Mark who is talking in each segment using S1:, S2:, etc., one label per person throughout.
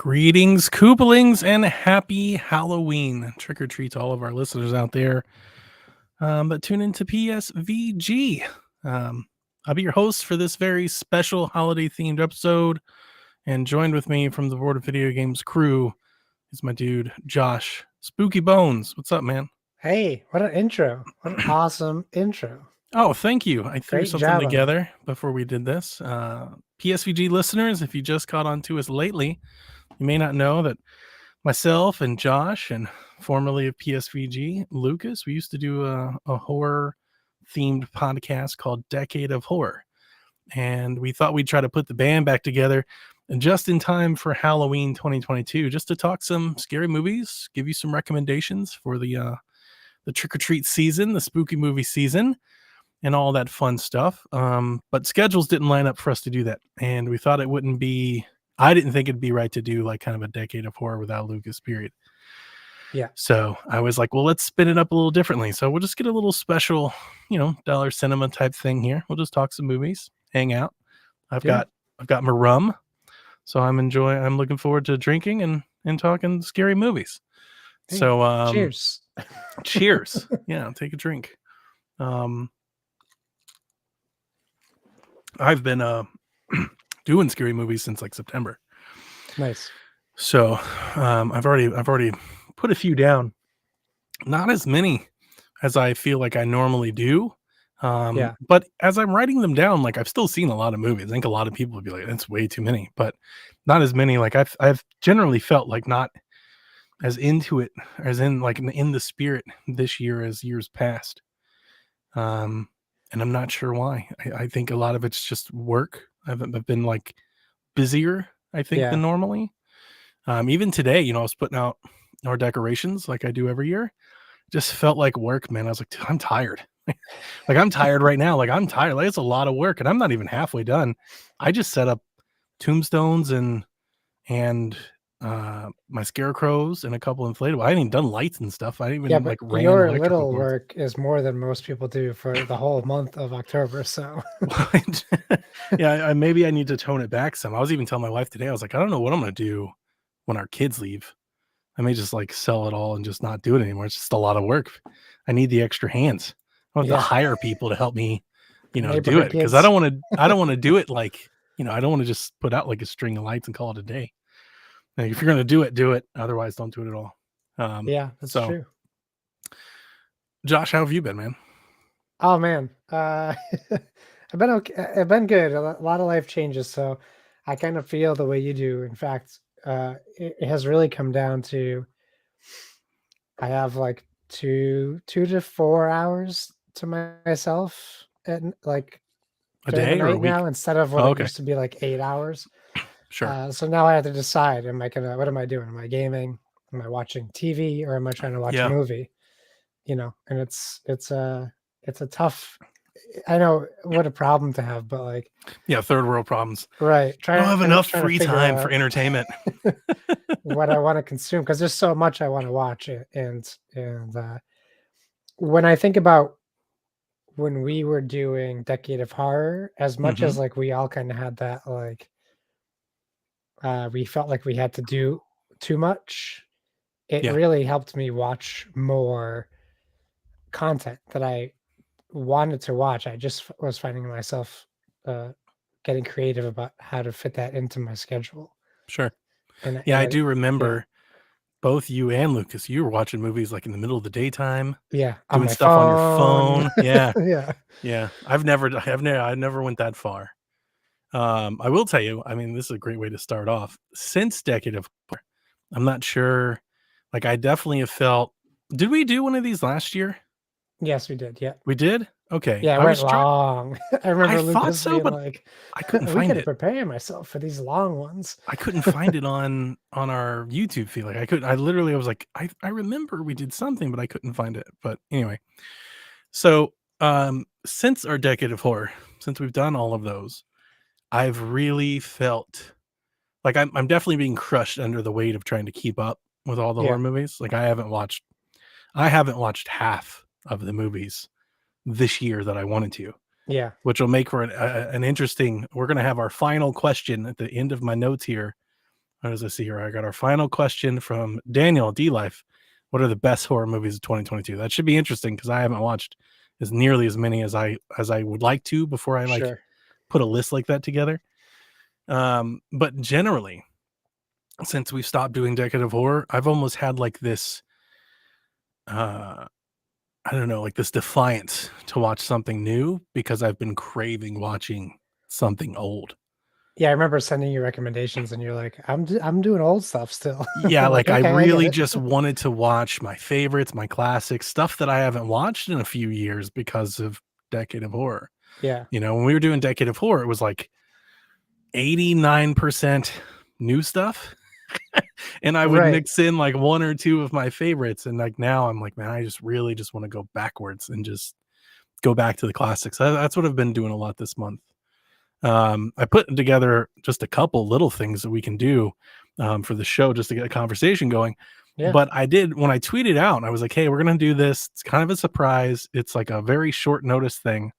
S1: Greetings, Koopalings, and happy Halloween. Trick or treat to all of our listeners out there that tune into PSVG. I'll be your host for this very special holiday themed episode. And joined with me from the Board of Video Games crew is my dude, Josh Spooky Bones. What's up, man?
S2: Hey, what an intro. What an awesome intro.
S1: Oh, thank you. I threw
S2: Great
S1: something
S2: job on
S1: together before we did this. PSVG listeners, if you just caught on to us lately, you may not know that myself and Josh, and formerly of PSVG, Lucas, we used to do a horror themed podcast called Decade of Horror. And we thought we'd try to put the band back together and just in time for Halloween 2022, just to talk some scary movies, give you some recommendations for the trick or treat season, the spooky movie season, and all that fun stuff. But schedules didn't line up for us to do that. And we thought I didn't think it'd be right to do like kind of a decade of horror without Lucas, period.
S2: Yeah.
S1: So I was like, well, let's spin it up a little differently. So we'll just get a little special, dollar cinema type thing here. We'll just talk some movies, hang out. I've got my rum. So I'm looking forward to drinking and talking scary movies.
S2: Hey,
S1: so
S2: cheers.
S1: Cheers. Yeah, take a drink. I've been doing scary movies since like September.
S2: Nice.
S1: So I've already put a few down. Not as many as I feel like I normally do. But as I'm writing them down, like I've still seen a lot of movies. I think a lot of people would be like, that's way too many, but not as many. Like I've generally felt like not as into it as in like in the spirit this year as years past. And I'm not sure why. I think a lot of it's just work. I've been like busier, I think, than normally. Even today, I was putting out our decorations like I do every year. Just felt like work, man. I was like, dude, I'm tired. Like I'm tired right now. Like I'm tired. Like it's a lot of work, and I'm not even halfway done. I just set up tombstones and my scarecrows and a couple inflatable. I hadn't even done lights and stuff. I didn't even like ran
S2: your
S1: electrical
S2: little
S1: cords.
S2: work is more than most people do for the whole month of October. So
S1: yeah, maybe I need to tone it back some. I was even telling my wife today, I was like, I don't know what I'm gonna do when our kids leave. I may just like sell it all and just not do it anymore. It's just a lot of work. I need the extra hands. I want to hire people to help me, do it, because I don't want to do it like, I don't want to just put out like a string of lights and call it a day. Like, if you're gonna do it. Otherwise, don't do it at all.
S2: that's true.
S1: Josh, how have you been, man?
S2: Oh man, I've been okay. I've been good. A lot of life changes, so I kind of feel the way you do. In fact, it has really come down to I have like 2 to 4 hours to myself at like
S1: A
S2: during
S1: day
S2: the
S1: or a
S2: night
S1: week?
S2: now instead of what it used to be like 8 hours.
S1: Sure.
S2: So now I have to decide: what am I doing? Am I gaming? Am I watching TV, or am I trying to watch a movie? And it's a tough. I know what a problem to have, but like,
S1: third world problems.
S2: Right.
S1: I don't have enough free time for entertainment.
S2: What I want to consume, because there's so much I want to watch, and when I think about when we were doing Decade of Horror, as much as like we all kind of had that like we felt like we had to do too much, it really helped me watch more content that I wanted to watch. I just was finding myself getting creative about how to fit that into my schedule.
S1: Sure. I do remember both you and Lucas, you were watching movies like in the middle of the daytime.
S2: Yeah.
S1: Doing stuff on your phone. Yeah.
S2: Yeah.
S1: I never went that far. I will tell you, I mean, this is a great way to start off. Since Decade of Horror, I'm not sure. Like, I definitely have felt. Did we do one of these last year?
S2: Yes, we did. Yeah,
S1: we did. Okay.
S2: Yeah, it went long. I remember
S1: I thought
S2: Lucas
S1: so,
S2: being
S1: but
S2: like,
S1: I couldn't
S2: we
S1: find
S2: gotta
S1: it.
S2: prepare myself for these long ones.
S1: I couldn't find it on our YouTube feed. Like I was like, I remember we did something, but I couldn't find it. But anyway, so since our Decade of Horror, since we've done all of those, I've really felt like I'm definitely being crushed under the weight of trying to keep up with all the horror movies. Like I haven't watched half of the movies this year that I wanted to.
S2: Yeah.
S1: Which will make for an interesting. We're going to have our final question at the end of my notes here What does I see here? I got our final question from Daniel D Life. What are the best horror movies of 2022? That should be interesting because I haven't watched as nearly as many as I would like to before I like
S2: Sure.
S1: put a list like that together. But generally, since we've stopped doing decade of horror, I've almost had like this uh I don't know, like this defiance to watch something new because I've been craving watching something old.
S2: Yeah, I remember sending you recommendations, and you're like, I'm doing old stuff still."
S1: Yeah,
S2: I'm like,
S1: like I
S2: "Okay, I get
S1: really
S2: it."
S1: just wanted to watch my favorites, my classics, stuff that I haven't watched in a few years because of Decade of Horror.
S2: Yeah.
S1: You know, when we were doing Decade of Horror, it was like 89% new stuff. And I would
S2: Right.
S1: mix in like one or two of my favorites. And like now I'm like, man, I just really just want to go backwards and just go back to the classics. That's what I've been doing a lot this month. I put together just a couple little things that we can do for the show just to get a conversation going.
S2: Yeah.
S1: But I did when I tweeted out, I was like, hey, we're going to do this. It's kind of a surprise. It's like a very short notice thing.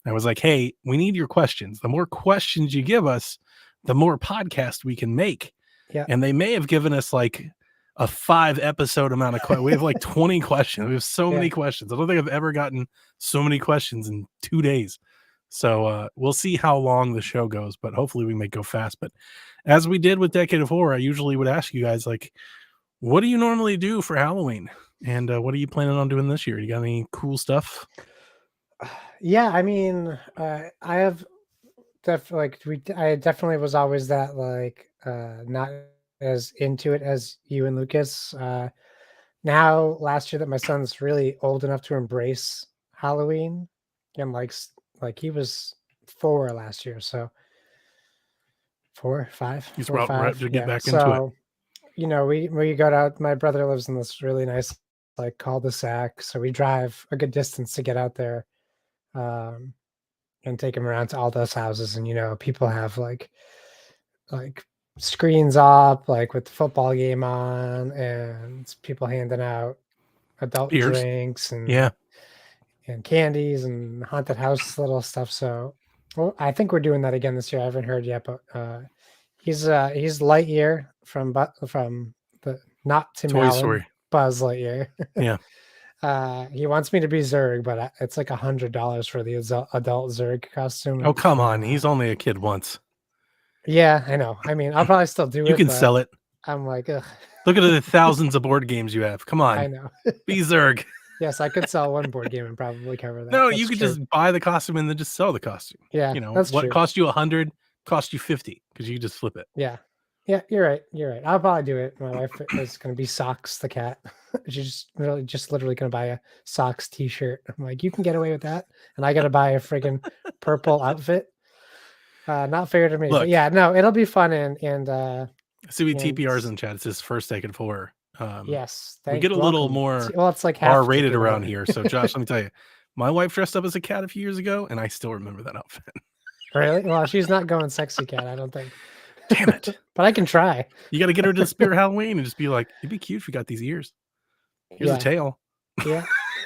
S1: I was like, hey, we need your questions. The more questions you give us, the more podcast we can make.
S2: Yeah.
S1: And they may have given us like a 5-episode amount of questions. We have like 20 questions. We have so many questions. I don't think I've ever gotten so many questions in 2 days. So we'll see how long the show goes, but hopefully we may go fast. But as we did with Decade of Horror, I usually would ask you guys, like, what do you normally do for Halloween? And what are you planning on doing this year? You got any cool stuff?
S2: Yeah, I mean, I have I definitely was always that like not as into it as you and Lucas. Now last year that my son's really old enough to embrace Halloween, and like he was 4 last year, so 4, 5,
S1: He's
S2: 4,
S1: right
S2: 5.
S1: to get
S2: Yeah.
S1: back into it.
S2: So, you know, we got out. My brother lives in this really nice like cul-de-sac, so we drive a good distance to get out there. Um, and take him around to all those houses, and you know people have like screens up like with the football game on, and people handing out adult
S1: Beers.
S2: drinks
S1: Yeah.
S2: and candies and haunted house little stuff. So well, I think we're doing that again this year. I haven't heard yet, but he's Lightyear from the not Tim
S1: Toy
S2: Allen,
S1: Story.
S2: Buzz Lightyear.
S1: Yeah.
S2: He wants me to be Zurg, but it's like $100 for the adult Zurg costume.
S1: Oh, come on. He's only a kid once.
S2: Yeah, I know. I mean, I'll probably still do
S1: You
S2: it,
S1: can
S2: but
S1: sell it.
S2: I'm like, ugh.
S1: Look at the thousands of board games you have. Come on.
S2: I know.
S1: Be Zurg.
S2: Yes, I could sell one board game and probably cover that.
S1: No,
S2: That's
S1: you could
S2: true.
S1: just buy the costume and then just sell the costume.
S2: Yeah,
S1: You know,
S2: that's
S1: what
S2: true.
S1: cost you 100 cost you 50 because you just flip it.
S2: Yeah. Yeah, you're right. You're right. I'll probably do it. My wife is going to be Socks the cat. She's literally going to buy a Socks t-shirt. I'm like, you can get away with that, and I got to buy a friggin' purple outfit. Not fair to me.
S1: Look,
S2: but yeah, no, it'll be fun and
S1: see we TPRs in chat. It says first Decade 4.
S2: Yes,
S1: we get a little more
S2: it's like
S1: R-rated around here. So Josh, let me tell you, my wife dressed up as a cat a few years ago, and I still remember that outfit.
S2: Really? Well, she's not going sexy cat, I don't think.
S1: Damn it.
S2: But I can try.
S1: You got to get her to Spirit Halloween and just be like, it'd be cute if you got these ears. Here's a tail.
S2: Yeah.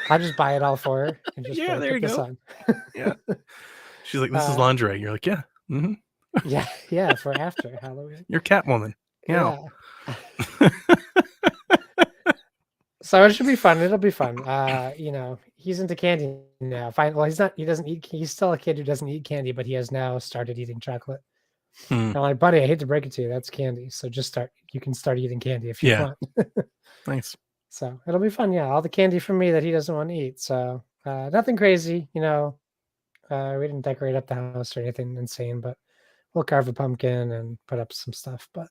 S2: I'll just buy it all for her. And just
S1: yeah, there you go. Yeah. She's like, this is lingerie. You're like, yeah. Mm-hmm.
S2: Yeah. Yeah. For after Halloween.
S1: You're Catwoman. Yeah.
S2: So it should be fun. It'll be fun. You know, he's into candy now. Fine. Well, he's still a kid who doesn't eat candy, but he has now started eating chocolate. I'm like, buddy, I hate to break it to you. That's candy. So you can start eating candy if you want.
S1: Nice.
S2: So it'll be fun. Yeah. All the candy from me that he doesn't want to eat. So nothing crazy, you know. We didn't decorate up the house or anything insane, but we'll carve a pumpkin and put up some stuff. But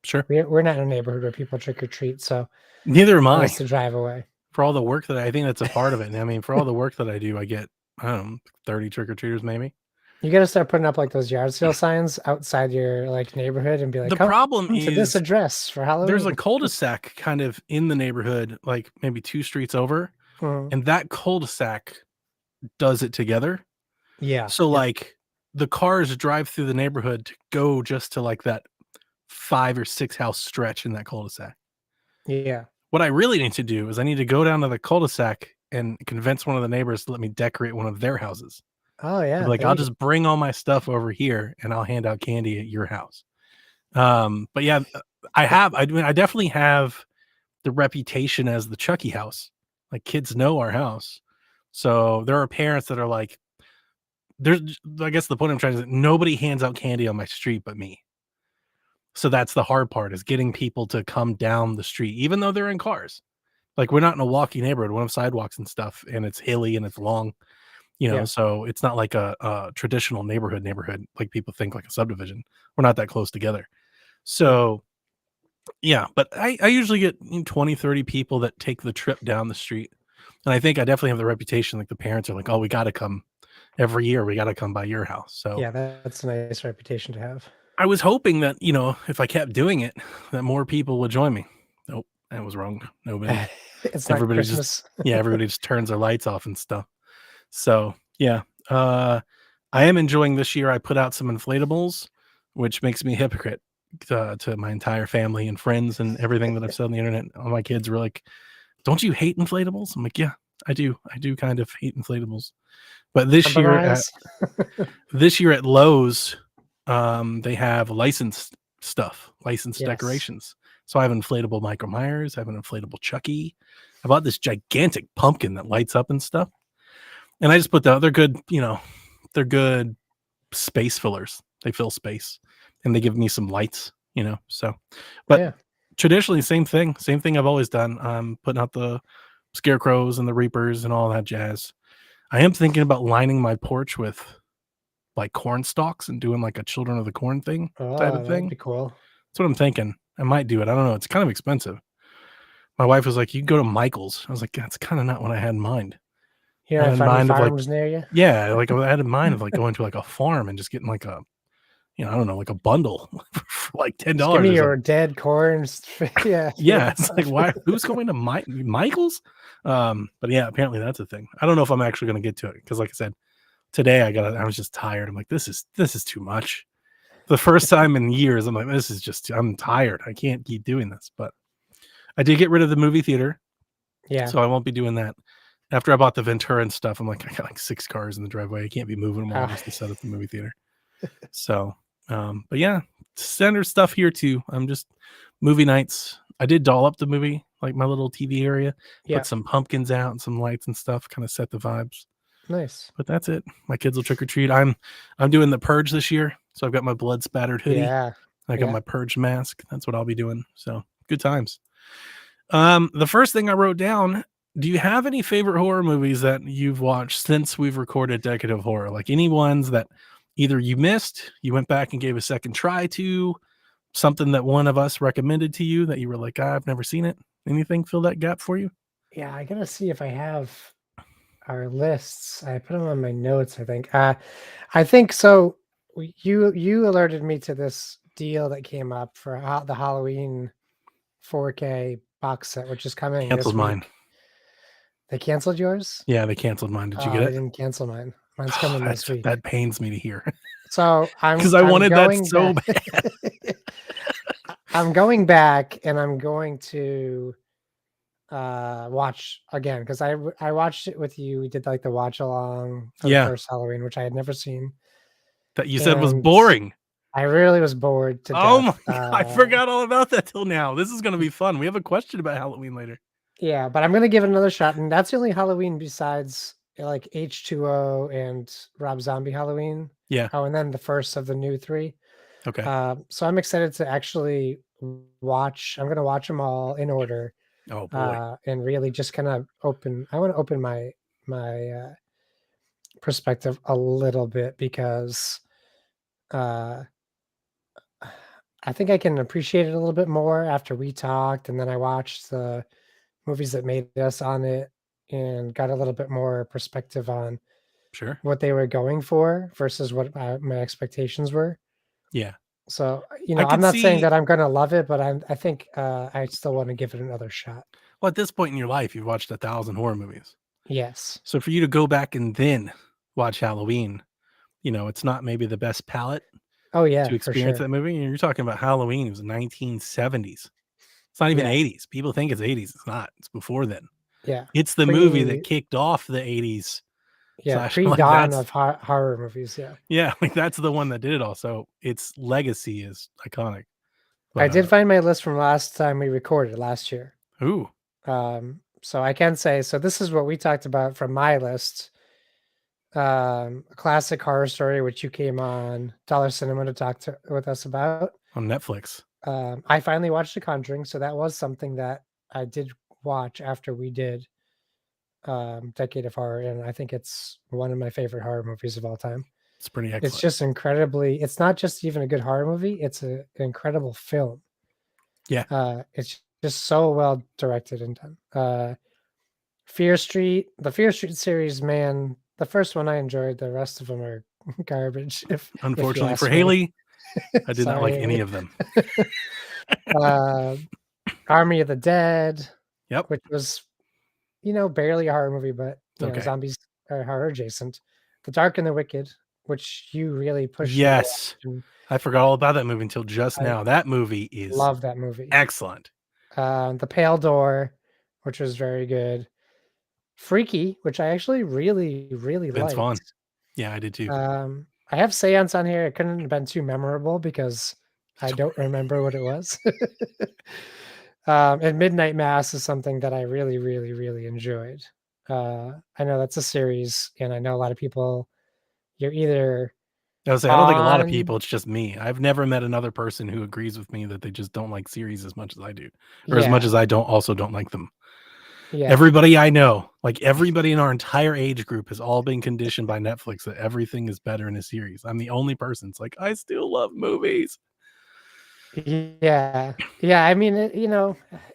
S1: sure,
S2: we're not in a neighborhood where people trick or treat. So
S1: neither am I.
S2: To drive away.
S1: For all the work that I think that's a part of it. I mean, for all the work that I do, I get, I don't know, 30 trick-or-treaters maybe.
S2: You got to start putting up like those yard sale signs outside your like neighborhood and be like,
S1: the problem is
S2: to this address for Halloween.
S1: There's a cul-de-sac kind of in the neighborhood, like maybe 2 streets over, and that cul-de-sac does it together.
S2: Yeah.
S1: So like the cars drive through the neighborhood to go just to like that 5 or 6 house stretch in that cul-de-sac.
S2: Yeah.
S1: What I really need to do is I need to go down to the cul-de-sac and convince one of the neighbors to let me decorate one of their houses.
S2: Oh yeah.
S1: Like I'll just bring all my stuff over here and I'll hand out candy at your house. But yeah, I mean, I definitely have the reputation as the Chucky house. Like, kids know our house. So there are parents that are like, there's I guess the point I'm trying to say, nobody hands out candy on my street but me. So that's the hard part, is getting people to come down the street, even though they're in cars. Like, we're not in a walking neighborhood. We have sidewalks and stuff, and it's hilly and it's long,
S2: Yeah.
S1: so it's not like a traditional neighborhood like people think, like a subdivision. We're not that close together.
S2: Yeah.
S1: So yeah, but I usually get 20, 30 people that take the trip down the street. And I think I definitely have the reputation, like, the parents are like, "Oh, we gotta come every year. We gotta come by your house." So
S2: Yeah, that's a nice reputation to have.
S1: I was hoping that, if I kept doing it, that more people would join me. Nope, that was wrong. Nobody.
S2: It's not
S1: Everybody just
S2: Christmas.
S1: yeah, everybody just turns their lights off and stuff. So, yeah, I am enjoying this year. I put out some inflatables, which makes me a hypocrite to my entire family and friends and everything that I've said on the internet. All my kids were like, "Don't you hate inflatables?" I'm like, "Yeah, I do. I do kind of hate inflatables." But
S2: Compromise.
S1: this year at Lowe's, they have licensed stuff, licensed
S2: Yes.
S1: decorations. So I have inflatable Michael Myers, I have an inflatable Chucky. I bought this gigantic pumpkin that lights up and stuff. And I just put they're good, they're good space fillers. They fill space and they give me some lights. So, but
S2: Yeah.
S1: traditionally, same thing I've always done. Putting out the scarecrows and the reapers and all that jazz. I am thinking about lining my porch with like corn stalks and doing like a Children of the Corn thing type
S2: Oh,
S1: of
S2: that'd
S1: thing.
S2: be cool.
S1: That's what I'm thinking. I might do it. I don't know. It's kind of expensive. My wife was like, "You can go to Michael's." I was like, "That's kind of not what I had in mind."
S2: You
S1: I
S2: don't
S1: had in
S2: have any
S1: mind of like,
S2: farms near you?
S1: yeah, like I had in mind of like going to like a farm and just getting like I don't know, like a bundle for like
S2: Just give
S1: $10
S2: me
S1: or
S2: your
S1: something.
S2: dead corns. Yeah,
S1: Yeah, it's like, why? Who's going to Michael's? But yeah, apparently that's a thing. I don't know if I'm actually going to get to it because, like I said, today I was just tired. I'm like, this is too much. The first time in years, I'm like, I'm tired. I can't keep doing this. But I did get rid of the movie theater,
S2: Yeah.
S1: so I won't be doing that. After I bought the Ventura and stuff, I'm like, I got like 6 cars in the driveway. I can't be moving them all
S2: Oh,
S1: just to set up the movie theater. So, but yeah, standard stuff here too. I'm just movie nights. I did doll up the movie, like my little TV area,
S2: yeah.
S1: put some pumpkins out and some lights and stuff, kind of set the vibes.
S2: Nice.
S1: But that's it. My kids will trick or treat. I'm doing the purge this year, so I've got my blood spattered hoodie.
S2: Yeah.
S1: I got
S2: Yeah.
S1: my purge mask. That's what I'll be doing. So good times. The first thing I wrote down, do you have any favorite horror movies that you've watched since we've recorded Decade of Horror? Like any ones that either you missed, you went back and gave a second try to, something that one of us recommended to you that you were like, I've never seen it. Anything fill that gap for you?
S2: Yeah, I gotta see if I have our lists. I put them on my notes, I think. I think so. You alerted me to this deal that came up for the Halloween 4K box set, which is coming
S1: Canceled
S2: this
S1: mine.
S2: week. They canceled yours?
S1: Yeah, they canceled mine. Did you get
S2: Oh, they
S1: it?
S2: didn't cancel mine. Mine's coming this week.
S1: That pains me to hear
S2: So
S1: because I
S2: I'm
S1: wanted that
S2: going
S1: so
S2: back.
S1: bad.
S2: I'm going back and I'm going to watch again because I watched it with you. We did like the watch along for the
S1: Yeah,
S2: first Halloween, which I had never seen,
S1: that you said was
S2: and
S1: boring.
S2: I really was bored to
S1: Oh my
S2: death.
S1: god, I forgot all about that till now. This is gonna be fun. We have a question about Halloween later.
S2: Yeah, but I'm gonna give it another shot, and that's the only Halloween besides like H2O and Rob Zombie Halloween.
S1: Yeah.
S2: Oh, and then the first of the new three.
S1: Okay.
S2: So I'm excited to actually watch. I'm gonna watch them all in order,
S1: Oh boy.
S2: and really just kind of open. I want to open my perspective a little bit because uh, I think I can appreciate it a little bit more after we talked, and then I watched the movies that made us on it and got a little bit more perspective on
S1: Sure.
S2: what they were going for versus what my expectations were.
S1: Yeah.
S2: So,
S1: I
S2: I'm
S1: could
S2: not saying
S1: see
S2: that I'm gonna love it, but I think I still want to give it another shot.
S1: well, at this point in your life, you've watched 1,000 horror movies.
S2: Yes.
S1: So for you to go back and then watch Halloween, it's not maybe the best palette
S2: Oh
S1: to
S2: yeah, for
S1: experience
S2: sure.
S1: that movie. You're talking about Halloween, it was 1970s. It's not even
S2: Yeah.
S1: 80s. People think it's 80s. It's not. It's before then.
S2: Yeah.
S1: It's the movie that kicked off the 80s
S2: Yeah,
S1: / like
S2: pre-dawn
S1: that's
S2: of horror movies. Yeah.
S1: yeah, like that's the one that did it all. So its legacy is iconic.
S2: I
S1: But
S2: did find my list from last time we recorded last year.
S1: ooh,
S2: So I can say, so this is what we talked about from my list. A classic horror story, which you came on Dollar Cinema to talk with us about.
S1: on Netflix.
S2: I finally watched The Conjuring, so that was something that I did watch after we did Decade of Horror, and I think it's one of my favorite horror movies of all time.
S1: It's pretty excellent.
S2: It's just incredibly, it's not just even a good horror movie, it's an incredible film.
S1: Yeah.
S2: It's just so well directed and done. Fear Street, the Fear Street series, man, the first one I enjoyed, the rest of them are garbage. If
S1: Unfortunately
S2: if
S1: for
S2: you ask me.
S1: Haley, I did not like any of them.
S2: Army of the Dead,
S1: Yep.
S2: which was, barely a horror movie, but
S1: Okay.
S2: zombies are horror adjacent. The Dark and the Wicked, which you really pushed me to
S1: Yes.
S2: watch,
S1: I forgot all about that movie until just
S2: I
S1: now. That movie is
S2: love that movie.
S1: excellent.
S2: The Pale Door, which was very good. Freaky, which I actually really, really
S1: Vince Vaughn.
S2: liked.
S1: Yeah, I did too.
S2: I have Seance on here. It couldn't have been too memorable because I don't remember what it was. And Midnight Mass is something that I really, really, really enjoyed. I know that's a series, and I know a lot of people. You're either
S1: I was say I don't think a lot of
S2: on,
S1: people. It's just me. I've never met another person who agrees with me that they just don't like series as much as I do, or as much
S2: yeah,
S1: as I don't like them.
S2: yeah,
S1: Everybody I know, like everybody in our entire age group, has all been conditioned by Netflix that everything is better in a series. I'm the only person. It's like I still love movies.
S2: yeah, yeah. I mean, it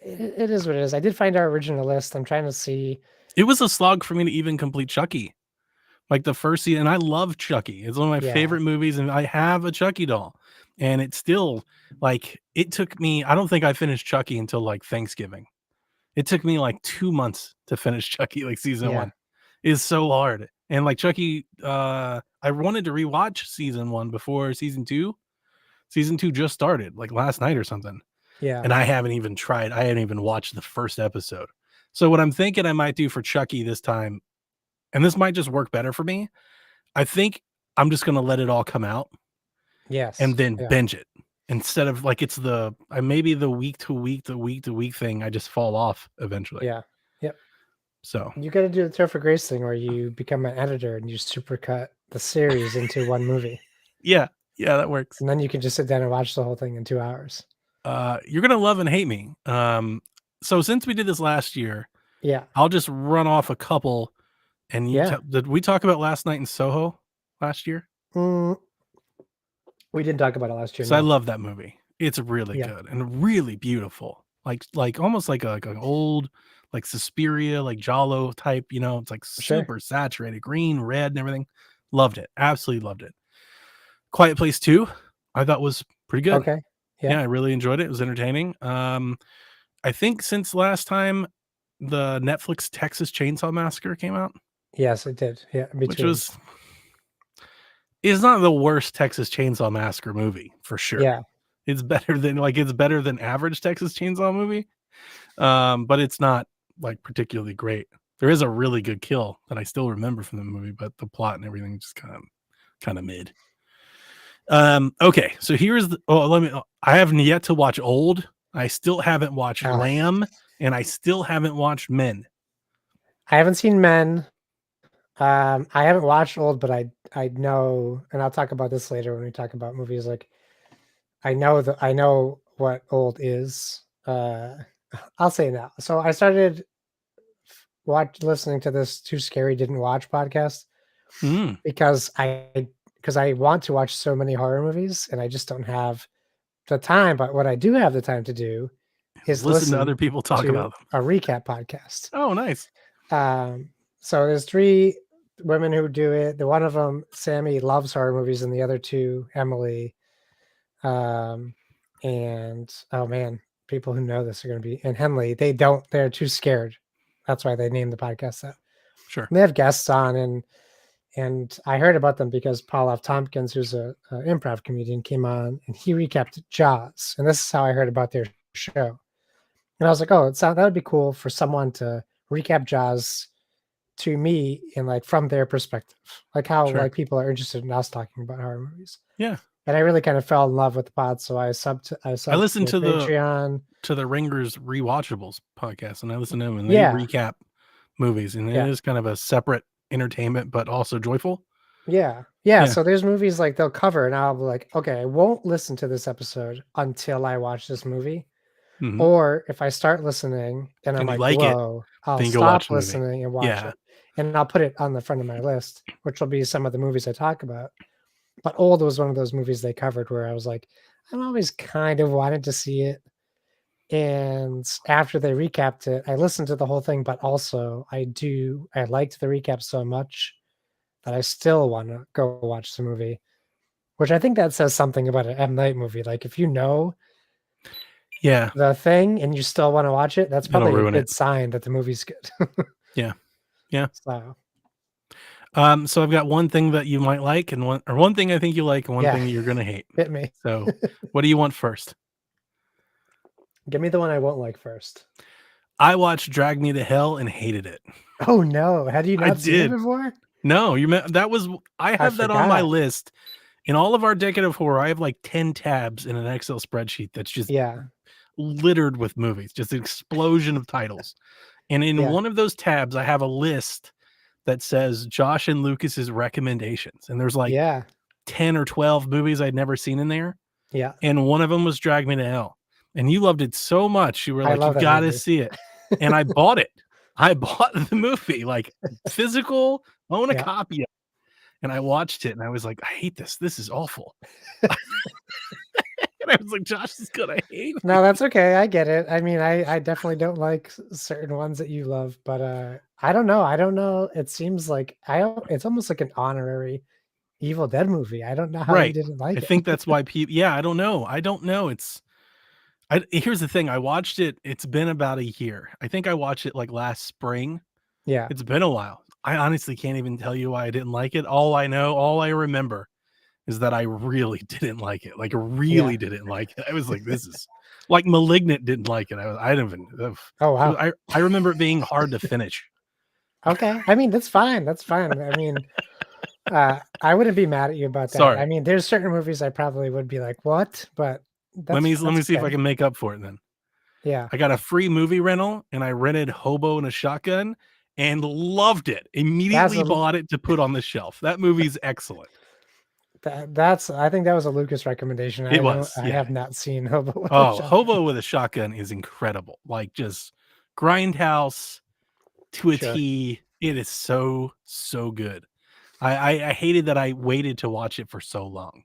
S2: is what it is. I did find our original list. I'm trying to see.
S1: It was a slog for me to even complete Chucky. Like the first season, and I love Chucky. It's one of my favorite movies, and I have a Chucky doll. And it's still like it took me. I don't think I finished Chucky until like Thanksgiving. It took me like 2 months to finish Chucky, like season
S2: Yeah,
S1: one. It's so hard. And like Chucky, I wanted to rewatch season one before season two. Season two just started like last night or something.
S2: yeah,
S1: And I haven't even tried. I haven't even watched the first episode. So what I'm thinking I might do for Chucky this time, and this might just work better for me. I think I'm just gonna let it all come out
S2: yes,
S1: and then
S2: yeah,
S1: binge it instead of like it's maybe the week to week thing. I just fall off eventually.
S2: yeah, yep.
S1: So
S2: You got to do the Topher Grace thing where you become an editor and you supercut the series into one movie,
S1: yeah, that works.
S2: and then you can just sit down and watch the whole thing in 2 hours.
S1: You're gonna love and hate me. So since we did this last year,
S2: Yeah,
S1: I'll just run off a couple. And did we talk about Last Night in Soho last year?
S2: we didn't talk about it last year.
S1: So I
S2: No.
S1: love that movie. It's really
S2: Yeah,
S1: good and really beautiful. Like almost like an old like Suspiria, like Giallo type, it's like
S2: sure.
S1: super saturated, green, red, and everything. Loved it. Absolutely loved it. Quiet Place 2, I thought was pretty good.
S2: Okay.
S1: Yeah,
S2: Yeah.
S1: I really enjoyed it. It was entertaining. I think since last time the Netflix Texas Chainsaw Massacre came out,
S2: Yes, it did. Yeah,
S1: which is not the worst Texas Chainsaw Massacre movie for sure.
S2: Yeah.
S1: It's better than average Texas Chainsaw movie. But it's not like particularly great. There is a really good kill that I still remember from the movie, but the plot and everything is just kind of mid. Okay, so I haven't yet to watch Old. I still haven't watched Lamb, and I still haven't watched Men.
S2: I haven't seen Men. I haven't watched Old, but I know, and I'll talk about this later when we talk about movies. Like, I know what Old is. I'll say now. So I started listening to this Too Scary Didn't Watch podcast because I want to watch so many horror movies and I just don't have the time. But what I do have the time to do is
S1: listen to other people talk about them.
S2: a recap podcast.
S1: Oh, nice.
S2: So there's 3 women who do it. The one of them, Sammy, loves horror movies, and the other 2, Emily. And oh man, people who know this are going to be, and Henley, they're too scared. That's why they named the podcast that.
S1: Sure.
S2: And they have guests on, and I heard about them because Paul F. Tompkins, who's a improv comedian, came on and he recapped Jaws, and this is how I heard about their show. And I was like, oh, that would be cool for someone to recap Jaws to me and like from their perspective, like how like people are interested in us talking about horror movies.
S1: Yeah.
S2: And I really kind of fell in love with the pod, so I
S1: I
S2: subbed to
S1: listened
S2: their Patreon.
S1: to the Ringers Rewatchables podcast, and I listen to them, and they
S2: Yeah.
S1: recap movies, and it is kind of a separate entertainment, but also joyful.
S2: Yeah. So there's movies like they'll cover, and I'll be like, okay, I won't listen to this episode until I watch this movie.
S1: Mhm.
S2: Or if I start listening and I'm
S1: And you
S2: like,
S1: like it,
S2: whoa, I'll
S1: then you go watch
S2: stop
S1: the movie.
S2: listening and watch
S1: Yeah.
S2: it. And I'll put it on the front of my list, which will be some of the movies I talk about. But Old was one of those movies they covered where I was like, I've always kind of wanted to see it. And after they recapped it, I listened to the whole thing, but also I liked the recap so much that I still want to go watch the movie, which I think that says something about an M. Night movie. Like if you know the thing and you still want to watch it, that's
S1: It'll
S2: probably a
S1: ruin
S2: good
S1: it.
S2: sign that the movie's good.
S1: Yeah.
S2: So
S1: So I've got one thing that you might like, and one thing I think you like, and one thing you're gonna hate.
S2: Hit me.
S1: So, what do you want first?
S2: Give me the one I won't like first.
S1: I watched Drag Me to Hell and hated it.
S2: Oh no! Had you
S1: I
S2: not seen it
S1: did.
S2: before?
S1: No, that was I have that on my list. In all of our Decade of Horror, I have like 10 tabs in an Excel spreadsheet that's just littered with movies, just an explosion of titles. And in one of those tabs, I have a list that says Josh and Lucas's recommendations. And there's like 10 or 12 movies I'd never seen in there.
S2: Yeah.
S1: And one of them was Drag Me to Hell. And you loved it so much. You were like, you got to see it. And I bought it. I bought the movie, like physical, own a copy of it. And I watched it and I was like, I hate this. This is awful. And I was like, Josh is good. I hate it.
S2: No, that's okay. I get it. I mean, I definitely don't like certain ones that you love, but I don't know. It seems like it's almost like an honorary Evil Dead movie. I don't know how you didn't like it.
S1: I think that's why people, I don't know. Here's the thing. I watched it. It's been about a year. I think I watched it like last spring.
S2: Yeah.
S1: It's been a while. I honestly can't even tell you why I didn't like it. All I remember is that I really didn't like it. Like really didn't like it. I was like, this is like Malignant didn't like it. I didn't even.
S2: Oh wow.
S1: I remember it being hard to finish.
S2: Okay. I mean, that's fine. That's fine. I mean, I wouldn't be mad at you about that.
S1: Sorry.
S2: I mean, there's certain movies I probably would be like, what? But
S1: let me see if I can make up for it then.
S2: Yeah.
S1: I got a free movie rental and I rented Hobo and a Shotgun and loved it. Immediately bought it to put on the shelf. That movie's excellent.
S2: I think that was a Lucas recommendation. I have not seen Hobo with a Shotgun.
S1: Hobo with a Shotgun is incredible. Like just Grindhouse to a T. It is so good. I hated that I waited to watch it for so long.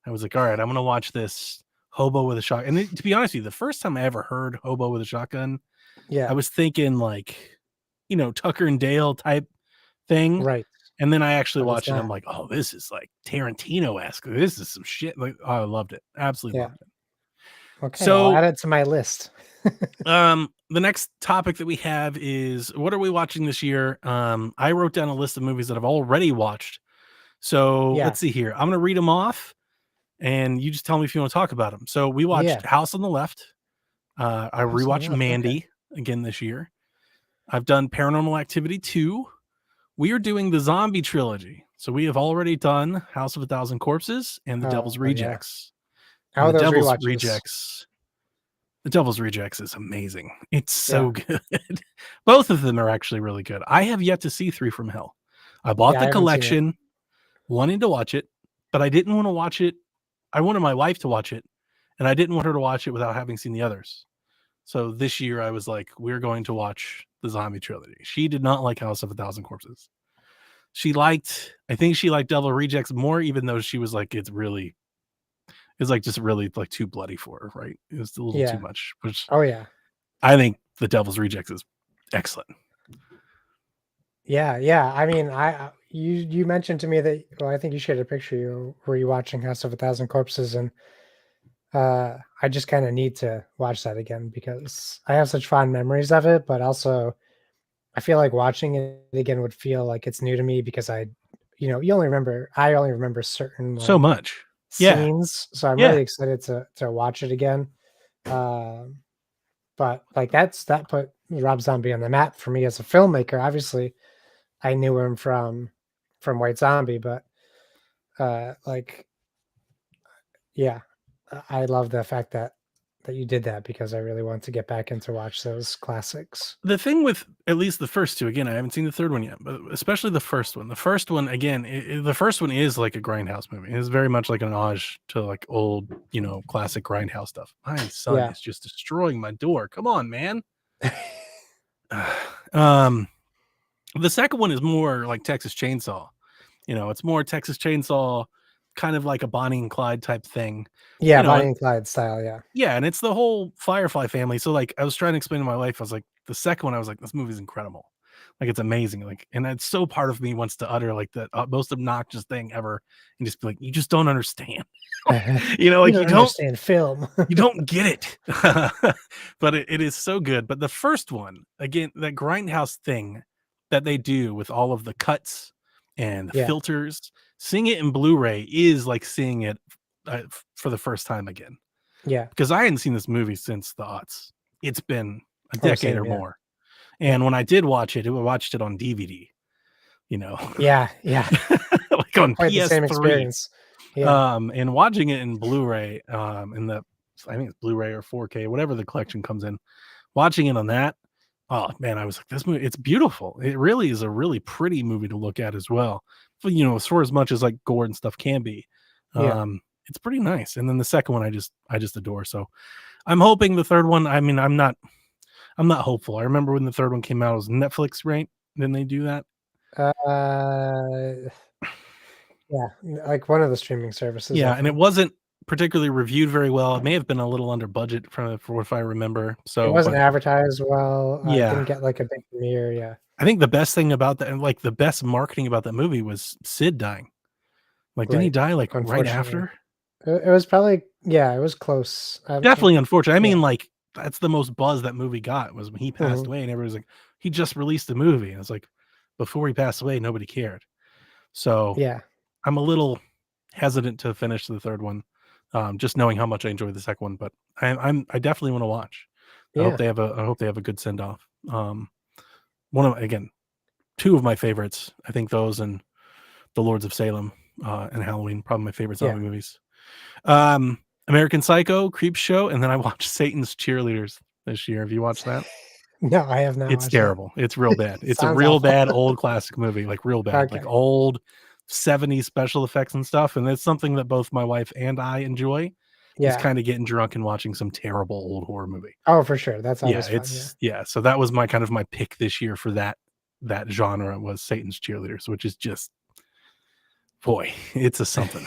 S1: I was like, all right, I'm gonna watch this Hobo with a Shotgun. And to be honest with you, the first time I ever heard Hobo with a Shotgun, I was thinking like, Tucker and Dale type thing.
S2: Right.
S1: And then I actually watched it. And I'm like, oh, this is like Tarantino-esque. This is some shit. Like, oh, I loved it. Absolutely loved it.
S2: Okay, so I'll add it to my list.
S1: The next topic that we have is what are we watching this year? I wrote down a list of movies that I've already watched. So let's see here. I'm gonna read them off and you just tell me if you want to talk about them. So we watched House on the Left. I rewatched Mandy again this year. I've done Paranormal Activity 2. We are doing the zombie trilogy. So we have already done House of a Thousand Corpses and The Devil's Rejects.
S2: How are those
S1: Devil's
S2: rewatches?
S1: Rejects. The Devil's Rejects is amazing. It's so good. Both of them are actually really good. I have yet to see Three from Hell. I bought the collection, wanting to watch it, but I didn't want to watch it. I wanted my wife to watch it, and I didn't want her to watch it without having seen the others. So this year I was like, we're going to watch the zombie trilogy. She did not like House of a Thousand Corpses. I think she liked Devil Rejects more, even though she was like, it's like just really like too bloody for her, right? It was a little too much. Which I think The Devil's Rejects is excellent.
S2: Yeah. I mean, you mentioned to me that I think you shared a picture you were watching House of a Thousand Corpses, and I just kind of need to watch that again because I have such fond memories of it, but also I feel like watching it again would feel like it's new to me because I only remember certain
S1: so much
S2: scenes. So I'm really excited to watch it again. But like that put Rob Zombie on the map for me as a filmmaker. Obviously, I knew him from White Zombie, but like Yeah. I love the fact that you did that because I really want to get back into watch those classics.
S1: The thing with at least the first 2, again, I haven't seen the 3rd one yet, but especially the first one. The first one, again, the first one is like a grindhouse movie. It is very much like an homage to like old, classic grindhouse stuff. My son
S2: Yeah.
S1: is just destroying my door. Come on, man. um, the second one is more like Texas Chainsaw. It's more Texas Chainsaw, kind of like a Bonnie and Clyde type thing.
S2: Yeah, Bonnie
S1: And
S2: and Clyde style, yeah.
S1: yeah, and it's the whole Firefly family. So like I was trying to explain to my wife, I was like, the second one, I was like, this movie's incredible. Like it's amazing. Like, and it's so part of me wants to utter like the most obnoxious thing ever and just be like, you just don't understand.
S2: You
S1: Like
S2: don't understand film.
S1: you don't get it. But it is so good. But the first one, again, that grindhouse thing that they do with all of the cuts and the
S2: Yeah.
S1: filters, seeing it in Blu-ray is like seeing it for the first time again.
S2: Yeah.
S1: Because I hadn't seen this movie since the aughts. It's been a
S2: Oh,
S1: decade or
S2: same, yeah.
S1: more.
S2: Yeah.
S1: And when I did watch it, I watched it on DVD,
S2: Yeah, yeah.
S1: like on
S2: Quite the same
S1: PS3.
S2: experience. Yeah.
S1: And watching it in Blu-ray, I think it's Blu-ray or 4K, whatever the collection comes in. Watching it on that, oh man, I was like, this movie, it's beautiful. It really is a really pretty movie to look at as well. But for as much as like gore and stuff can be,
S2: Yeah.
S1: it's pretty nice. And then the second one, I just adore. So I'm hoping the third one. I mean, I'm not hopeful. I remember when the third one came out, it was Netflix, right? Didn't they do that?
S2: Uh, yeah, like one of the streaming services,
S1: Yeah,
S2: I
S1: and it
S2: think.
S1: wasn't particularly reviewed very well. It may have been a little under budget for if I remember.
S2: It
S1: So,
S2: wasn't
S1: but
S2: advertised well,
S1: yeah,
S2: didn't get, like, a big premiere, yeah.
S1: I think the best thing about that, and like the best marketing about that movie, was Sid dying. Like, didn't he
S2: Right,
S1: die like right
S2: unfortunately.
S1: after?
S2: It was probably, yeah, it was close.
S1: Definitely unfortunate. I
S2: Yeah.
S1: mean, like that's the most buzz that movie got was when he passed
S2: Mhm.
S1: away, and everybody's like, he just released a movie, and it's like before he passed away, nobody cared. So
S2: Yeah.
S1: I'm a little hesitant to finish the third one, just knowing how much I enjoyed the second one. But I definitely want to watch.
S2: Yeah.
S1: I hope they have a good send off. One of again, two of my favorites. I think those and The Lords of Salem and Halloween, probably my favorite
S2: Yeah.
S1: zombie movies. Um, American Psycho, Creep Show, and then I watched Satan's Cheerleaders this year. Have you watched that?
S2: No, I have not
S1: It's
S2: watched that.
S1: terrible. It's real bad. It's a
S2: Sounds
S1: real
S2: awful.
S1: bad old classic movie, like real bad, like
S2: Okay.
S1: old 70s special effects and stuff. And it's something that both my wife and I enjoy is
S2: Yeah.
S1: kind of getting drunk and watching some terrible old horror movie.
S2: Oh, for sure, that's
S1: Yeah,
S2: always fun, yeah.
S1: it's yeah. So that was my kind of my pick this year for that genre was Satan's Cheerleaders, which is just boy, it's a something.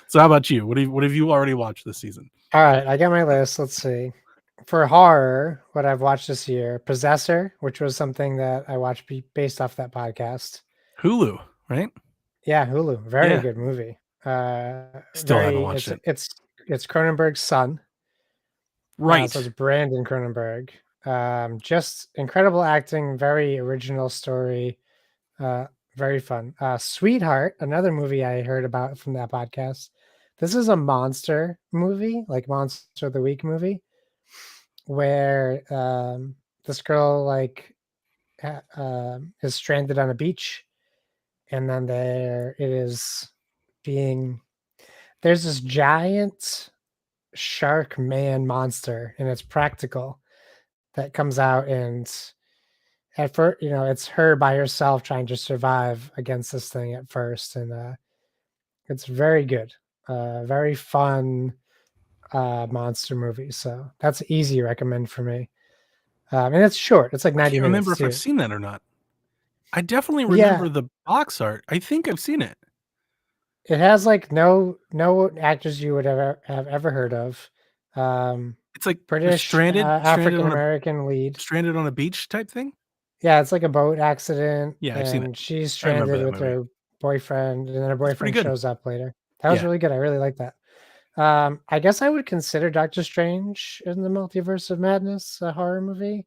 S1: So how about you? What have you already watched this season?
S2: Alright, I got my list, let's see. For horror, what I've watched this year, Possessor, which was something that I watched based off that podcast.
S1: Hulu, right?
S2: Yeah, Hulu, very
S1: Yeah.
S2: good movie.
S1: Still haven't
S2: Very
S1: watched it.
S2: it's Cronenberg's son. So
S1: Right.
S2: it's Brandon Cronenberg. Just incredible acting, very original story, uh, very fun. Sweetheart, another movie I heard about from that podcast. This is a monster movie, like Monster of the Week movie, where this girl is stranded on a beach, and then there it is being there's this giant shark man monster, and it's practical that comes out, and at first, it's her by herself trying to survive against this thing at first, and it's very good, very fun monster movie. So that's an easy recommend for me. And it's short; it's like
S1: I
S2: 90
S1: can't remember
S2: minutes
S1: if I've
S2: too.
S1: seen that or not. I definitely
S2: Yeah,
S1: remember the box art. I think I've seen it.
S2: it has like no actors you would have ever heard of. Um,
S1: It's like they're
S2: British African American lead.
S1: stranded on a beach type thing?
S2: Yeah, it's like a boat accident,
S1: Yeah, I've seen it.
S2: and she's
S1: I remember
S2: stranded
S1: that
S2: with
S1: movie.
S2: her boyfriend, and then her
S1: It's pretty
S2: boyfriend
S1: good.
S2: shows up later. That was
S1: Yeah.
S2: really good. I really like that. I guess I would consider Doctor Strange in the Multiverse of Madness a horror movie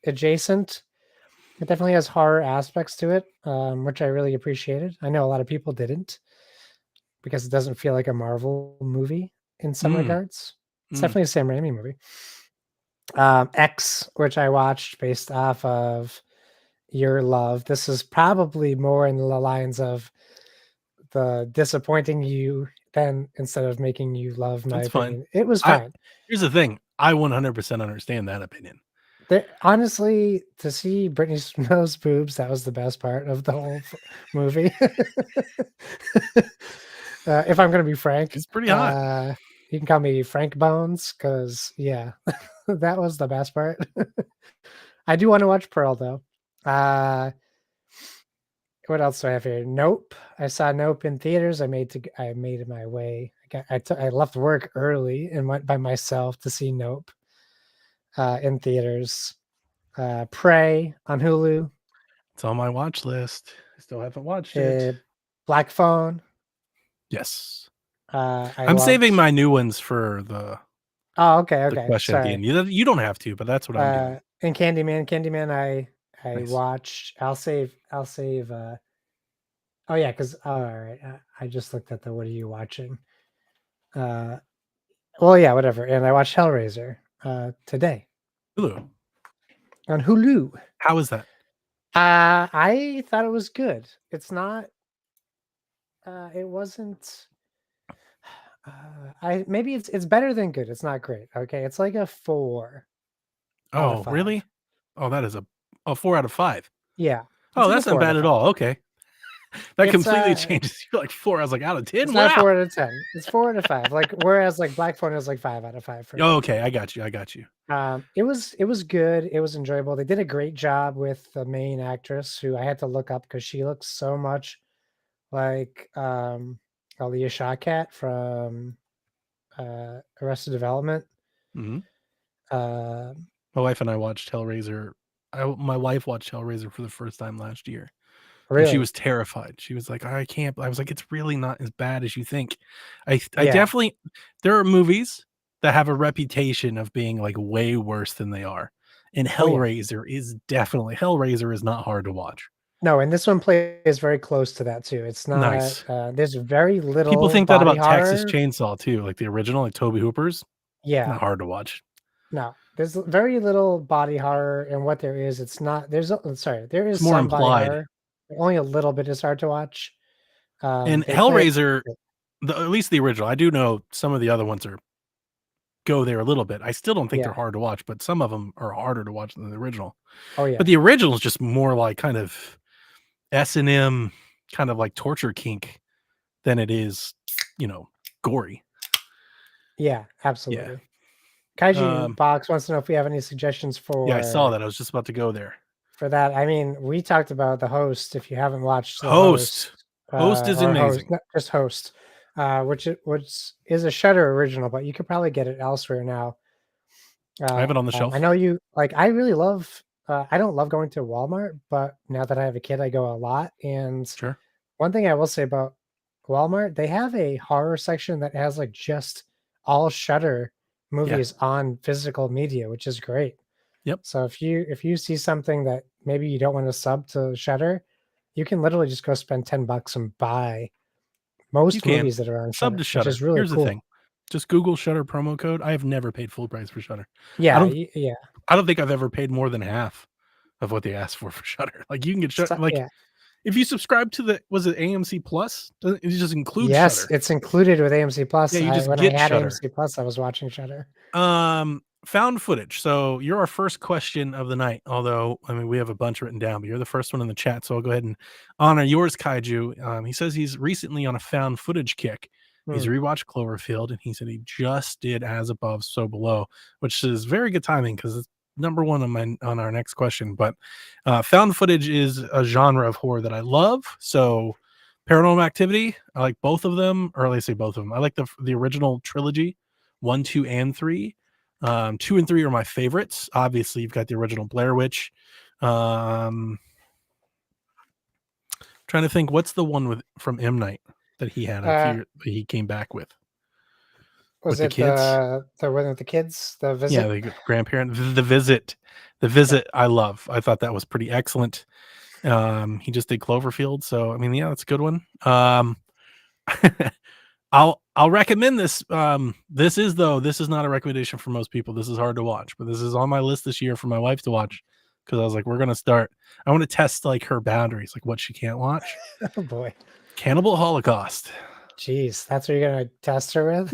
S2: adjacent. It definitely has horror aspects to it, which I really appreciated. I know a lot of people didn't because it doesn't feel like a Marvel movie in some
S1: Mm,
S2: regards. It's
S1: mm.
S2: definitely a Sam Raimi movie. X, which I watched based off of Your Love. This is probably more in the lines of the disappointing you then instead of making you love my
S1: That's fine.
S2: opinion. It was fine.
S1: Here's the thing. I 100% understand that opinion.
S2: Honestly, to see Britney Snow's boobs, that was the best part of the whole movie. If I'm gonna be frank,
S1: She's pretty hot.
S2: you can call me Frank Bones, because yeah, that was the best part. I do want to watch Pearl though. What else do I have here? Nope. I saw Nope in theaters. I made it my way. I left work early and went by myself to see Nope in theaters. Prey on Hulu.
S1: It's on my watch list. I still haven't watched it.
S2: Black Phone.
S1: Yes.
S2: I'm
S1: saving my new ones for the
S2: okay.
S1: the question at the end. You don't have to, but that's what I'm doing.
S2: And Candyman, I nice. Watched. I'll save. Oh yeah, because all right. I just looked at the what are you watching? Well, yeah, whatever. And I watched Hellraiser today.
S1: Hulu.
S2: On Hulu.
S1: How is that?
S2: I thought it was good. It's not. It wasn't. Maybe it's better than good. It's not great. Okay, it's like a 4.
S1: Oh, really? Oh, that is a 4 out of 5.
S2: Yeah.
S1: Oh, that's not bad at all. Okay. That completely changes. You're like 4. I was like, out of 10.
S2: It's not 4 out of 10. It's 4 out of 5. Like whereas like Black Phone is like 5 out of 5 for me.
S1: Okay, I got you.
S2: It was good. It was enjoyable. They did a great job with the main actress, who I had to look up because she looks so much like Aaliyah Shawkat from Arrested Development.
S1: Mm-hmm. My wife and I watched Hellraiser. My wife watched Hellraiser for the first time last year. Really? And she was terrified. She was like, I can't. I was like, it's really not as bad as you think. I definitely, there are movies that have a reputation of being like way worse than they are. And Hellraiser is definitely, Hellraiser is not hard to watch.
S2: No, and this one plays very close to that too. It's not,
S1: nice.
S2: There's very little.
S1: People think that about
S2: horror.
S1: Texas Chainsaw too, like the original, like Tobe Hooper's.
S2: Yeah.
S1: Not hard to watch.
S2: No, there's very little body horror, and what there is, it's not. There is
S1: it's more
S2: some
S1: implied.
S2: Body horror. Only a little bit is hard to watch.
S1: And Hellraiser, at least the original, I do know some of the other ones go there a little bit. I still don't think they're hard to watch, but some of them are harder to watch than the original.
S2: Oh yeah.
S1: But the original is just more like kind of S&M, kind of like torture kink than it is, gory.
S2: Yeah, absolutely. Yeah. Kaiju Box wants to know if we have any suggestions for.
S1: Yeah, I saw that. I was just about to go there.
S2: For that, I mean, we talked about The Host. If you haven't watched The
S1: Host is amazing.
S2: Just Host, which is a Shudder original, but you could probably get it elsewhere now.
S1: I have it on the shelf.
S2: I know you like. I really love. I don't love going to Walmart, but now that I have a kid, I go a lot. And
S1: sure,
S2: one thing I will say about Walmart, they have a horror section that has like just all Shudder movies on physical media, which is great.
S1: Yep.
S2: So if you see something that maybe you don't want to sub to Shudder, you can literally just go spend $10 and buy most movies that are on
S1: sub to Shudder.
S2: Which is really
S1: Here's
S2: cool.
S1: the thing. Just Google Shudder promo code. I have never paid full price for Shudder.
S2: Yeah,
S1: I don't think I've ever paid more than half of what they asked for Shudder. Like you can get Shudder. Like if you subscribe to was it AMC Plus? It just includes Shudder.
S2: Yes, it's included with AMC Plus.
S1: Yeah, you just
S2: when
S1: get
S2: I had
S1: Shudder.
S2: AMC Plus, I was watching Shudder.
S1: Found footage. So you're our first question of the night. Although I mean we have a bunch written down, but you're the first one in the chat. So I'll go ahead and honor yours, Kaiju. He says he's recently on a found footage kick. He's rewatched Cloverfield, and he said he just did As Above, So Below, which is very good timing because it's number one on our next question. But found footage is a genre of horror that I love. So Paranormal Activity, I like both of them, or I say both of them. I like the original trilogy, 1, 2, and 3. 2 and 3 are my favorites. Obviously, you've got the original Blair Witch. Trying to think, what's the one from M. Night that he had he came back with?
S2: Was it the kids? The one with the kids? The Visit?
S1: Yeah, the grandparent. The Visit. The Visit, I love. I thought that was pretty excellent. He just did Cloverfield, so I mean, yeah, that's a good one. I'll recommend this. This is not a recommendation for most people. This is hard to watch, but this is on my list this year for my wife to watch because I was like, we're gonna start. I want to test like her boundaries, like what she can't watch.
S2: Oh boy.
S1: Cannibal Holocaust.
S2: Jeez, that's what you're gonna test her with?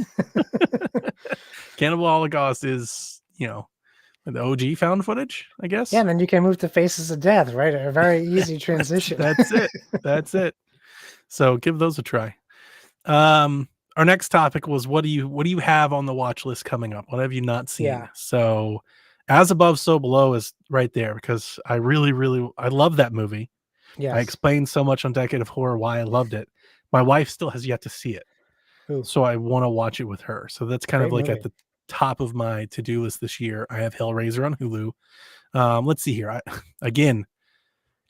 S1: Cannibal Holocaust is, the OG found footage, I
S2: Yeah,
S1: guess.
S2: and then you can move to Faces of Death, right? A very easy transition.
S1: That's it. That's it. So give those a try. Our next topic was what do you have on the watch list coming up? What have you not seen?
S2: Yeah.
S1: So As Above, So Below is right there because I really, really I love that movie. I
S2: Yes.
S1: explained so much on Decade of Horror why I loved it. My wife still has yet to see it.
S2: Ooh,
S1: So I want to watch it with her. So that's kind of
S2: great
S1: like at
S2: movie.
S1: the top of my to-do list this year. I have Hellraiser on Hulu. Let's see here. Again,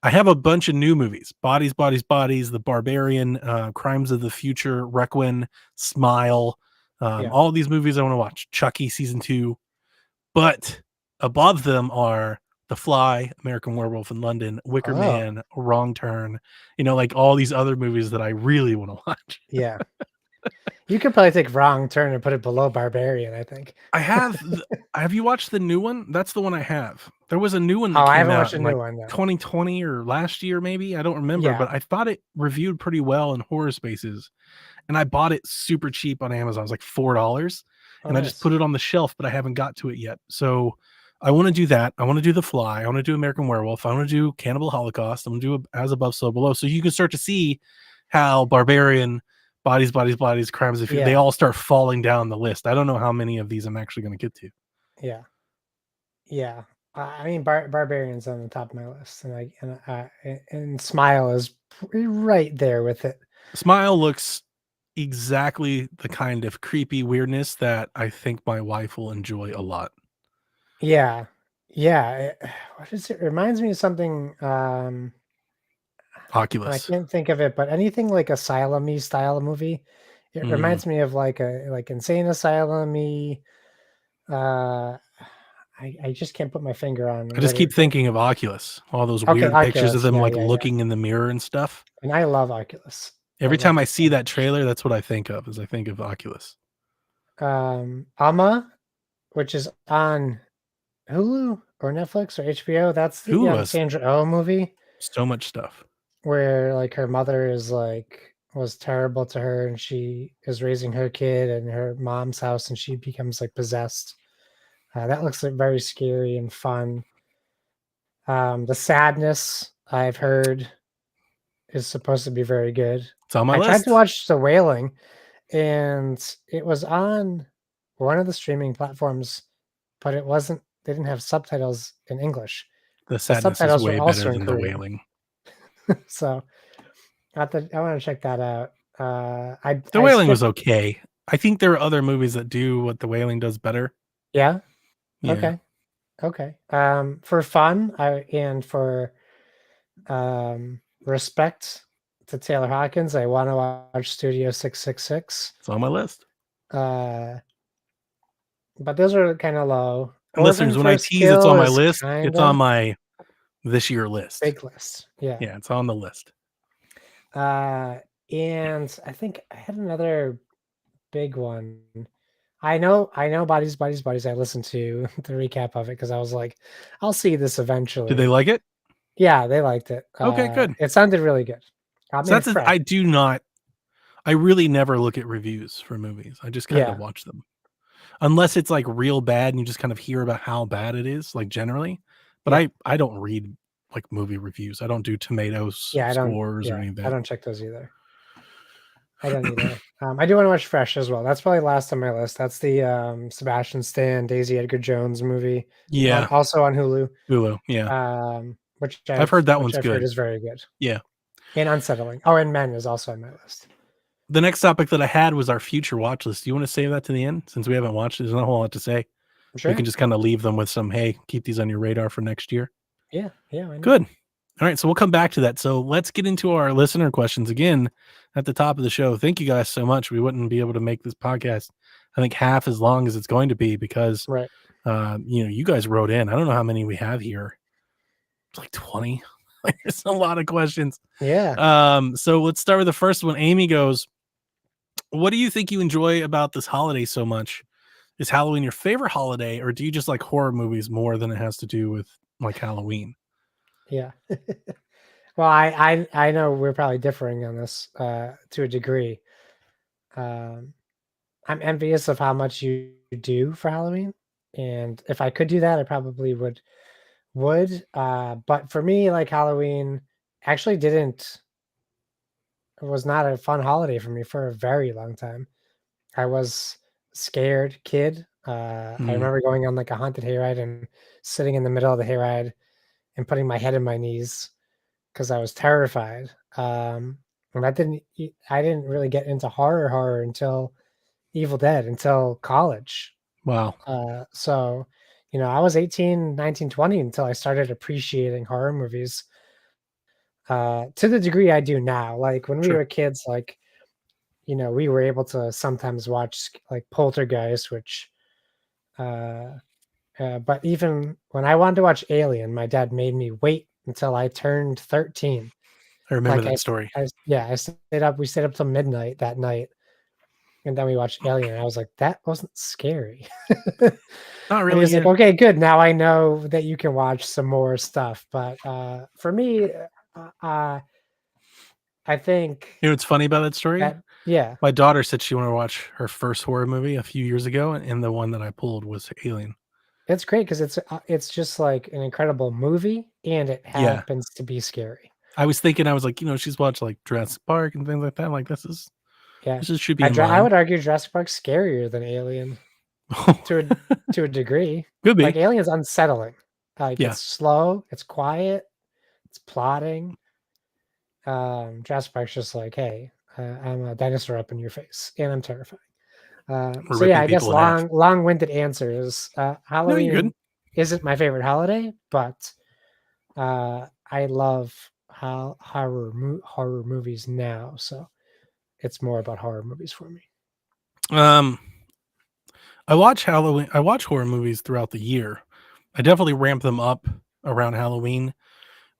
S1: I have a bunch of new movies: Bodies, Bodies, Bodies, The Barbarian, Crimes of the Future, Requiem, Smile.
S2: Yeah.
S1: All of these movies I want to watch. Chucky season 2, but above them are The Fly, American Werewolf in London, Wicker
S2: Oh,
S1: Man, Wrong Turn. Like all these other movies that I really want to watch.
S2: yeah. You could probably take Wrong Turn and put it below Barbarian, I think.
S1: I have. Have you watched the new one? That's the one I have. There was a new one
S2: Oh,
S1: that
S2: I
S1: came
S2: haven't
S1: out
S2: watched a
S1: in
S2: new
S1: like
S2: one, though.
S1: 2020 or last year, maybe. I don't remember,
S2: Yeah.
S1: but I thought it reviewed pretty well in horror spaces. And I bought it super cheap on Amazon. It was like $4.
S2: Oh,
S1: And I just
S2: nice.
S1: put it on the shelf, but I haven't got to it yet. So I want to do that. I want to do The Fly. I want to do American Werewolf. I want to do Cannibal Holocaust. I'm going to do As Above, So Below. So you can start to see how Barbarian, Bodies, Bodies, Bodies, Crimes of Fear, they
S2: Yeah.
S1: all start falling down the list. I don't know how many of these I'm actually going to get to.
S2: Yeah. Yeah. I mean, Barbarian's on the top of my list, and Smile is right there with it.
S1: Smile looks exactly the kind of creepy weirdness that I think my wife will enjoy a lot.
S2: Yeah. Yeah. What is it? Reminds me of something. And I
S1: Oculus.
S2: can't think of it, but anything like Asylum-y style movie, it
S1: Mm.
S2: reminds me of like a Insane Asylum-y. Uh, I just can't put my finger on
S1: I just
S2: what
S1: keep
S2: it.
S1: thinking of Oculus, all those
S2: Okay,
S1: weird pictures of
S2: Oculus.
S1: them
S2: Yeah,
S1: like
S2: yeah, yeah.
S1: looking in the mirror and stuff.
S2: And I love Oculus. I
S1: Every time
S2: love
S1: I
S2: it so
S1: see that
S2: much.
S1: trailer, that's what I think of, is I think of Oculus.
S2: Alma, which is on Hulu or Netflix or HBO. That's the
S1: Who was
S2: Sandra Oh movie
S1: so much stuff.
S2: where like her mother is like was terrible to her and she is raising her kid in her mom's house and she becomes like possessed. That looks like very scary and fun. The Sadness I've heard is supposed to be very good.
S1: It's on my
S2: I tried to
S1: list.
S2: watch The Wailing and it was on one of the streaming platforms, but it wasn't. They didn't have subtitles in English.
S1: The
S2: The
S1: Sadness is
S2: subtitles were
S1: way better
S2: also in
S1: than The
S2: Korean,
S1: Wailing.
S2: so I want to check that out. I
S1: The
S2: I
S1: Wailing was
S2: skipped.
S1: okay. I think there are other movies that do what The Wailing does better.
S2: Yeah.
S1: Yeah.
S2: Okay. Okay. For fun, and for respect to Taylor Hawkins, I want to watch Studio 666.
S1: It's on my list.
S2: Uh, but those are kind of low.
S1: And
S2: Orphan
S1: listeners, when I
S2: First
S1: tease it's
S2: Kill
S1: on my
S2: is
S1: list,
S2: kind
S1: it's on
S2: of
S1: my this year list.
S2: big list. Yeah.
S1: Yeah, it's on the list.
S2: And I think I had another big one. I know Bodies, Bodies, Bodies. I listened to the recap of it because I was like, I'll see this
S1: Did they
S2: eventually.
S1: like it?
S2: Yeah, they liked it.
S1: Okay, good.
S2: It sounded really good. I
S1: So
S2: mean,
S1: that's
S2: fresh.
S1: I do not. I really never look at reviews for movies. I just kind of
S2: Yeah,
S1: watch them. Unless it's like real bad and you just kind of hear about how bad it is, like generally. But
S2: yeah,
S1: I don't read like movie reviews. I don't do tomatoes
S2: yeah.
S1: scores or any of
S2: I
S1: that.
S2: don't check those either. I don't either. I do want to watch Fresh as well. That's probably last on my list. That's the Sebastian Stan, Daisy Edgar Jones movie,
S1: Yeah,
S2: also on Hulu.
S1: Hulu. Yeah,
S2: Which
S1: I've heard that one's
S2: I've heard
S1: good.
S2: is very good
S1: Yeah.
S2: and unsettling. Oh, and Men is also on my list.
S1: The next topic that I had was our future watch list. Do you want to save that to the end since we haven't watched it? There's not a whole lot to say. We can
S2: Sure.
S1: just kind of leave them with some, hey, keep these on your radar for next year.
S2: Yeah, yeah, I know.
S1: Good. All right, so we'll come back to that. So let's get into our listener questions again at the top of the show. Thank you guys so much. We wouldn't be able to make this podcast, I think, half as long as it's going to be because,
S2: Right.
S1: you guys wrote in. I don't know how many we have here. It's like 20. Like, there's a lot of questions.
S2: Yeah.
S1: So let's start with the first one. Amy goes, what do you think you enjoy about this holiday so much? Is Halloween your favorite holiday, or do you just like horror movies more than it has to do with like Halloween?
S2: Yeah. Well, I know we're probably differing on this to a degree. Um, I'm envious of how much you do for Halloween, and if I could do that, I probably would. But for me, like Halloween actually didn't it was not a fun holiday for me for a very long time. I was scared kid. I
S1: Mm,
S2: remember going on like a haunted hayride and sitting in the middle of the hayride and putting my head in my knees because I was terrified. And I didn't really get into horror until Evil Dead until college.
S1: wow.
S2: So, I was 18, 19, 20 until I started appreciating horror movies to the degree I do now. Like when we
S1: Sure.
S2: were kids, like, we were able to sometimes watch like Poltergeist, which, but even when I wanted to watch Alien, my dad made me wait until I turned 13.
S1: I remember
S2: Like
S1: that story.
S2: yeah, we stayed up till midnight that night and then we watched Alien. And I was like, that wasn't scary.
S1: Not
S2: And
S1: really.
S2: he's like,
S1: Yeah.
S2: okay, good. Now I know that you can watch some more stuff. But for me, I think
S1: You know what's funny about that story?
S2: that, yeah,
S1: My daughter said she wanted to watch her first horror movie a few years ago, and the one that I pulled was Alien.
S2: it's great because it's just like an incredible movie and it
S1: Yeah.
S2: happens to be scary.
S1: I was thinking, I was like, she's watched like Jurassic Park and things like that. Like
S2: Yeah.
S1: this should be in
S2: I
S1: line.
S2: would argue Jurassic Park's scarier than Alien to a to a degree.
S1: Could
S2: Like
S1: be.
S2: Alien's unsettling. Like
S1: Yeah.
S2: it's slow, it's quiet, it's plotting. Jurassic Park's just like, hey, I'm a dinosaur up in your face, and I'm terrifying.
S1: We're
S2: So yeah,
S1: ripping
S2: I guess
S1: people in half.
S2: long-winded answers.
S1: No, you're good.
S2: Halloween isn't my favorite holiday, but I love horror movies now. So it's more about horror movies for me.
S1: Um, I watch Halloween. I watch horror movies throughout the year. I definitely ramp them up around Halloween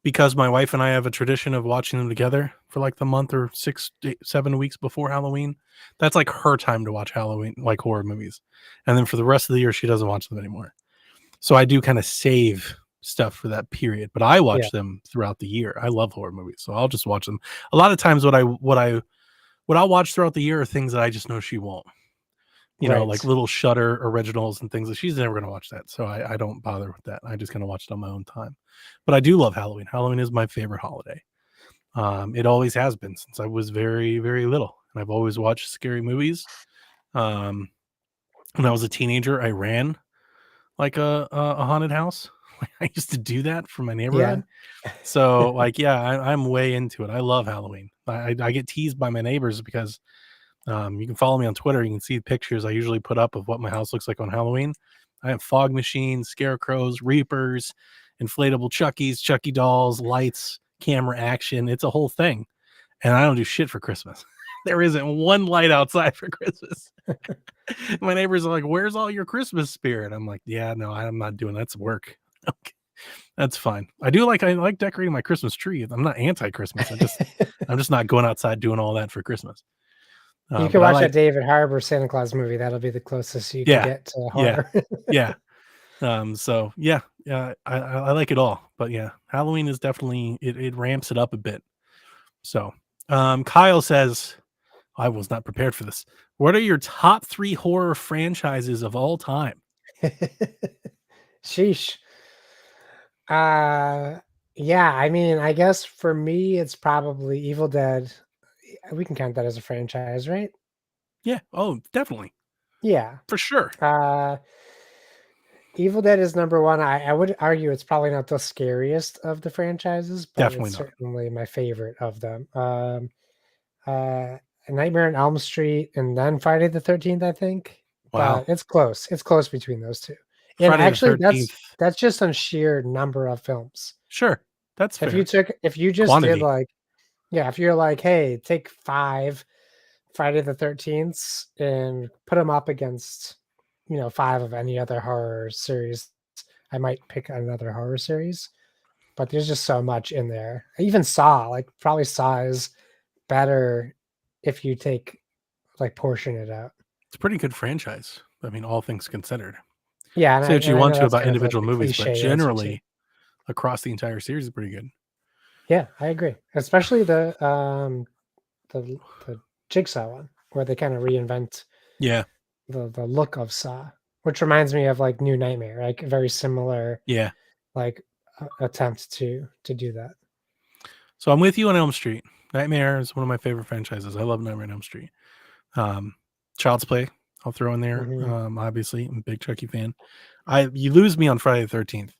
S1: because my wife and I have a tradition of watching them together for like the month or 7 weeks before Halloween. That's like her time to watch Halloween, like horror movies. And then for the rest of the year, she doesn't watch them anymore. So I do kind of save stuff for that period, but I
S2: Yeah,
S1: watch them throughout the year. I love horror movies, so I'll just watch them. A lot of times what I'll watch throughout the year are things that I just know she won't. Like
S2: right.
S1: little Shutter originals and things that she's never gonna watch that. So I don't bother with that. I just kind of watch it on my own time. But I do love Halloween. Halloween is my favorite holiday. It always has been since I was very, very little. And I've always watched scary movies. Um, when I was a teenager, I ran like a haunted house. I used to do that for my
S2: Yeah.
S1: neighborhood. So like, yeah, I'm way into it. I love Halloween. I get teased by my neighbors because you can follow me on Twitter. You can see pictures I usually put up of what my house looks like on Halloween. I have fog machines, scarecrows, reapers, inflatable Chuckies, Chucky dolls, lights, camera action. It's a whole thing. And I don't do shit for Christmas. There isn't one light outside for Christmas. My neighbors are like, "Where's all your Christmas spirit?" I'm like, "Yeah, no, I'm not doing that's work." Okay, that's fine. I like decorating my Christmas tree. I'm not anti-Christmas. I'm just not going outside doing all that for Christmas.
S2: You can
S1: But I
S2: watch
S1: like,
S2: that David Harbour Santa Claus movie. That'll be the closest you can
S1: yeah,
S2: get to
S1: yeah,
S2: horror.
S1: yeah. So yeah, yeah, I like it all. But yeah, Halloween is definitely it ramps it up a bit. So, Kyle says, I was not prepared for this. What are your top 3 horror franchises of all time?
S2: Sheesh. Uh, yeah, I mean, I guess for me, it's probably Evil Dead. We can count that as a franchise, right?
S1: Yeah. Oh, definitely.
S2: Yeah.
S1: For sure.
S2: Uh, Evil Dead is number one. I would argue it's probably not the scariest of the franchises, but it's
S1: Definitely not.
S2: certainly my favorite of them. Uh, Nightmare on Elm Street and then Friday the 13th, I think.
S1: Wow.
S2: But it's close. It's close between those two. And
S1: Friday the
S2: actually,
S1: 13th.
S2: that's just on sheer number of films.
S1: Sure. That's fair.
S2: If you just did
S1: Quantity.
S2: like, yeah, if you're like, hey, take 5 Friday the 13th and put them up against, 5 of any other horror series, I might pick another horror series. But there's just so much in there. I even Saw, like, probably Saw is better if you take like portion it out.
S1: It's a pretty good franchise. I mean, all things considered.
S2: Yeah,
S1: Say what you
S2: and I
S1: want
S2: know
S1: to
S2: that's
S1: about
S2: kind of like
S1: individual
S2: the
S1: movies, but
S2: cliche answer too.
S1: generally across the entire series is pretty good.
S2: Yeah, I agree. Especially the Jigsaw one, where they kind of reinvent
S1: Yeah.
S2: the look of Saw, which reminds me of like New Nightmare, like very similar
S1: Yeah.
S2: like attempt to do that.
S1: So I'm with you on Elm Street. Nightmare is one of my favorite franchises. I love Nightmare on Elm Street. Child's Play, I'll throw in there.
S2: Hmm.
S1: Obviously, I'm a big Chucky fan. You lose me on Friday the 13th.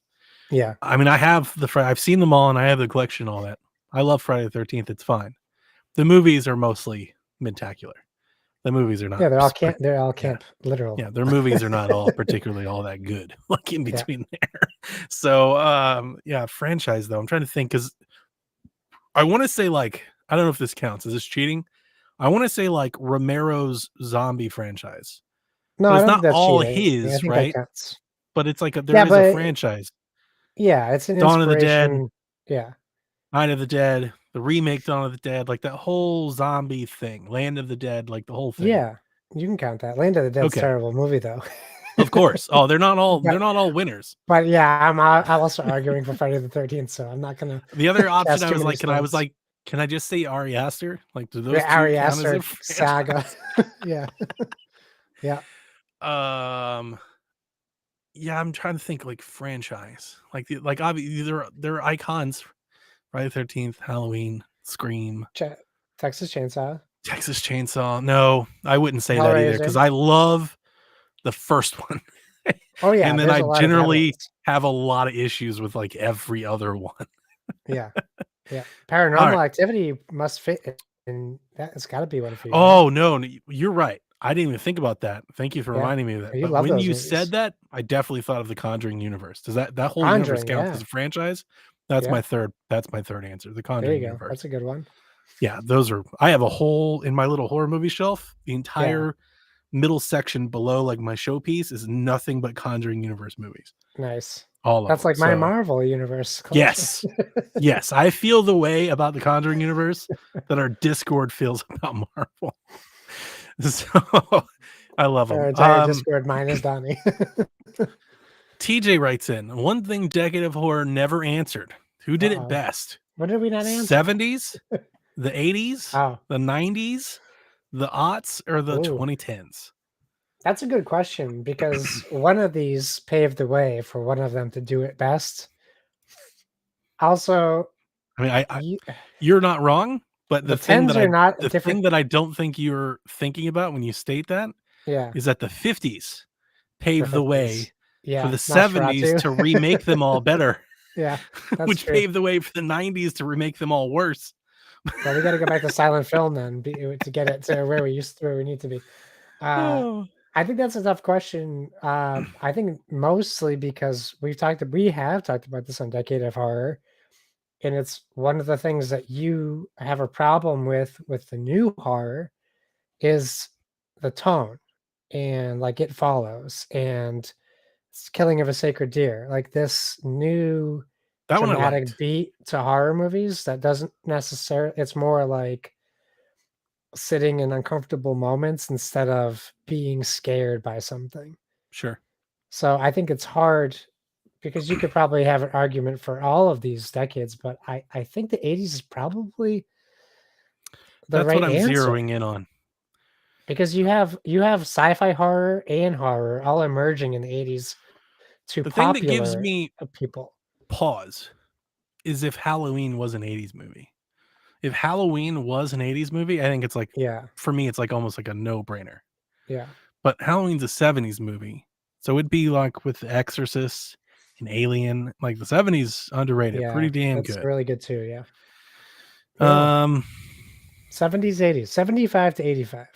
S2: Yeah.
S1: I mean, I've seen them all, and I have the collection, and all that. I love Friday the 13th. It's fine. The movies are mostly mid-tacular. The movies are not.
S2: Yeah, they're all
S1: Yeah,
S2: camp, literal.
S1: yeah. Their movies are not all particularly all that good. Like in
S2: Yeah.
S1: between there. So, yeah, franchise though. I'm trying to think because I want to say like I don't know if this counts. Is this cheating? I want to say like Romero's zombie franchise,
S2: No,
S1: but
S2: I
S1: it's
S2: don't think
S1: not
S2: that's
S1: all
S2: cheating. I
S1: his,
S2: think that
S1: right?
S2: counts.
S1: But it's like there
S2: Yeah,
S1: is a
S2: but
S1: franchise.
S2: yeah, it's an
S1: Dawn of the Dead,
S2: inspiration. Yeah.
S1: Night of the Dead, the remake Dawn of the Dead, like that whole zombie thing, Land of the Dead, like the whole thing.
S2: Yeah. You can count that. Land of the Dead's
S1: Okay,
S2: terrible movie though.
S1: of course. Oh, they're not
S2: But
S1: all winners.
S2: but yeah, I'm also arguing for Friday the 13th, so I'm not gonna
S1: The other option
S2: cast
S1: I
S2: too
S1: was
S2: many
S1: like,
S2: stones.
S1: can I just say Ari Aster? Like, do
S2: The
S1: those two
S2: Ari
S1: count as a
S2: Aster
S1: franchise?
S2: saga. Yeah. Yeah.
S1: Um, yeah, I'm trying to think like franchise, like obviously they're icons. Friday the 13th, Halloween, Scream,
S2: Ch- Texas Chainsaw.
S1: Texas Chainsaw. No, I wouldn't say that either because
S2: Hellraiser.
S1: I love the first one.
S2: Oh yeah,
S1: And then
S2: there's
S1: I
S2: a lot of bad
S1: generally
S2: ones.
S1: have a lot of issues with like every other one.
S2: Yeah. Yeah.
S1: All right.
S2: Paranormal Activity must fit in that. It's got to be one for you, right?
S1: Oh no, you're right. I didn't even think about that. Thank you for
S2: Yeah.
S1: reminding me of that.
S2: You
S1: But
S2: love
S1: when
S2: those
S1: you
S2: movies.
S1: said that, I definitely thought of the Conjuring universe. Does that whole universe
S2: Conjuring,
S1: count
S2: yeah.
S1: as a franchise? That's
S2: Yeah.
S1: my third. That's my third answer. The
S2: There you
S1: Conjuring
S2: go. That's
S1: universe.
S2: a good one.
S1: Yeah, those are. I have a whole in my little horror movie shelf. The
S2: Yeah.
S1: entire middle section below, like my showpiece, is nothing but Conjuring universe movies.
S2: Nice.
S1: All of
S2: That's
S1: them.
S2: like my
S1: So
S2: Marvel universe collection.
S1: yes, yes, I feel the way about the Conjuring universe that our Discord feels about Marvel. So I love
S2: Our
S1: them.
S2: entire Discord minus Donnie.
S1: TJ writes in one thing Decade of Horror never answered. Who did it
S2: Uh-oh.
S1: best?
S2: What did we not answer?
S1: 70s, the 80s,
S2: Oh.
S1: the 90s, the aughts, or the
S2: Ooh.
S1: 2010s?
S2: That's a good question because one of these paved the way for one of them to do it best. Also,
S1: I mean,
S2: you,
S1: you're not wrong, but
S2: the tens are not a
S1: the
S2: different.
S1: thing that I don't think you're thinking about when you state that
S2: Yeah,
S1: is that the 50s
S2: the
S1: paved the
S2: 50s.
S1: way for
S2: Yeah,
S1: the 70s
S2: Nosferatu.
S1: to remake them all better,
S2: Yeah, that's
S1: which
S2: true.
S1: paved the way for the 90s to remake them all worse.
S2: Well, we got to go back to silent film then to get it to where we need to be.
S1: Oh,
S2: I think that's a tough question. I think mostly because we have talked about this on Decade of Horror, and it's one of the things that you have a problem with the new horror is the tone, and like It Follows and Killing of a Sacred Deer, like this new
S1: that one I
S2: dramatic
S1: liked.
S2: beat to horror movies that doesn't necessarily. It's more like sitting in uncomfortable moments instead of being scared by something.
S1: Sure.
S2: So I think it's hard because you could probably have an argument for all of these decades, but I think the 80s is probably the
S1: That's what
S2: right
S1: I'm
S2: answer
S1: zeroing in on.
S2: because you have sci-fi horror and horror all emerging in the 80s to
S1: The thing that gives
S2: popular
S1: me
S2: people.
S1: pause is if Halloween was an 80s movie. If Halloween was an 80s movie, I think it's like,
S2: Yeah.
S1: for me, it's like almost like a no-brainer.
S2: Yeah.
S1: But Halloween's a 70s movie. So it'd be like with The Exorcist and Alien, like the 70s underrated,
S2: Yeah.
S1: pretty damn
S2: That's
S1: good.
S2: really good too. Yeah. Yeah. 70s, 80s, 75 to 85.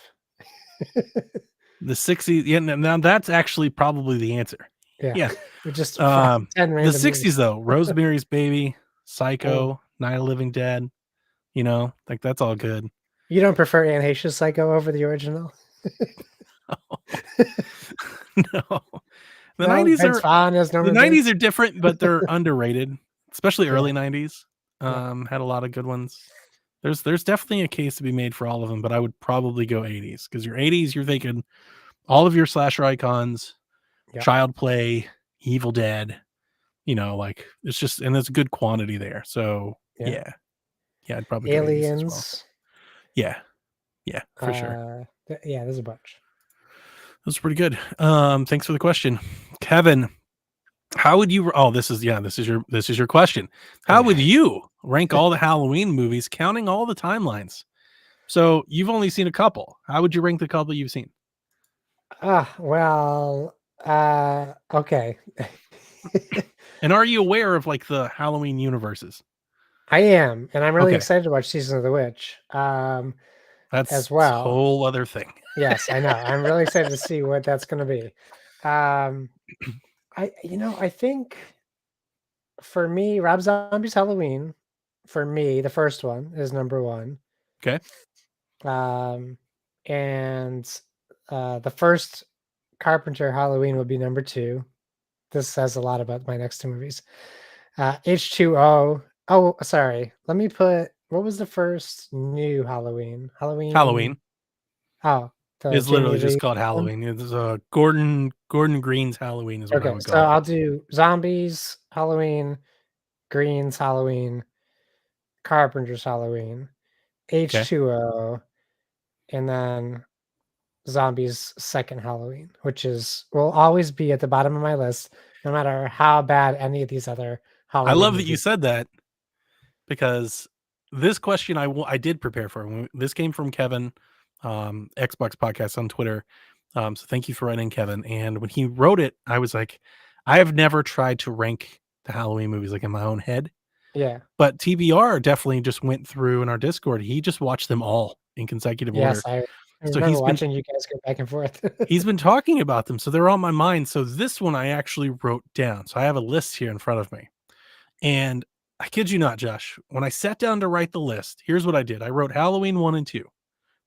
S1: The 60s, yeah, now that's actually probably the answer.
S2: Yeah.
S1: Yeah.
S2: We just 10
S1: The
S2: random
S1: 60s
S2: years.
S1: though, Rosemary's Baby,
S2: Oh.
S1: Psycho, Night of the Living Dead, you know, like that's all good.
S2: You don't prefer Anne Heche's Psycho over the original?
S1: No. The
S2: No,
S1: 90s
S2: Vince
S1: are
S2: Vaughn as
S1: the
S2: Norman
S1: 90s
S2: Bates?
S1: are different, but they're underrated, especially
S2: Yeah,
S1: early 90s.
S2: yeah,
S1: Had a lot of good ones. There's definitely a case to be made for all of them, but I would probably go 80s because your 80s, you're thinking all of your slasher icons,
S2: yeah,
S1: Child Play, Evil Dead, you know, like it's just, and there's a good quantity there. So
S2: yeah.
S1: yeah. Yeah, I'd probably go 80s as well.
S2: Aliens.
S1: Yeah. Yeah, for sure.
S2: Yeah, there's a bunch.
S1: That's pretty good. Thanks for the question. Kevin, how would you this is your question. How would
S2: Okay.
S1: you rank all the Halloween movies counting all the timelines? So, you've only seen a couple. How would you rank the couple you've seen?
S2: Well, okay.
S1: And are you aware of like the Halloween universes?
S2: I am, and I'm really
S1: Okay.
S2: excited to watch Season of the Witch,
S1: That's
S2: as
S1: a
S2: well.
S1: whole other thing.
S2: Yes, I know. I'm really excited to see what that's gonna be. I think for me, Rob Zombie's Halloween, for me, the first one is number 1.
S1: Okay.
S2: Um, and, the first Carpenter Halloween would be number 2. This says a lot about my next 2 movies. H2O. Oh, sorry. Let me put what was the first new Halloween?
S1: Halloween
S2: Oh, the
S1: is literally
S2: Jamie
S1: just
S2: Lee
S1: called
S2: one?
S1: Halloween. It's Gordon Green's Halloween is what I
S2: Okay,
S1: would
S2: so
S1: call it.
S2: I'll do Zombies Halloween, Greens Halloween, Carpenter's Halloween,
S1: Okay.
S2: H2O, and then Zombies Second Halloween, which will always be at the bottom of my list, no matter how bad any of these other
S1: I
S2: Halloween
S1: love that you
S2: movies.
S1: said that because this question I did prepare for. This came from Kevin, Xbox Podcast on Twitter. So thank you for writing, Kevin. And when he wrote it, I was like, I have never tried to rank the Halloween movies like in my own head,
S2: Yeah.
S1: but TBR definitely just went through in our Discord. He just watched them all in consecutive
S2: Yes,
S1: order.
S2: I
S1: So
S2: remember watching you guys go back and forth.
S1: he's been talking about them, so they're on my mind. So this one I actually wrote down. So I have a list here in front of me. And I kid you not, Josh, when I sat down to write the list, here's what I did. I wrote Halloween 1 and 2,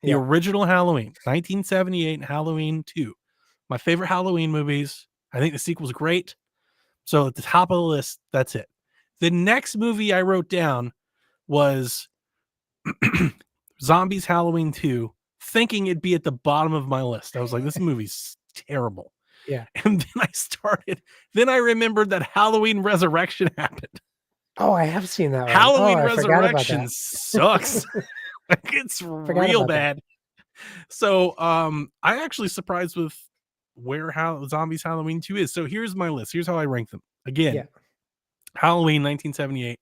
S1: the
S2: Yeah.
S1: original Halloween, 1978 and Halloween 2. My favorite Halloween movies. I think the sequel's great. So at the top of the list, that's it. The next movie I wrote down was Zombies Halloween 2, thinking it'd be at the bottom of my list. I was like, this movie's terrible.
S2: Yeah.
S1: And then I remembered that Halloween Resurrection happened.
S2: Oh, I have seen that one. Oh,
S1: Halloween
S2: I forgot about
S1: Resurrection
S2: that.
S1: sucks. Like, it's
S2: Forgot
S1: real
S2: about that.
S1: bad. So, I actually surprised with where how Zombies Halloween 2 is. So here's my list. Here's how I rank them. Again,
S2: Yeah.
S1: Halloween 1978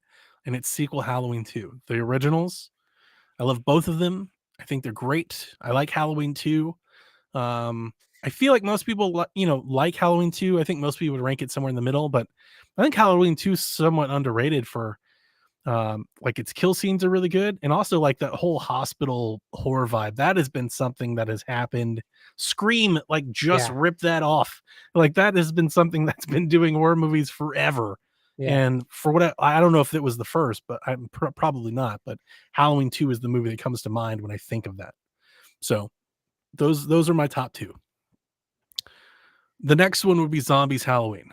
S1: and its sequel Halloween 2. The originals, I love both of them. I think they're great. I like Halloween 2. I feel like most people, like Halloween 2. I think most people would rank it somewhere in the middle, but I think Halloween 2 is somewhat underrated for like its kill scenes are really good, and also like that whole hospital horror vibe that has been something that has happened. Scream like just
S2: Yeah.
S1: ripped that off. Like that has been something that's been doing horror movies forever.
S2: Yeah.
S1: And for what I don't know if it was the first, but I'm probably not. But Halloween 2 is the movie that comes to mind when I think of that. So those are my top two. The next one would be Zombies Halloween.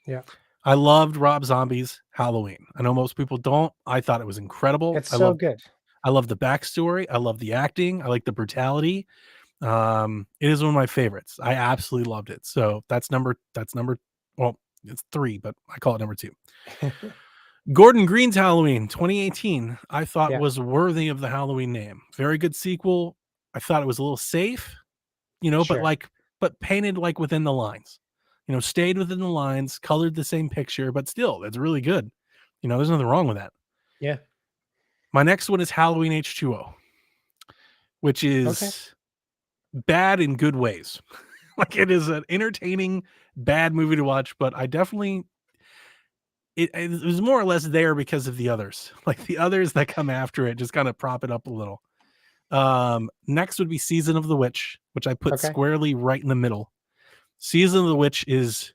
S2: Yeah.
S1: I loved Rob Zombie's Halloween. I know most people don't. I thought it was incredible.
S2: It's so good.
S1: I love the backstory. I love the acting. I like the brutality. It is one of my favorites. I absolutely loved it. So well, it's 3, but I call it number 2. Gordon Green's Halloween 2018, I thought
S2: Yeah.
S1: was worthy of the Halloween name. Very good sequel. I thought it was a little safe,
S2: Sure.
S1: but painted like within the lines. Stayed within the lines, colored the same picture, but still, it's really good. There's nothing wrong with that.
S2: Yeah.
S1: My next one is Halloween H2O, which
S2: Okay.
S1: is bad in good ways. Like it is an entertaining, bad movie to watch, but I definitely it was more or less there because of the others. Like the others that come after it just kind of prop it up a little. Next would be Season of the Witch, which I put
S2: Okay.
S1: squarely right in the middle. Season of the Witch is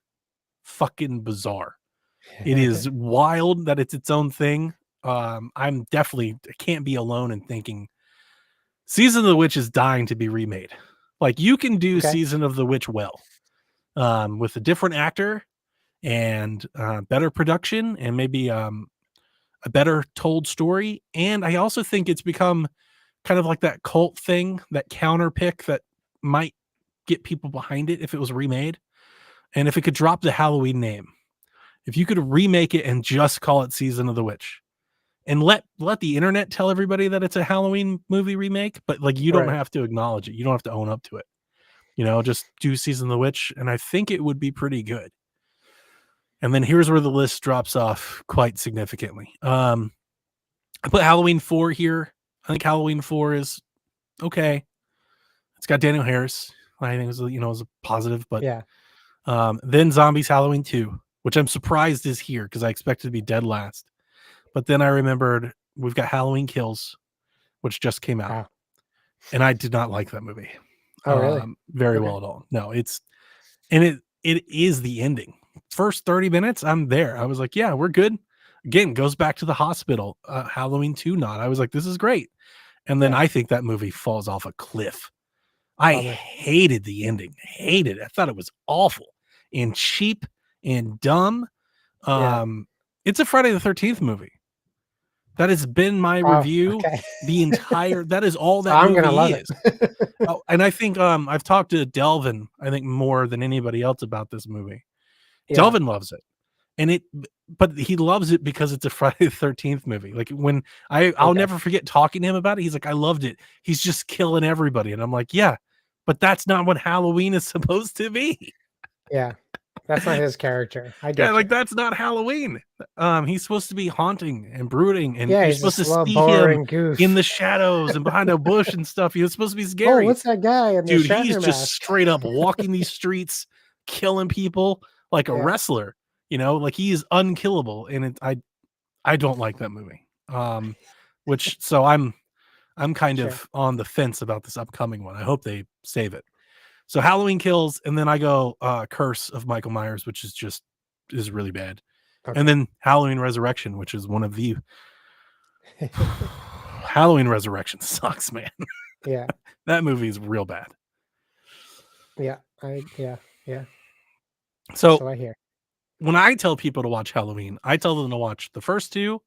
S1: fucking bizarre. It is wild that it's its own thing. I can't be alone in thinking Season of the Witch is dying to be remade. Like you can do
S2: Okay.
S1: Season of the Witch well, with a different actor and better production and maybe a better told story. And I also think it's become kind of like that cult thing, that counter pick that might get people behind it if it was remade. And if it could drop the Halloween name, if you could remake it and just call it Season of the Witch, and let the internet tell everybody that it's a Halloween movie remake, but like you don't
S2: Right.
S1: have to acknowledge it. You don't have to own up to it. Just do Season of the Witch, and I think it would be pretty good. And then here's where the list drops off quite significantly. I put Halloween 4 here. I think Halloween 4 is okay. It's got Daniel Harris. I think it was a positive, but
S2: Yeah.
S1: then Zombies Halloween 2, which I'm surprised is here because I expected to be dead last. But then I remembered we've got Halloween Kills, which just came out.
S2: Wow.
S1: And I did not like that movie.
S2: Oh, really?
S1: Very
S2: Okay.
S1: well at all. No, it is the ending. First 30 minutes, I'm there. I was like, yeah, we're good. Again, goes back to the hospital. Halloween 2 nod. I was like, this is great. And then
S2: Yeah.
S1: I think that movie falls off a cliff. I
S2: Bummer.
S1: hated the ending. Hated it. I thought it was awful and cheap and dumb.
S2: Yeah.
S1: It's a Friday the 13th movie. That has been my
S2: Oh,
S1: review
S2: okay.
S1: that is all
S2: So
S1: that
S2: I'm gonna
S1: movie
S2: love it.
S1: is. Oh, and I think I've talked to Delvin, I think more than anybody else about this movie.
S2: Yeah.
S1: Delvin loves it. But he loves it because it's a Friday the 13th movie. Like when I'll
S2: Okay.
S1: never forget talking to him about it. He's like, I loved it. He's just killing everybody. And I'm like, yeah, but that's not what Halloween is supposed to be.
S2: Yeah. That's not his character. I
S1: Yeah,
S2: get you.
S1: like that's not Halloween. He's supposed to be haunting and brooding, and
S2: Yeah,
S1: you're
S2: he's
S1: supposed
S2: just
S1: to
S2: a little
S1: see him
S2: boring
S1: in
S2: goof.
S1: the shadows and behind a bush and stuff. He was supposed to be
S2: Oh,
S1: scary.
S2: what's that guy in the
S1: Dude, he's
S2: Shatner
S1: just
S2: mask?
S1: straight up walking these streets, killing people like a
S2: Yeah.
S1: wrestler, like he is unkillable. And I don't like that movie. So I'm kind
S2: Sure.
S1: of on the fence about this upcoming one. I hope they save it. So Halloween Kills, and then I go Curse of Michael Myers, which is really bad. And
S2: Okay.
S1: then Halloween Resurrection, which is one of the Halloween Resurrection sucks, man.
S2: Yeah.
S1: That movie is real bad.
S2: Yeah. Yeah. Yeah.
S1: So
S2: So I hear.
S1: when I tell people to watch Halloween, I tell them to watch the first two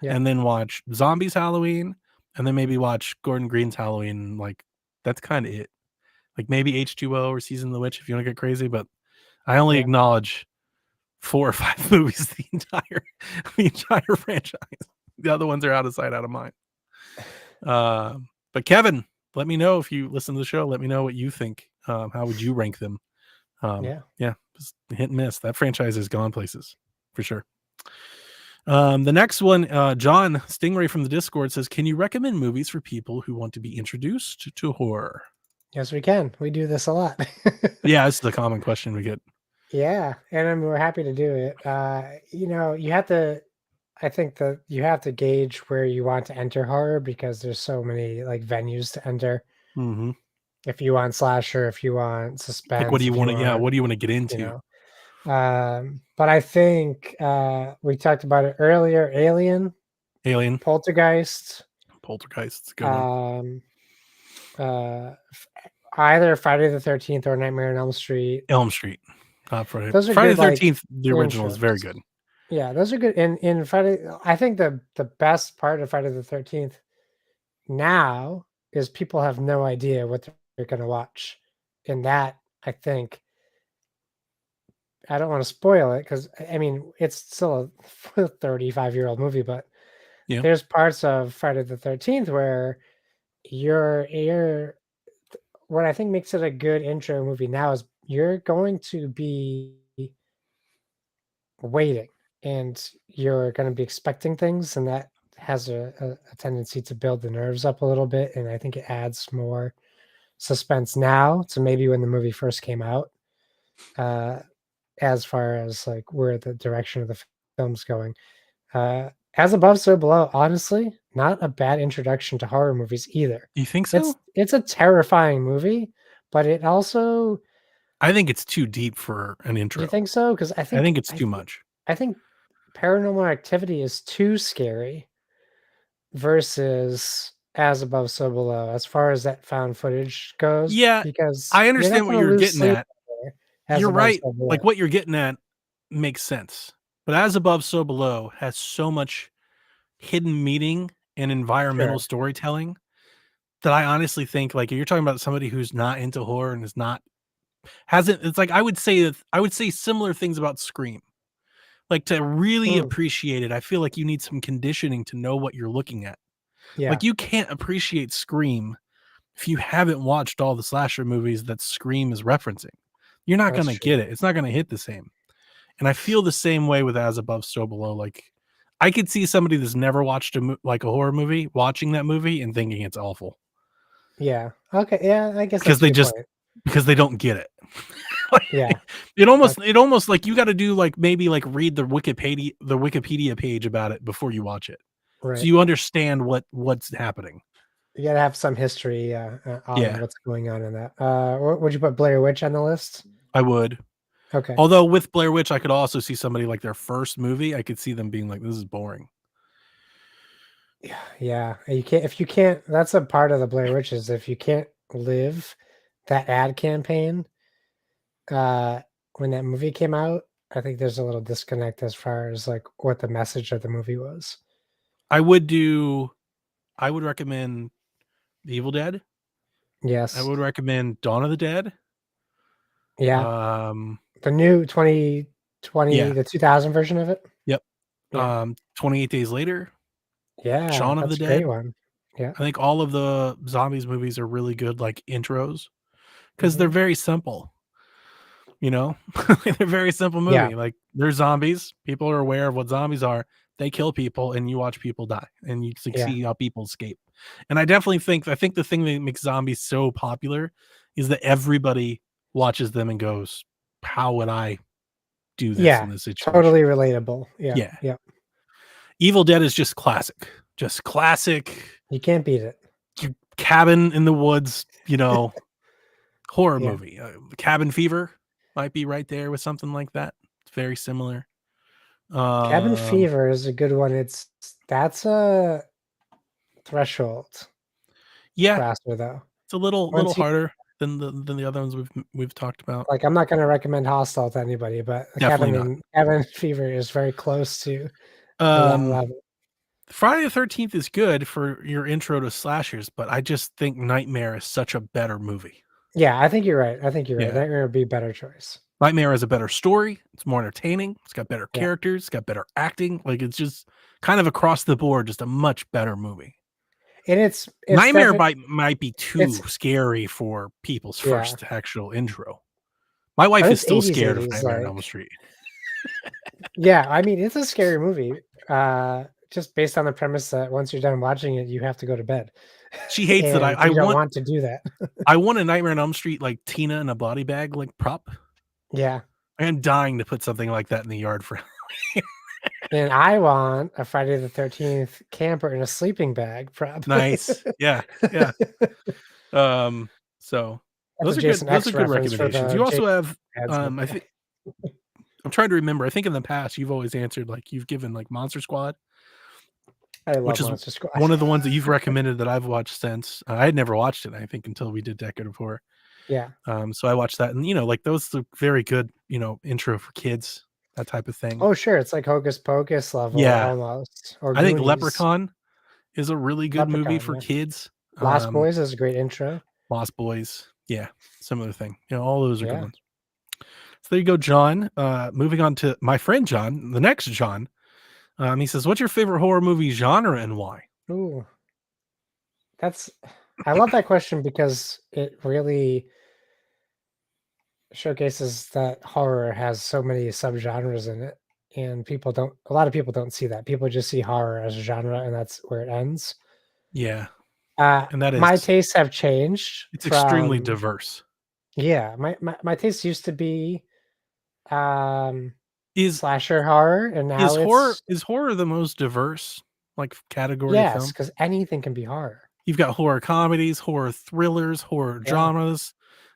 S2: Yeah.
S1: and then watch Zombies Halloween and then maybe watch Gordon Green's Halloween. Like that's kind of it. Like maybe H2O or Season of the Witch if you want to get crazy, but I only
S2: Yeah.
S1: acknowledge 4 or 5 movies the entire franchise. The other ones are out of sight, out of mind. But Kevin, let me know if you listen to the show. Let me know what you think. How would you rank them?
S2: Yeah.
S1: Yeah, just hit and miss. That franchise has gone places for sure. The next one, John Stingray from the Discord says, "Can you recommend movies for people who want to be introduced to horror?"
S2: Yes, we can. We do this a lot.
S1: Yeah, this is a common question we get.
S2: Yeah, and we're happy to do it. You have to. I think that you have to gauge where you want to enter horror because there's so many like venues to enter.
S1: Mm-hmm.
S2: If you want slasher, if you want
S1: Like, what do
S2: suspense,
S1: you
S2: if you
S1: want to? Yeah,
S2: want,
S1: what do you want to get
S2: you
S1: into?
S2: know. But I think we talked about it earlier. Alien,
S1: Alien,
S2: Poltergeist,
S1: Poltergeist, it's a good one.
S2: um, either Friday the 13th or Nightmare on Elm Street.
S1: Elm Street, not Friday.
S2: Those are
S1: Friday
S2: good,
S1: the
S2: like
S1: 13th, the original is very
S2: intros.
S1: good.
S2: Yeah, those are good. In Friday, I think the best part of Friday the 13th now is people have no idea what they're going to watch. And that, I think, I don't want to spoil it because I mean, it's still a 35-year-old movie, but
S1: Yeah,
S2: there's parts of Friday the 13th where you're what I think makes it a good intro movie now is you're going to be waiting and you're going to be expecting things, and that has a tendency to build the nerves up a little bit. And I think it adds more suspense now to maybe when the movie first came out, uh, as far as like where the direction of the film's going. As above, so below. Honestly, not a bad introduction to horror movies either.
S1: you think so?
S2: It's a terrifying movie, but it also.
S1: I think it's too deep for an
S2: You
S1: intro.
S2: think so? Because
S1: I think it's too much.
S2: I think Paranormal Activity is too scary versus As Above, So Below, as far as that found footage goes,
S1: Yeah,
S2: because
S1: I
S2: you're not
S1: understand what
S2: going to
S1: you're
S2: lose
S1: getting
S2: sleep
S1: at.
S2: there, As
S1: You're
S2: Above,
S1: right.
S2: So
S1: Like
S2: Below.
S1: what you're getting at makes sense. But As Above, So Below has so much hidden meaning and environmental
S2: Sure.
S1: storytelling that I honestly think like you're talking about somebody who's not into horror and is not hasn't it's like I would say similar things about Scream. Like, to really
S2: Mm,
S1: appreciate it, I feel like you need some conditioning to know what you're looking at.
S2: yeah,
S1: Like, you can't appreciate Scream if you haven't watched all the slasher movies that Scream is referencing. You're not
S2: that's
S1: gonna
S2: true.
S1: get it. It's not gonna hit the same. And I feel the same way with As Above, So Below. Like, I could see somebody that's never watched like a horror movie watching that movie and thinking it's awful
S2: Yeah. Okay. Yeah, I guess
S1: because
S2: that's a
S1: they
S2: good
S1: just
S2: point.
S1: because they don't get it. Like,
S2: Yeah. That,
S1: it almost like you got to do like maybe like read the Wikipedia page about it before you watch it, so
S2: right.
S1: you understand what's happening.
S2: You gotta have some history on
S1: Yeah,
S2: what's going on in that. Would you put Blair Witch on the list?
S1: I would.
S2: Okay.
S1: Although with Blair Witch, I could also see somebody like their first movie. I could see them being like, "This is boring."
S2: Yeah. Yeah. You can't if you can't. That's a part of the Blair Witch is if you can't live that ad campaign uh, when that movie came out. I think there's a little disconnect as far as like what the message of the movie was.
S1: I would do. I would recommend The Evil Dead. I
S2: Yes.
S1: would recommend Dawn of the Dead.
S2: Yeah.
S1: Um,
S2: The new 2020,
S1: yeah,
S2: the 2000 version of it.
S1: yep.
S2: Yeah.
S1: 28 Days Later,
S2: Yeah.
S1: Shaun of the
S2: That's a great
S1: Dead.
S2: one. Yeah.
S1: I think all of the zombies movies are really good, like intros, because they're
S2: Hmm.
S1: very simple. You know, they're very simple
S2: Yeah.
S1: movie. Like they're zombies. People are aware of what zombies are. They kill people, and you watch people die, and you
S2: Yeah.
S1: see how people escape. And I think the thing that makes zombies so popular is that everybody watches them and goes, "How would I do this
S2: Yeah.
S1: in this situation?"
S2: Totally relatable. Yeah.
S1: Yeah.
S2: Yeah.
S1: Evil Dead is just classic. Just classic
S2: You can't beat it.
S1: cabin in the woods, horror
S2: Yeah.
S1: movie. Cabin Fever might be right there with something like that. It's very similar.
S2: Cabin
S1: Um,
S2: Fever is a good one. That's a threshold
S1: yeah,
S2: crosser though.
S1: it's a little
S2: Once you
S1: harder than the other ones we've talked about.
S2: like, I'm not going to recommend Hostel to anybody, but
S1: Definitely not.
S2: Cabin Fever is very close to that
S1: Um,
S2: level.
S1: Friday the 13th is good for your intro to slashers, but I just think Nightmare is such a better movie.
S2: Yeah, I think you're right. I think you're right.
S1: Yeah.
S2: Nightmare would be a better choice.
S1: Nightmare has a better story. It's more entertaining. It's got better
S2: Yeah,
S1: characters. It's got better acting. Like it's just kind of across the board, just a much better movie.
S2: and it's
S1: Nightmare
S2: definitely
S1: might be
S2: it's
S1: too scary for people's
S2: yeah,
S1: first actual intro. My
S2: but
S1: wife is
S2: it's
S1: still
S2: 80s
S1: scared of
S2: 80s
S1: Nightmare on Elm
S2: like
S1: Street.
S2: yeah. I mean, it's a scary movie. Just based on the premise that once you're done watching it, you have to go to bed,
S1: She hates that
S2: and you don't want to do that.
S1: I want a Nightmare on Elm Street like Tina in a body bag like prop.
S2: Yeah,
S1: I am dying to put something like that in the yard for
S2: and I want a Friday the 13th camper in a sleeping bag, probably.
S1: nice. Yeah. Yeah. Um so
S2: That's a Jason
S1: those are
S2: X
S1: good
S2: reference for
S1: recommendations.
S2: the
S1: You
S2: Jason
S1: also have
S2: heads, but
S1: I think I'm trying to remember. I think in the past you've always answered like you've given like Monster Squad,
S2: I love
S1: which is
S2: Monster Squad.
S1: one of the ones that you've recommended that I've watched since. I had never watched it, I think, until we did Decade of Horror.
S2: Yeah.
S1: So I watched that, and like those are very good, intro for kids, that type of thing.
S2: Oh, sure, it's like Hocus Pocus level
S1: Yeah,
S2: almost, or
S1: I think
S2: Goonies.
S1: Leprechaun is a really good movie
S2: Leprechaun,
S1: for
S2: yeah.
S1: kids.
S2: Lost Boys is a great intro.
S1: Lost Boys, yeah, similar thing. All those are good
S2: Yeah.
S1: ones. So there you go, John. Moving on to my friend John, the next John. He says, "What's your favorite horror movie genre and why?"
S2: Ooh, that's I love that question because it really showcases that horror has so many subgenres in it, and a lot of people don't see that. People just see horror as a genre, and that's where it ends.
S1: Yeah, and that is
S2: My tastes have changed
S1: it's extremely
S2: from
S1: diverse.
S2: yeah, my tastes used to be, um,
S1: Is
S2: slasher horror, and now it's
S1: is horror the most diverse like category of
S2: yes,
S1: film?
S2: because anything can be horror.
S1: You've got horror comedies, horror thrillers, horror
S2: Yeah.
S1: dramas,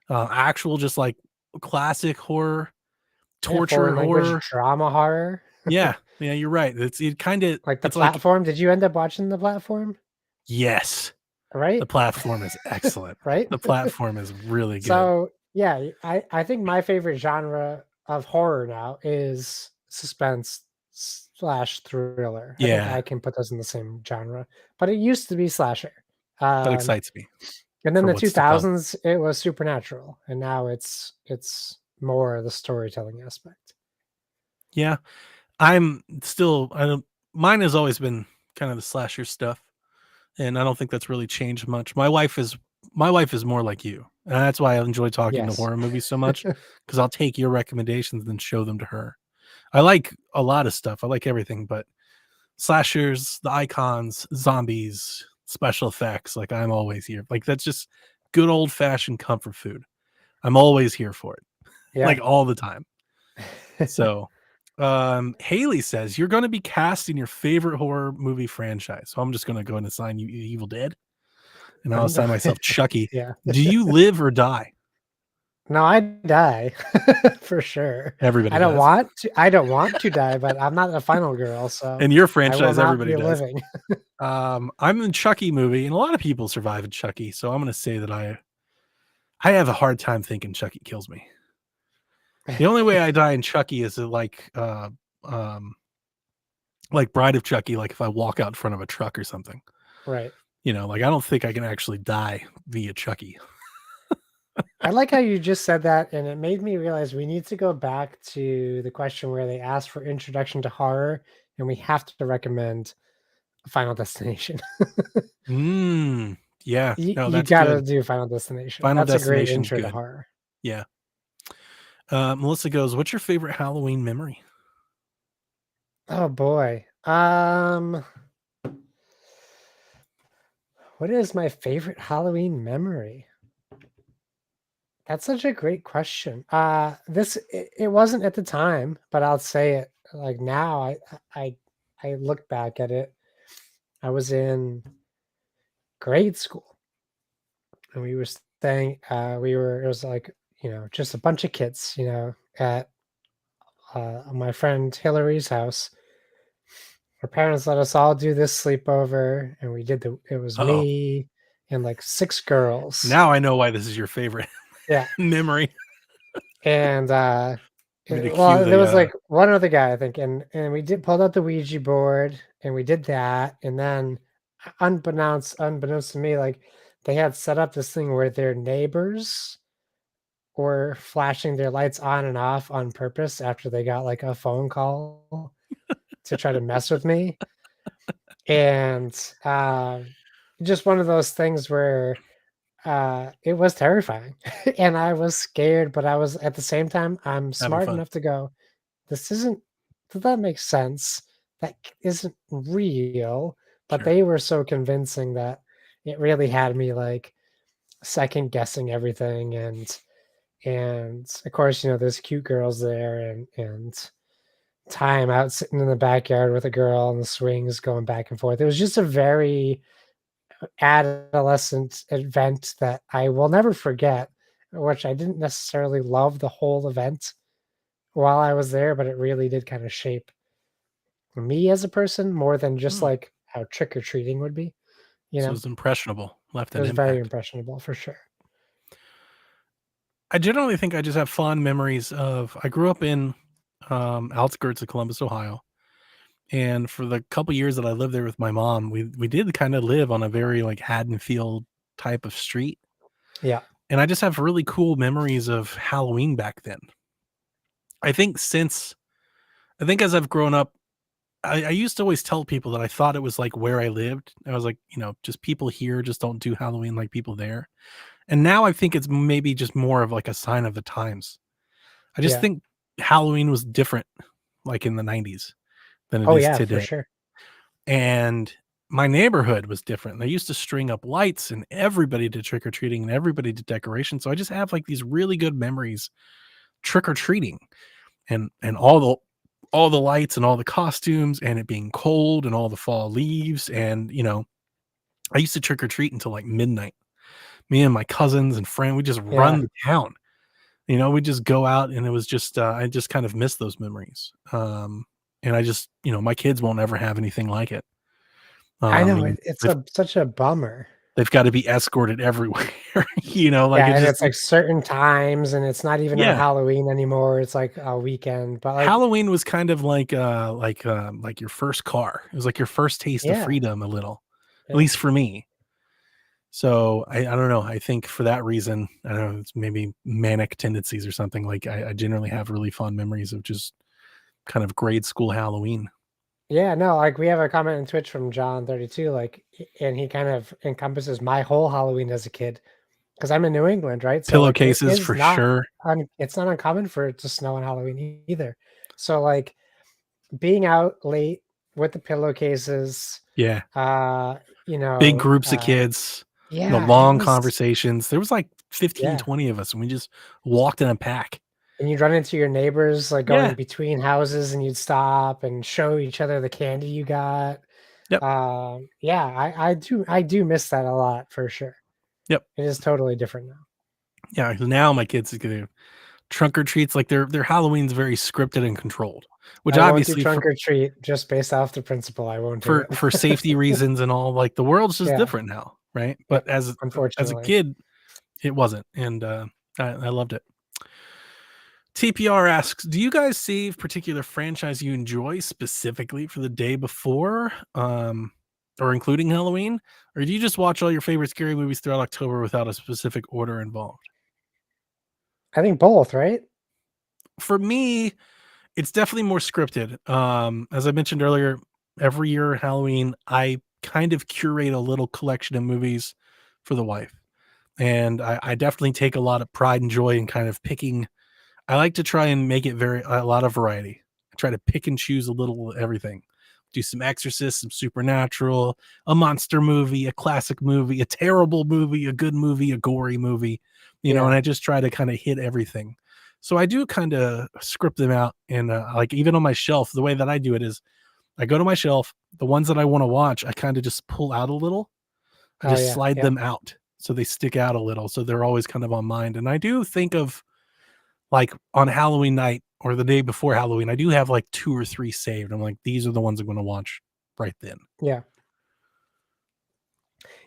S1: actual just like classic horror,
S2: Yeah,
S1: torture
S2: foreign language
S1: horror.
S2: drama horror.
S1: Yeah, yeah, you're right.
S2: Like The
S1: it's like
S2: Platform, did you end up watching The Platform?
S1: yes, the
S2: Right?
S1: platform is excellent.
S2: Right?
S1: The platform is really good.
S2: So, yeah, I think my favorite genre of horror now is suspense slash thriller. I think
S1: Yeah,
S2: I can put those in the same genre, but it used to be slasher.
S1: that
S2: Um,
S1: excites me
S2: and then
S1: for
S2: the
S1: what's to come.
S2: 2000s, it was supernatural, and now it's more the storytelling aspect.
S1: Yeah, I'm still I don't mine has always been kind of the slasher stuff, and I don't think that's really changed much. My wife is more like you, and that's why I enjoy talking to
S2: Yes.
S1: horror movies so much, because 'cause I'll take your recommendations and show them to her. I like a lot of stuff, I like everything, but slashers, the icons, zombies, special effects, like, I'm always here. Like, that's just good old-fashioned comfort food. I'm always here for it, like,
S2: Yeah.
S1: all the time. So, Haley says, "You're gonna be cast in your favorite horror movie franchise." So I'm just gonna go ahead and assign you Evil Dead, and I'll
S2: I'm
S1: assign myself Chucky.
S2: yeah.
S1: Do you live or die?
S2: No, I die for sure.
S1: Everybody does.
S2: I don't want to die, but I'm not a final girl, so
S1: In your
S2: I will
S1: franchise,
S2: not
S1: everybody
S2: be
S1: does.
S2: living.
S1: I'm in Chucky movie, and a lot of people survive in Chucky, so I'm gonna say that I have a hard time thinking Chucky kills me. The only way I die in Chucky is um, like Bride of Chucky, like if I walk out in front of a truck or something.
S2: Right.
S1: Like I don't think I can actually die via Chucky.
S2: I like how you just said that, and it made me realize we need to go back to the question where they asked for introduction to horror, and we have to recommend Final Destination.
S1: Yeah. No,
S2: You
S1: that's
S2: gotta
S1: good.
S2: do Final Destination.
S1: Final
S2: That's a great
S1: Destination's
S2: intro to
S1: good.
S2: horror.
S1: Yeah. Melissa goes, "What's your favorite Halloween memory?"
S2: Oh boy. What is my favorite Halloween memory? That's such a great question. It wasn't at the time, but I'll say it like now. I I look back at it. I was in grade school, and we were staying. We were. It was like just a bunch of kids. At my friend Hillary's house. Her parents let us all do this sleepover, and we did the. It was
S1: Uh-oh.
S2: me and like 6 girls.
S1: Now I know why this is your favorite
S2: Yeah,
S1: memory.
S2: and
S1: I'm gonna cue
S2: well, there
S1: the
S2: was like one other guy I think, and we did pulled out the Ouija board and we did that, and then unbeknownst to me, like they had set up this thing where their neighbors were flashing their lights on and off on purpose after they got like a phone call to try to mess with me, and just one of those things where it was terrifying and I was scared, but I was at the same time I'm
S1: having
S2: smart
S1: fun.
S2: enough to go, this isn't does that make sense? Isn't real. But
S1: Sure.
S2: they were so convincing that it really had me like second guessing everything, and of course, there's cute girls there, and time out sitting in the backyard with a girl on the swings going back and forth. It was just a very adolescent event that I will never forget, which I didn't necessarily love the whole event while I was there, but it really did kind of shape me as a person more than just
S1: Hmm.
S2: like how trick or treating would be. You
S1: So
S2: know,
S1: it's impressionable, left
S2: it
S1: an
S2: was very
S1: impact.
S2: impressionable for sure.
S1: I generally think I just have fond memories of I grew up in outskirts of Columbus, Ohio. And for the couple years that I lived there with my mom, we did kind of live on a very like Haddonfield type of street.
S2: Yeah.
S1: And I just have really cool memories of Halloween back then. I think since I think as I've grown up, I used to always tell people that I thought it was like where I lived. I was like, just people here just don't do Halloween like people there. And now I think it's maybe just more of like a sign of the times. I just
S2: Yeah.
S1: think Halloween was different like in the 90s than it
S2: Oh
S1: is
S2: yeah, for
S1: today.
S2: sure.
S1: And my neighborhood was different. They used to string up lights and everybody did trick or treating and everybody did decoration. So I just have like these really good memories trick or treating and all the lights and all the costumes and it being cold and all the fall leaves and I used to trick or treat until like midnight. Me and my cousins and friend, we just run
S2: Yeah.
S1: the town. We just go out and it was just I just kind of miss those memories. And I just, my kids won't ever have anything like it.
S2: I know
S1: And
S2: it's
S1: they've
S2: a such a bummer.
S1: they've got to be escorted everywhere. Like
S2: Yeah,
S1: it
S2: and
S1: just
S2: it's like certain times and it's not even a
S1: yeah.
S2: Halloween anymore. It's like a weekend. But like,
S1: Halloween was kind of like your first car. It was like your first taste of
S2: yeah,
S1: freedom a little, at
S2: yeah.
S1: least for me. So I don't know. I think for that reason, I don't know, it's maybe manic tendencies or something. Like I generally have really fond memories of just kind of grade school Halloween.
S2: Yeah, no, like we have a comment on Twitch from John32, like, and he kind of encompasses my whole Halloween as a kid because I'm in New England, right? So like it
S1: Pillowcases
S2: is
S1: for
S2: not
S1: sure.
S2: it's not uncommon for it to snow on Halloween either. So like being out late with the pillowcases,
S1: Yeah.
S2: uh, you
S1: Big
S2: know,
S1: groups of kids,
S2: yeah, it
S1: long
S2: was
S1: conversations. There was like 15,
S2: yeah.
S1: 20 of us, and we just walked in a pack.
S2: And you'd run into your neighbors like
S1: Yeah.
S2: going between houses and you'd stop and show each other the candy you got.
S1: Yep.
S2: Yeah, I do miss that a lot for sure.
S1: Yep.
S2: It is totally different now.
S1: Yeah. Now my kids are gonna trunk or treats, like their Halloween's very scripted and controlled, which
S2: I won't do
S1: obviously
S2: trunk or treat just based off the principle. I won't do it.
S1: for safety reasons and all, like the world's just
S2: Yeah.
S1: different now, right? But
S2: Yep.
S1: as a
S2: Unfortunately.
S1: kid, it wasn't, and I loved it. TPR asks, do you guys save particular franchise you enjoy specifically for the day before, or including Halloween, or do you just watch all your favorite scary movies throughout October without a specific order involved?
S2: I think both, right?
S1: For me, it's definitely more scripted. As I mentioned earlier, every year at Halloween, I kind of curate a little collection of movies for the wife. And I definitely take a lot of pride and joy in kind of picking. I like to try and make it a lot of variety. I try to pick and choose a little of everything. Do some Exorcist, some Supernatural, a monster movie, a classic movie, a terrible movie, a good movie, a gory movie, and
S2: Yeah.
S1: I just try to kind of hit everything. So I do kind of script them out, and like even on my shelf, the way that I do it is I go to my shelf, the ones that I want to watch, I kind of just pull out a little. I
S2: Oh
S1: just
S2: yeah.
S1: slide
S2: Yep.
S1: them out so they stick out a little, so they're always kind of on mind. And I do think of, like, on Halloween night or the day before Halloween, I do have like 2 or 3 saved. I'm like, these are the ones I'm gonna watch right then.
S2: Yeah.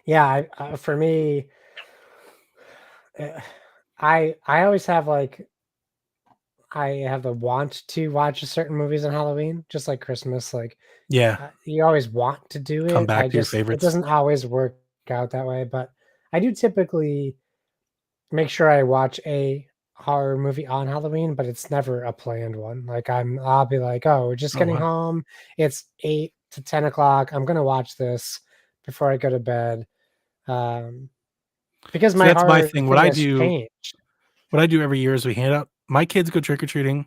S2: Yeah. For me, uh, I always have like I have the want to watch certain movies on Halloween, just like Christmas. Like
S1: Yeah,
S2: you always want to do
S1: come
S2: it.
S1: back to your
S2: It
S1: favorites.
S2: doesn't always work out that way, but I do typically make sure I watch a horror movie on Halloween, but it's never a planned one. Like I'll be like, oh, we're just
S1: Oh,
S2: getting
S1: wow.
S2: home. It's 8 to 10 o'clock. I'm gonna watch this before I go to bed. Um, because
S1: So
S2: my
S1: that's my
S2: horror
S1: thing.
S2: thing has changed.
S1: What I do every year is we hand out my kids go trick or treating,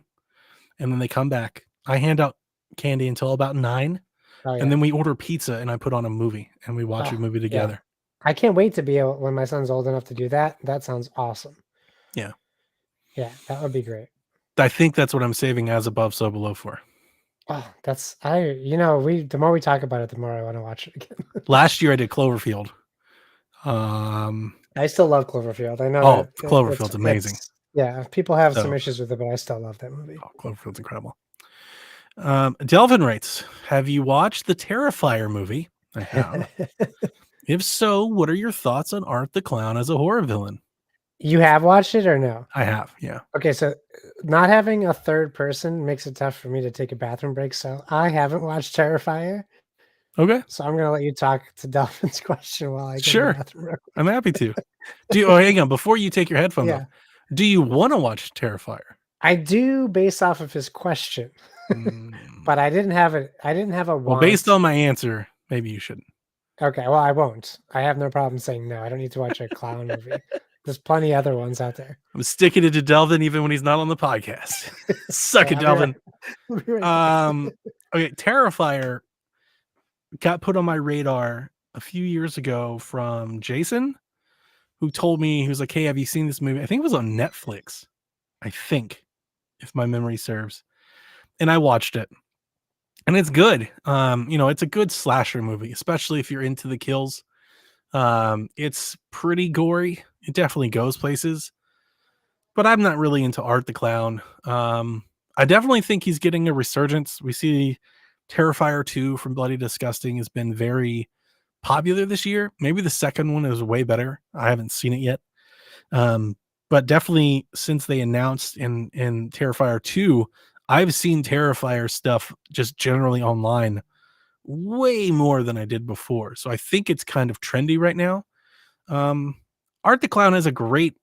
S1: and then they come back. I hand out candy until about 9,
S2: Oh
S1: and
S2: yeah.
S1: then we order pizza, and I put on a movie, and we watch a
S2: Oh
S1: movie
S2: yeah.
S1: together.
S2: I can't wait to be able when my son's old enough to do that. That sounds awesome.
S1: Yeah.
S2: Yeah, that would be great.
S1: I think that's what I'm saving as above, so below for.
S2: Oh, we the more we talk about it, the more I want to watch it again.
S1: Last year I did Cloverfield. Um,
S2: I still love Cloverfield. I know
S1: oh,
S2: that
S1: Cloverfield's amazing.
S2: yeah, people have some
S1: So,
S2: issues with it, but I still love that movie.
S1: oh, Cloverfield's incredible. Delvin writes, have you watched the Terrifier movie? I have. If so, what are your thoughts on Art the Clown as a horror villain?
S2: You have watched it or no?
S1: I have, yeah.
S2: Okay, so not having a third person makes it tough for me to take a bathroom break. So I haven't watched Terrifier.
S1: Okay.
S2: So I'm gonna let you talk to Delphin's question while I go to the
S1: Sure.
S2: bathroom real quick.
S1: I'm happy to. Hang on, before you take your headphones off,
S2: Yeah.
S1: do you want to watch Terrifier?
S2: I do based off of his question. But I didn't have a
S1: Well, based
S2: want.
S1: on my answer, maybe you shouldn't.
S2: Okay, well, I won't. I have no problem saying no. I don't need to watch a clown movie. There's plenty other ones out there.
S1: I'm sticking it to Delvin even when he's not on the podcast. Suck
S2: Okay,
S1: it, Delvin.
S2: I'll be right back.
S1: Okay, Terrifier got put on my radar a few years ago from Jason, who told me, he was like, hey, have you seen this movie? I think it was on Netflix. I think, if my memory serves. And I watched it. And it's good. It's a good slasher movie, especially if you're into the kills. It's pretty gory. It definitely goes places. But I'm not really into Art the Clown. I definitely think he's getting a resurgence. We see Terrifier 2 from Bloody Disgusting has been very popular this year. Maybe the second one is way better. I haven't seen it yet. But definitely since they announced in Terrifier 2, I've seen Terrifier stuff just generally online way more than I did before. So I think it's kind of trendy right now. Art the Clown has a great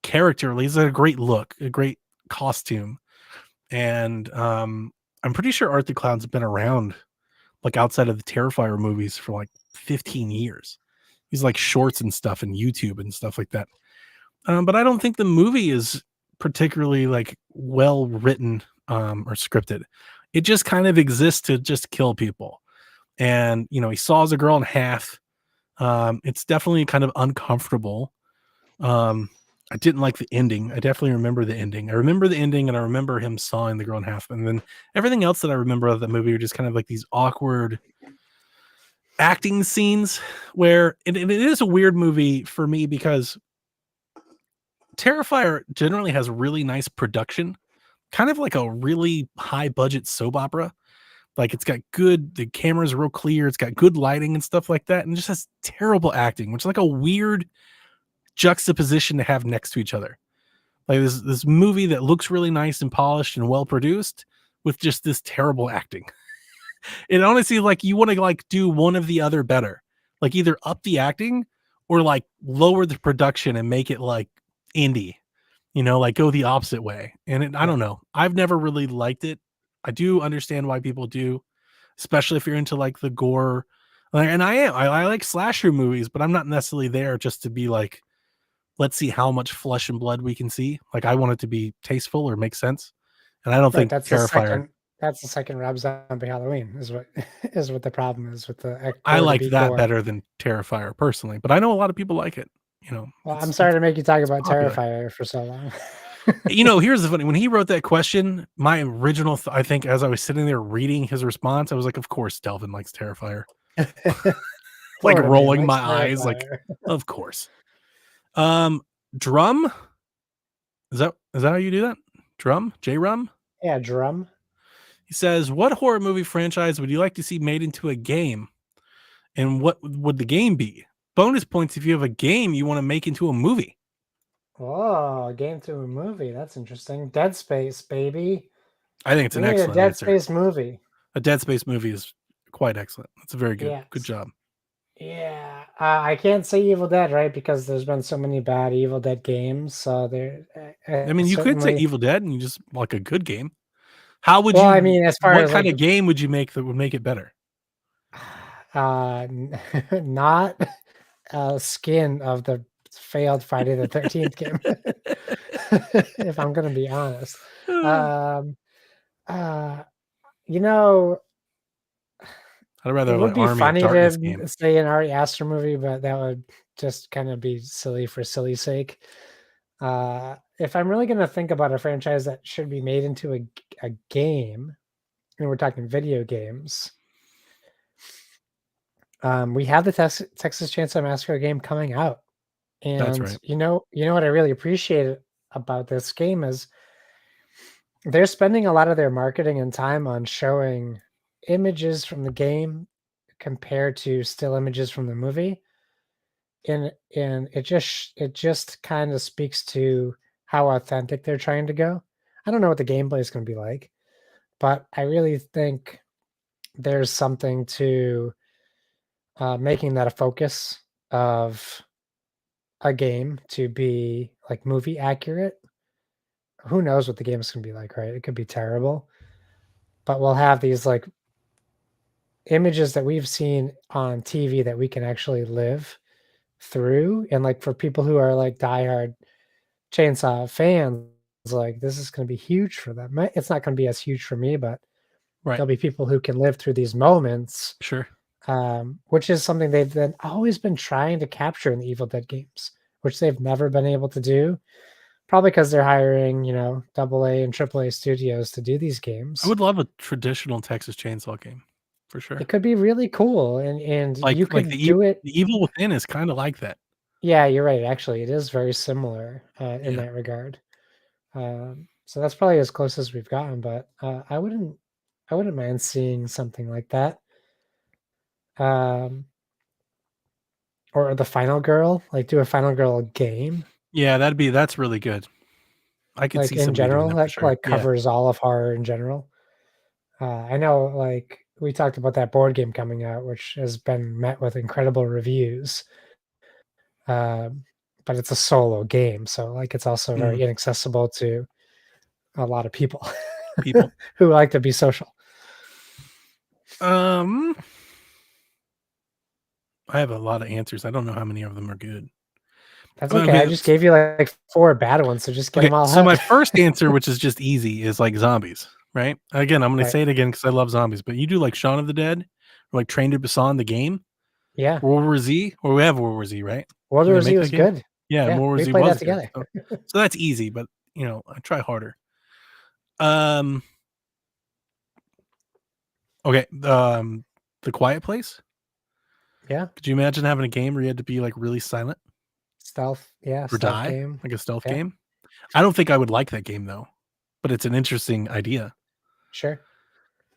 S1: character. He's a great look, a great costume. And I'm pretty sure Art the Clown's been around, like, outside of the Terrifier movies for, like, 15 years. He's, like, shorts and stuff and YouTube and stuff like that. But I don't think the movie is particularly, like, well written, or scripted. It just kind of exists to just kill people. And, you know, he saws a girl in half. It's definitely kind of uncomfortable. Um, I didn't like the ending. I definitely remember the ending. I remember the ending, and I remember him sawing the girl in half. And then everything else that I remember of the movie are just kind of like these awkward acting scenes where it is a weird movie for me because Terrifier generally has really nice production, kind of like a really high budget soap opera. Like it's got the camera's real clear, it's got good lighting and stuff like that, and it just has terrible acting, which is like a weird juxtaposition to have next to each other. Like this movie that looks really nice and polished and well produced with just this terrible acting. It honestly, like, you want to like do one of the other better, like either up the acting or like lower the production and make it like indie, you know, like go the opposite way. And I
S2: Yeah.
S1: don't know, I've never really liked it. I do understand why people do, especially if you're into like the gore. And I like slasher movies, but I'm not necessarily there just to be like, let's see how much flesh and blood we can see. Like I want it to be tasteful or make sense. And I don't
S2: Right,
S1: think Terrifier.
S2: that's the second Rob Zombie Halloween is what is what the problem is with the
S1: I
S2: gore to
S1: liked
S2: be
S1: that
S2: gore.
S1: better than Terrifier personally, but I know a lot of people like it. You know,
S2: Well, I'm
S1: it's
S2: sorry to make you talk about
S1: popular.
S2: Terrifier for so long.
S1: You know, here's the funny, when he wrote that question, my original I think as I was sitting there reading his response, I was like, of course Delvin likes Terrifier. Like
S2: Florida man
S1: rolling my
S2: likes
S1: eyes, like,
S2: Terrifier.
S1: of course. Um, Drum? Is that how you do that? Drum? J Rum?
S2: Yeah, Drum.
S1: He says, "What horror movie franchise would you like to see made into a game? And what would the game be? Bonus points if you have a game you want to make into a movie."
S2: Oh, a game to a movie. That's interesting. Dead Space, baby.
S1: I think it's
S2: We
S1: an
S2: need a
S1: excellent
S2: Dead
S1: answer.
S2: Space movie.
S1: A Dead Space movie is quite excellent. That's a very good. Good
S2: Yes.
S1: job.
S2: Yeah. I can't say Evil Dead, right? Because there's been so many bad Evil Dead games. So there
S1: I mean, you could say
S2: certainly.
S1: Evil Dead and you just like a good game. How would
S2: Well, I
S1: you
S2: mean, as far
S1: what
S2: as
S1: kind
S2: like
S1: of game would you make that would make it better?
S2: not skin of the failed Friday the 13th game. If I'm gonna be honest. Um uh you know,
S1: I'd rather
S2: it
S1: have
S2: would
S1: an
S2: be
S1: Army of
S2: funny
S1: Darkness
S2: to
S1: game.
S2: say an Ari Aster movie, but that would just kind of be silly for silly sake. If I'm really gonna think about a franchise that should be made into a game, and we're talking video games, we have the Texas Chainsaw Massacre game coming out.
S1: That's
S2: And
S1: right.
S2: you know what I really appreciate about this game is they're spending a lot of their marketing and time on showing images from the game compared to still images from the movie. And it just kind of speaks to how authentic they're trying to go. I don't know what the gameplay is going to be like, but I really think there's something to making that a focus of a game to be like movie accurate. Who knows what the game is gonna be like, right? It could be terrible, but we'll have these like images that we've seen on TV that we can actually live through. And like for people who are like diehard Chainsaw fans, like this is gonna be huge for them. It's not gonna be as huge for me, but
S1: Right.
S2: there'll be people who can live through these moments,
S1: Sure.
S2: which is something they've been always been trying to capture in the Evil Dead games, which they've never been able to do. Probably because they're hiring, double A and triple A studios to do these
S1: I
S2: games.
S1: would love a traditional Texas Chainsaw game for sure.
S2: It could be really cool, and you
S1: Like
S2: could do it.
S1: the Evil Within is kind of like that.
S2: Yeah, you're right, actually, it is very similar, in
S1: Yeah.
S2: that regard. So that's probably as close as we've gotten, but, I wouldn't mind seeing something like that. Um, or the Final Girl, like, do a Final Girl game,
S1: Yeah, that's really good. I could
S2: like,
S1: see
S2: in
S1: somebody doing
S2: general,
S1: that for
S2: that,
S1: sure.
S2: like,
S1: Yeah.
S2: covers all of horror in general. I know, like, we talked about that board game coming out, which has been met with incredible reviews. Um, but it's a solo game, so like it's also
S1: Mhm.
S2: very inaccessible to a lot of people.
S1: people.
S2: who like to be social.
S1: I have a lot of answers. I don't know how many of them are good.
S2: That's okay. I
S1: Okay,
S2: just gave you like 4 bad ones, so just get them all
S1: so
S2: out.
S1: my first answer, which is just easy, is like zombies, right? Again, I'm gonna
S2: Right.
S1: say it again because I love zombies, but you do like Shaun of the Dead or like Train to Busan, the game,
S2: Yeah.
S1: World War Z, or we have World War Z, right?
S2: World
S1: Did they
S2: War Z
S1: make that
S2: was
S1: game?
S2: good.
S1: Yeah,
S2: Yeah,
S1: World War
S2: we
S1: Z
S2: played that
S1: was good.
S2: together.
S1: So that's easy, but I try harder. Um, okay, The Quiet Place.
S2: Yeah.
S1: Could you imagine having a game where you had to be like really silent
S2: Stealth. Yeah,
S1: or
S2: stealth
S1: die,
S2: game.
S1: like a stealth
S2: Yeah,
S1: game? I don't think I would like that game though, but it's an interesting idea.
S2: sure.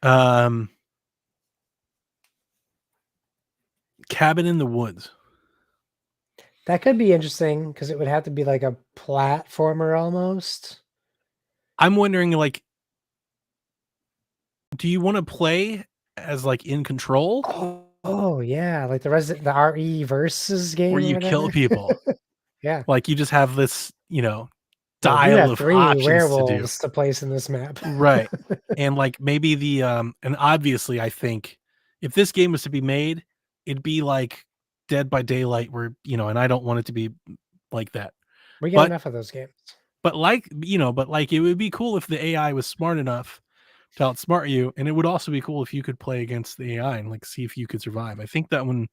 S1: Um, Cabin in the Woods.
S2: That could be interesting because it would have to be like a platformer almost.
S1: I'm wondering, like, do you want to play as like in control,
S2: Oh yeah, like the RE versus
S1: or
S2: game or
S1: you kill
S2: whatever.
S1: people?
S2: Yeah.
S1: Like you just have this,
S2: Like you
S1: dial
S2: have
S1: of
S2: 3
S1: options to do.
S2: werewolves to place in this map.
S1: Right. And like maybe and obviously I think if this game was to be made, it'd be like Dead by Daylight where, and I don't want it to be like that.
S2: We got
S1: But
S2: enough of those games.
S1: but like it would be cool if the AI was smart enough to outsmart you, and it would also be cool if you could play against the AI and like see if you could survive. I think that one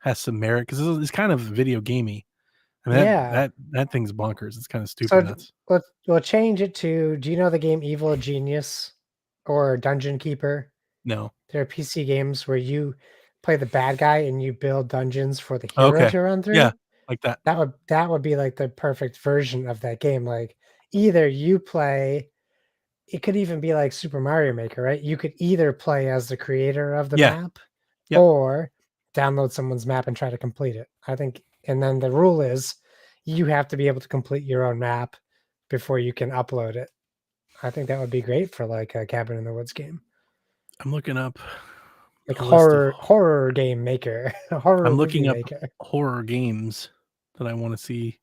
S1: has some merit because it's kind of video gamey. I mean
S2: Yeah.
S1: that thing's bonkers. It's kind of stupid
S2: So
S1: nuts.
S2: we'll change it to, do you know the game Evil Genius or Dungeon Keeper?
S1: No.
S2: They're PC games where you play the bad guy and you build dungeons for the hero
S1: Okay.
S2: to run
S1: Yeah,
S2: through.
S1: like that.
S2: That would be like the perfect version of that game. Like either you play, it could even be like Super Mario Maker, right? You could either play as the creator of the
S1: Yeah.
S2: map
S1: Yep.
S2: or download someone's map and try to complete it. I think, and then the rule is you have to be able to complete your own map before you can upload it. I think that would be great for like a Cabin in the Woods game.
S1: I'm looking up
S2: Like
S1: a list of
S2: horror game maker, horror
S1: I'm
S2: movie
S1: looking up
S2: maker.
S1: horror games that I want to see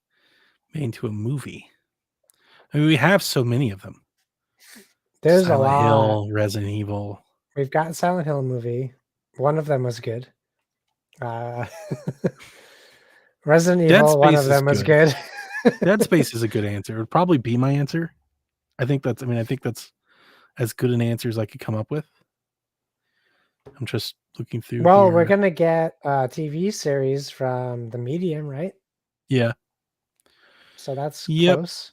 S1: made into a movie. I mean, we have so many of them.
S2: There's a
S1: Silent
S2: lot.
S1: Hill, Resident Evil.
S2: We've got Silent Hill movie. One of them was good. Uh, Resident
S1: Dead
S2: Evil, one of
S1: Space is
S2: them was
S1: good.
S2: good.
S1: Dead Space is a good answer. It would probably be my answer. I think that's as good an answer as I could come up with. I'm just looking through
S2: Well, we're
S1: here.
S2: gonna get a TV series from the Medium, right?
S1: Yeah.
S2: So that's
S1: Yep.
S2: close.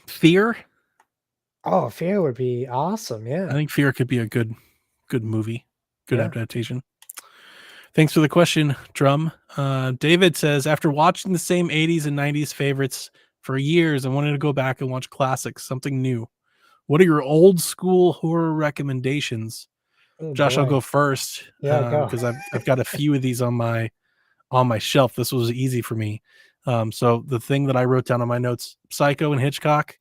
S1: Fear.
S2: Oh, Fear would be awesome.
S1: I
S2: Yeah.
S1: think Fear could be a good movie, good
S2: Yeah.
S1: adaptation. Thanks for the question, Drum. David says, after watching the same 80s and 90s favorites for years, I wanted to go back and watch classics, something new. What are your old school horror recommendations?
S2: Oh
S1: Josh, I'll go
S2: boy.
S1: first
S2: Yeah, go.
S1: because I've got a few of these on my shelf. This was easy for me. So the thing that I wrote down on my notes: Psycho and Hitchcock,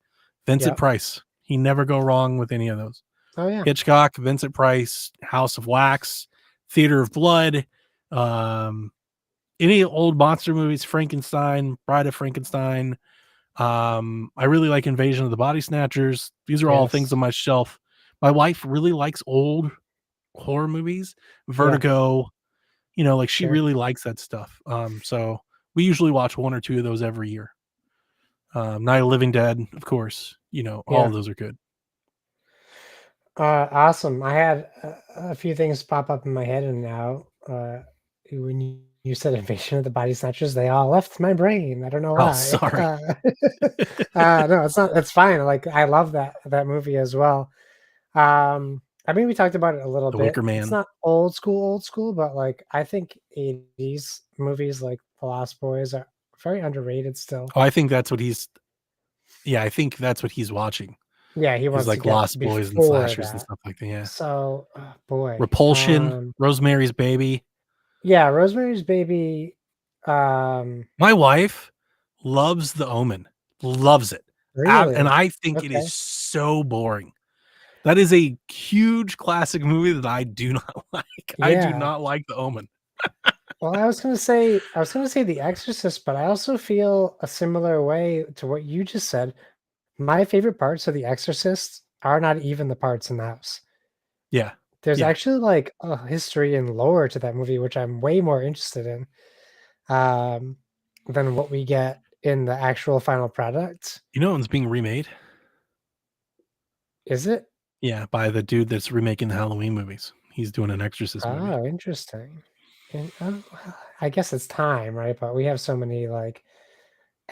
S1: Vincent
S2: Yep.
S1: Price. He never go wrong with any of those.
S2: Oh yeah.
S1: Hitchcock, Vincent Price, House of Wax, Theater of Blood, any old monster movies, Frankenstein, Bride of Frankenstein. I really like Invasion of the Body Snatchers. These are all things
S2: Yes.
S1: on my shelf. My wife really likes old horror movies,
S2: Yeah.
S1: Vertigo, like she
S2: Sure.
S1: really likes that stuff. So we usually watch one or two of those every year. Night of the Living Dead, of course, all
S2: Yeah.
S1: of those are good.
S2: Awesome. I had a few things pop up in my head, and now when you said Invasion of the Body Snatchers, they all left my brain. I don't know
S1: Oh,
S2: why.
S1: sorry.
S2: No, it's not. It's fine. Like I love that movie as well. I mean, we talked about it a little
S1: The
S2: bit.
S1: Wicker
S2: It's
S1: Man.
S2: not old school, but like I think 80s movies like The Lost Boys are very underrated still.
S1: Oh, I think that's what he's I think that's what he's watching.
S2: Yeah, he
S1: Is
S2: wants to
S1: like
S2: get
S1: Lost Boys and
S2: before
S1: slashers and
S2: that.
S1: stuff like that. Yeah.
S2: So, oh, boy.
S1: Repulsion, Rosemary's Baby.
S2: Yeah, Rosemary's Baby. Um,
S1: My wife loves The Omen. Loves it. And
S2: really?
S1: I think it is
S2: Okay.
S1: so boring. That is a huge classic movie that I do not like. I do
S2: Yeah.
S1: not like The Omen.
S2: Well, I was gonna say The Exorcist, but I also feel a similar way to what you just said. My favorite parts of The Exorcist are not even the parts in the house.
S1: Yeah.
S2: There's
S1: Yeah.
S2: actually like a history and lore to that movie, which I'm way more interested in um, than what we get in the actual final product.
S1: You know one's being remade?
S2: Is it?
S1: Yeah, by the dude that's remaking the Halloween movies. He's doing an Exorcist movie.
S2: Oh, interesting. And I guess it's time, right? But we have so many like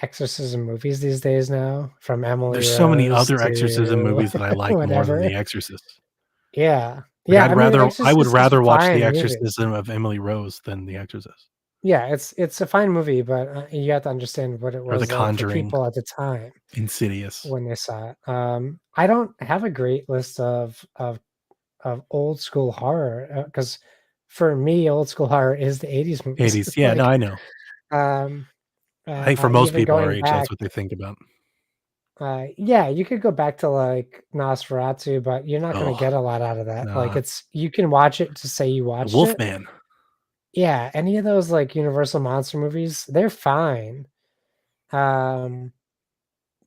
S2: exorcism movies these days now, from Emily
S1: There's so many
S2: Rose
S1: other exorcism
S2: to
S1: movies that I like more than
S2: whatever.
S1: The Exorcist.
S2: Yeah.
S1: Like,
S2: Yeah, I mean,
S1: I would
S2: Exorcist is a
S1: rather watch The
S2: fine movie.
S1: Exorcism of Emily Rose than The Exorcist.
S2: Yeah, it's a fine movie, but, you have to understand what it
S1: Or The
S2: was like for
S1: Conjuring,
S2: people at the time
S1: Insidious.
S2: when they saw it. I don't have a great list of old school horror, because for me, old school horror is the '80s movies.
S1: 80s. Yeah, no,
S2: Like,
S1: I know.
S2: um,
S1: I think for most
S2: even
S1: people our
S2: going
S1: age,
S2: back
S1: that's what they think about.
S2: yeah, you could go back to, like, Nosferatu, but you're not gonna
S1: Oh,
S2: get a lot out of that. Like,
S1: nah.
S2: it's you can watch it to say you
S1: The
S2: watched it.
S1: Wolfman.
S2: Yeah, any of those, like, Universal monster movies, they're fine. Um,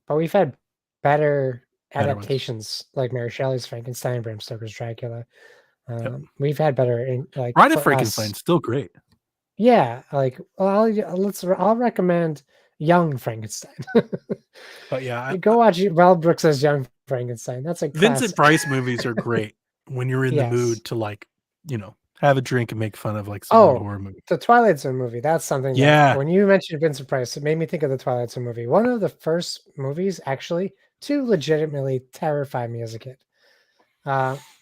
S2: but we've had better
S1: Better ones.
S2: adaptations, like Mary Shelley's Frankenstein, Bram Stoker's Dracula.
S1: Yep.
S2: We've had better in like,
S1: Bride of
S2: for us
S1: Frankenstein's still great.
S2: yeah, like, well, I'll recommend Young Frankenstein.
S1: But yeah,
S2: You go watch Mel Brooks's Young Frankenstein, that's a
S1: Vincent
S2: classic.
S1: Price movies are great when you're in the
S2: Yes.
S1: mood to, like, have a drink and make fun of, like, some old
S2: Oh,
S1: horror movie.
S2: the Twilight Zone movie, that's something that
S1: Yeah.
S2: when you mentioned Vincent Price, it made me think of the Twilight Zone movie. One of the first movies, actually, to legitimately terrify me as a kid.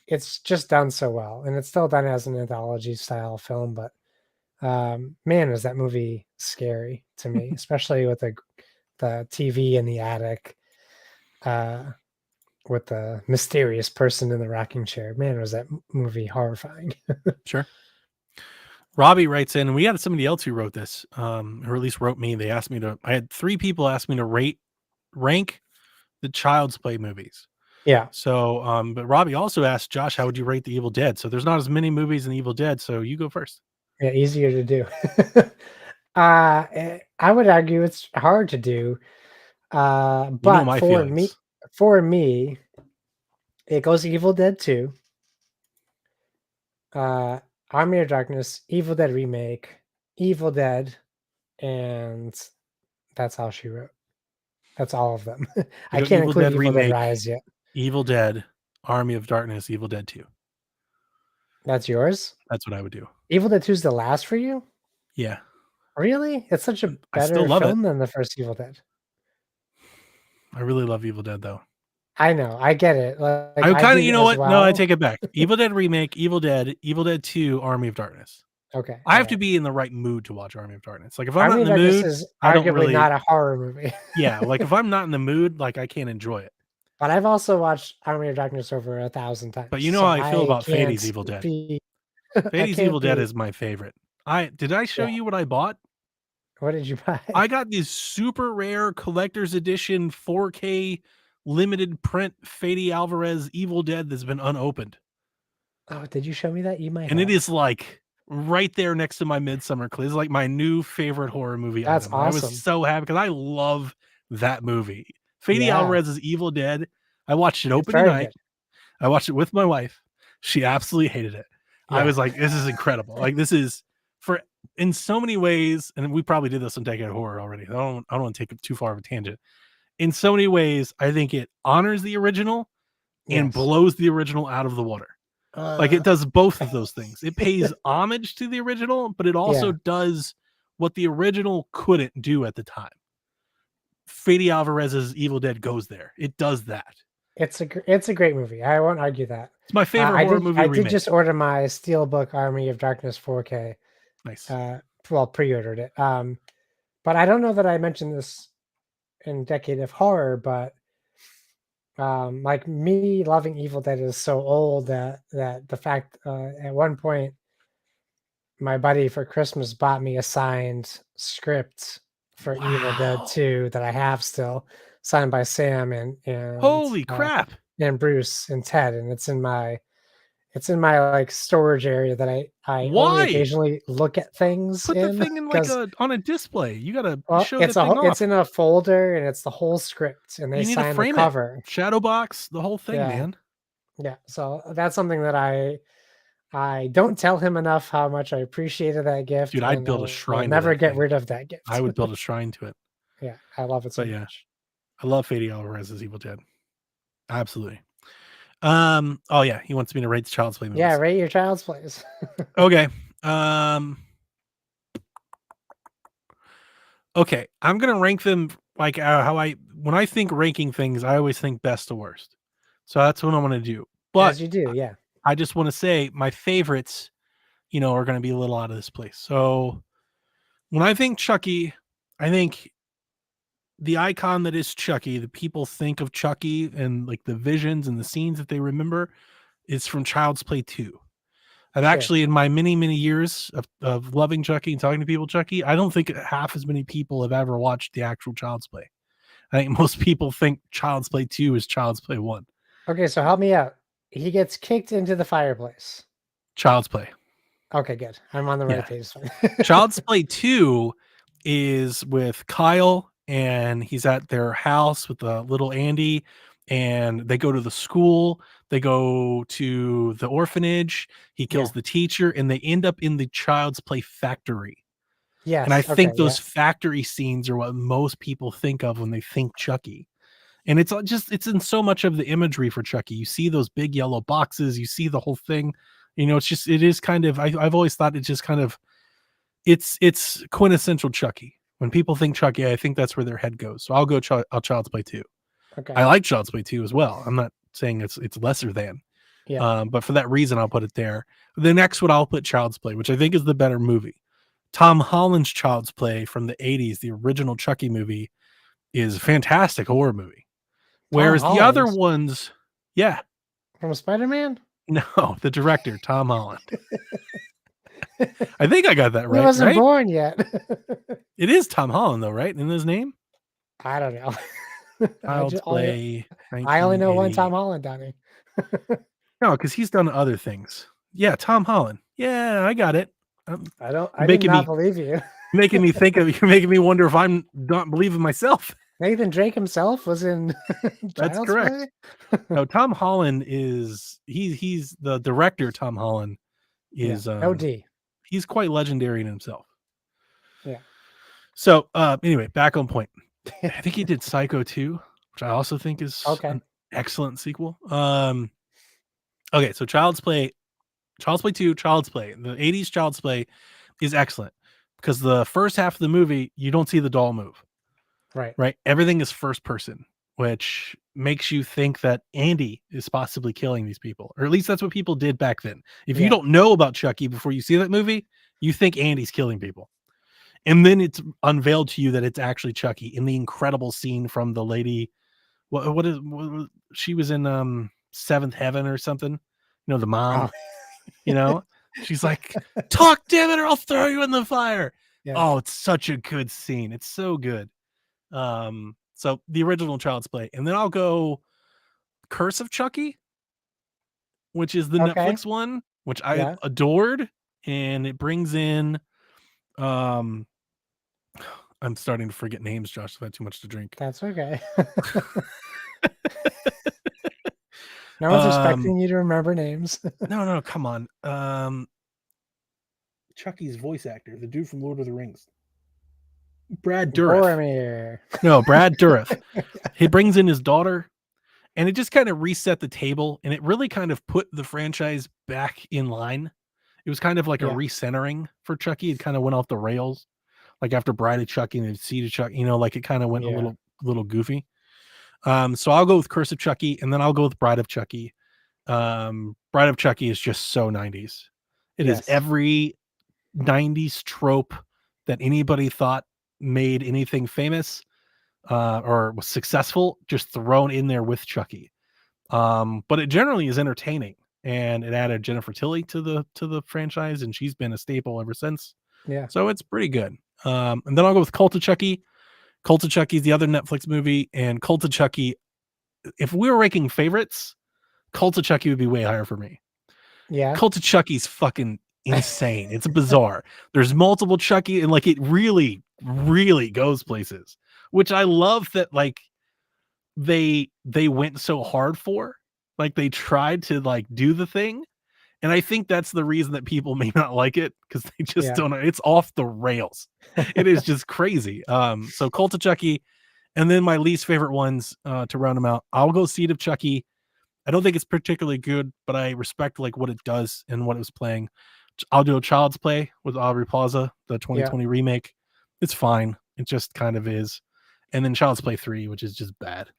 S2: It's just done so well, and it's still done as an anthology style film, but, man, was that movie scary to me, especially with the TV in the attic, uh, with the mysterious person in the rocking chair. Man, was that movie horrifying.
S1: Sure. Robbie writes in, and we had somebody else who wrote this, or at least wrote me. They asked me to. I had 3 people ask me to rank the Child's Play movies.
S2: Yeah.
S1: So, but Robbie also asked Josh, how would you rate the Evil Dead? So there's not as many movies in the Evil Dead. So you go first.
S2: Yeah, easier to do. I would argue it's hard to do,
S1: You know
S2: but
S1: my feelings.
S2: for me, it goes Evil Dead 2, uh, Army of Darkness, Evil Dead Remake, Evil Dead, and That's All She Wrote. That's all of them.
S1: We
S2: I
S1: go
S2: can't
S1: Evil
S2: include
S1: Dead
S2: Evil Dead
S1: remake,
S2: Rise yet.
S1: Evil Dead, Army of Darkness, Evil Dead 2.
S2: That's yours?
S1: That's what I would do.
S2: Evil Dead 2 is the last for you?
S1: Yeah.
S2: Really? It's such a
S1: I still
S2: better
S1: love it.
S2: film than the first Evil Dead.
S1: I really love Evil Dead though.
S2: I know, I get it. Like,
S1: I
S2: I
S1: kind of,
S2: did
S1: you know
S2: as
S1: what? No, I
S2: well.
S1: take it back. Evil Dead remake, Evil Dead 2, Army of Darkness.
S2: Okay,
S1: I have to
S2: alright.
S1: be in the right mood to watch Army of Darkness. Like if I'm not
S2: Army
S1: in
S2: of
S1: the
S2: Darkness
S1: mood,
S2: is
S1: I don't
S2: arguably
S1: really.
S2: not a horror movie.
S1: Yeah, like if I'm not in the mood, like I can't enjoy it.
S2: But I've also watched Army of Darkness over 1,000 times,
S1: But you know
S2: so
S1: how I feel
S2: I
S1: about
S2: can't
S1: Fades Evil Dead.
S2: be I
S1: Fades Evil
S2: can't
S1: Dead
S2: be
S1: is my favorite. I show
S2: yeah.
S1: you what I bought?
S2: What did you buy?
S1: I got this super rare collector's edition 4K limited print Fede Alvarez Evil Dead that's been unopened.
S2: Oh, did you show me that? You might
S1: And it
S2: have.
S1: is like right there next to my Midsummer Clay. It's like my new favorite horror movie
S2: That's
S1: item. And I was
S2: awesome.
S1: so happy because I love that movie. Fede
S2: Yeah,
S1: Alvarez's Evil Dead. I watched it
S2: it's
S1: opening
S2: very
S1: night.
S2: good.
S1: I watched it with my wife. She absolutely hated it. I
S2: Yeah.
S1: was like, this is incredible. Like this is for in so many ways, and we probably did this on Decade of Horror already. I don't want to take it too far of a tangent. In so many ways, I think it honors the original and
S2: Yes.
S1: blows the original out of the water. Like it
S2: Uh,
S1: does both of those things. It pays homage to the original, but it also
S2: yeah.
S1: does what the original couldn't do at the time. Fede Alvarez's Evil Dead goes there. It does that.
S2: It's a great movie. I won't argue that.
S1: It's my favorite horror movie
S2: I did
S1: remake.
S2: just order my Steelbook Army of Darkness 4K.
S1: Nice.
S2: Well, pre-ordered it. But I don't know that I mentioned this in Decade of Horror, but like me loving Evil Dead is so old that the fact at one point my buddy for Christmas bought me a signed script for Evil Dead
S1: Wow.
S2: 2 that I have still, signed by Sam
S1: Holy crap.
S2: and Bruce and Ted, and It's in my, like, storage area that I only
S1: Why?
S2: occasionally look at things
S1: Put the
S2: in
S1: thing in like
S2: because
S1: on a display. You gotta
S2: well,
S1: show that thing
S2: it's
S1: off.
S2: in a folder, and it's the whole script, and they
S1: You need to
S2: sign the
S1: frame it.
S2: cover.
S1: Shadow box, the whole thing,
S2: Yeah,
S1: man.
S2: yeah, so that's something that I don't tell him enough how much I appreciated that gift,
S1: Dude, I'd
S2: and I
S1: build a
S2: will
S1: shrine to
S2: never
S1: that
S2: get
S1: thing.
S2: rid of that gift.
S1: I would build a shrine to it.
S2: Yeah, I love it so
S1: But yeah,
S2: much.
S1: I love Fede Alvarez's Evil Dead. Absolutely. Oh yeah, he wants me to rate the Child's Play
S2: Yeah,
S1: movies.
S2: rate your Child's Plays.
S1: Okay. Um okay, I'm going to rank them like how I when I think ranking things, I always think best to worst. So that's what I'm going to do. But
S2: As you do, yeah.
S1: I just want to say my favorites, are going to be a little out of this place. So when I think Chucky, I think the icon that is Chucky, the people think of Chucky and like the visions and the scenes that they remember is from Child's Play 2. I've
S2: Sure.
S1: actually, in my many, many years of loving Chucky and talking to people Chucky, I don't think half as many people have ever watched the actual Child's Play. I think most people think Child's Play 2 is Child's Play 1.
S2: Okay, so help me out. He gets kicked into the fireplace.
S1: Child's Play.
S2: Okay, good. I'm on the right
S1: Yeah.
S2: page.
S1: Child's Play 2 is with Kyle, and he's at their house with the little Andy, and they go to the school, they go to the orphanage, he kills
S2: Yeah.
S1: the teacher, and they end up in the Child's Play factory. And I
S2: Yes. Okay.
S1: think
S2: Yeah.
S1: those factory scenes are what most people think of when they think Chucky. And it's it's in so much of the imagery for Chucky. You see those big yellow boxes, you see the whole thing. It is kind of I've always thought it's just kind of it's quintessential Chucky. When people think Chucky, I think that's where their head goes. So I'll go Child's Play 2. I
S2: Okay.
S1: like Child's Play 2 as well. I'm not saying it's lesser than.
S2: Yeah.
S1: But for that reason, I'll put it there. The next one I'll put Child's Play, which I think is the better movie. Tom Holland's Child's Play from the 80s, the original Chucky movie, is a fantastic horror movie.
S2: Tom
S1: Whereas the other
S2: Holland
S1: ones, yeah,
S2: from Spider-Man.
S1: no, the director, Tom Holland. I think I got that
S2: He
S1: right,
S2: wasn't
S1: right?
S2: born yet.
S1: It is Tom Holland, though, right? In his name?
S2: I don't know.
S1: Child's Play
S2: I only know one
S1: 1980.
S2: Tom Holland, Donnie.
S1: No, because he's done other things. Yeah, Tom Holland. Yeah, I got it.
S2: I
S1: You're
S2: did
S1: making
S2: not
S1: me
S2: believe you.
S1: making me think of you're making me wonder if I'm not believing myself.
S2: Nathan Drake himself was in
S1: That's
S2: Child's
S1: correct.
S2: Play.
S1: No, Tom Holland is he's the director. Tom Holland
S2: Yeah.
S1: is
S2: No D.
S1: he's quite legendary in himself.
S2: Yeah.
S1: So anyway, back on point. I think he did Psycho 2, which I also think is
S2: Okay.
S1: an excellent sequel. Okay, so Child's Play 2, Child's Play. The 80s Child's Play is excellent because the first half of the movie, you don't see the doll move,
S2: Right.
S1: right? Everything is first person, which makes you think that Andy is possibly killing these people, or at least that's what people did back then. If you
S2: Yeah.
S1: don't know about Chucky before you see that movie, you think Andy's killing people. And then it's unveiled to you that it's actually Chucky in the incredible scene from the lady. What she was in Seventh Heaven or something, the mom,
S2: Oh.
S1: she's like, talk, damn it, or I'll throw you in the fire.
S2: Yeah.
S1: Oh, it's such a good scene. It's so good. So the original Child's Play, and then I'll go Curse of Chucky, which is the
S2: Okay.
S1: Netflix one, which I
S2: Yeah.
S1: adored, and it brings in um I'm starting to forget names, Josh. I've had too much to drink.
S2: That's okay. No one's
S1: Um,
S2: expecting you to remember names.
S1: no, come on. Chucky's voice actor, the dude from Lord of the Rings, Brad Dourif.
S2: Boromir.
S1: No, Brad Dourif. He brings in his daughter, and it just kind of reset the table, and it really kind of put the franchise back in line. It was kind of like a
S2: Yeah.
S1: recentering for Chucky. It kind of went off the rails, like after Bride of Chucky and Seed of Chucky. Like it kind of went a little goofy. So I'll go with Curse of Chucky, and then I'll go with Bride of Chucky. Bride of Chucky is just so 90s. It is every 90s trope that anybody thought made anything famous or was successful just thrown in there with Chucky. But it generally is entertaining, and it added Jennifer Tilly to the franchise, and she's been a staple ever since.
S2: Yeah.
S1: So it's pretty good. And then I'll go with Cult of Chucky. Cult of Chucky is the other Netflix movie, and Cult of Chucky, if we were ranking favorites, Cult of Chucky would be way higher for me.
S2: Yeah.
S1: Cult of Chucky's fucking insane. It's bizarre. There's multiple Chucky, and like it really, really goes places. Which I love that like they went so hard for. Like they tried to like do the thing. And I think that's the reason that people may not like it because they just
S2: Yeah.
S1: don't know. It's off the rails. It is just crazy. So Cult of Chucky, and then my least favorite ones to round them out. I'll go Seed of Chucky. I don't think it's particularly good, but I respect like what it does and what it was playing. I'll do a Child's Play with Aubrey Plaza, the
S2: Yeah.
S1: 2020 remake. It's fine. It just kind of is. And then Child's Play 3, which is just bad.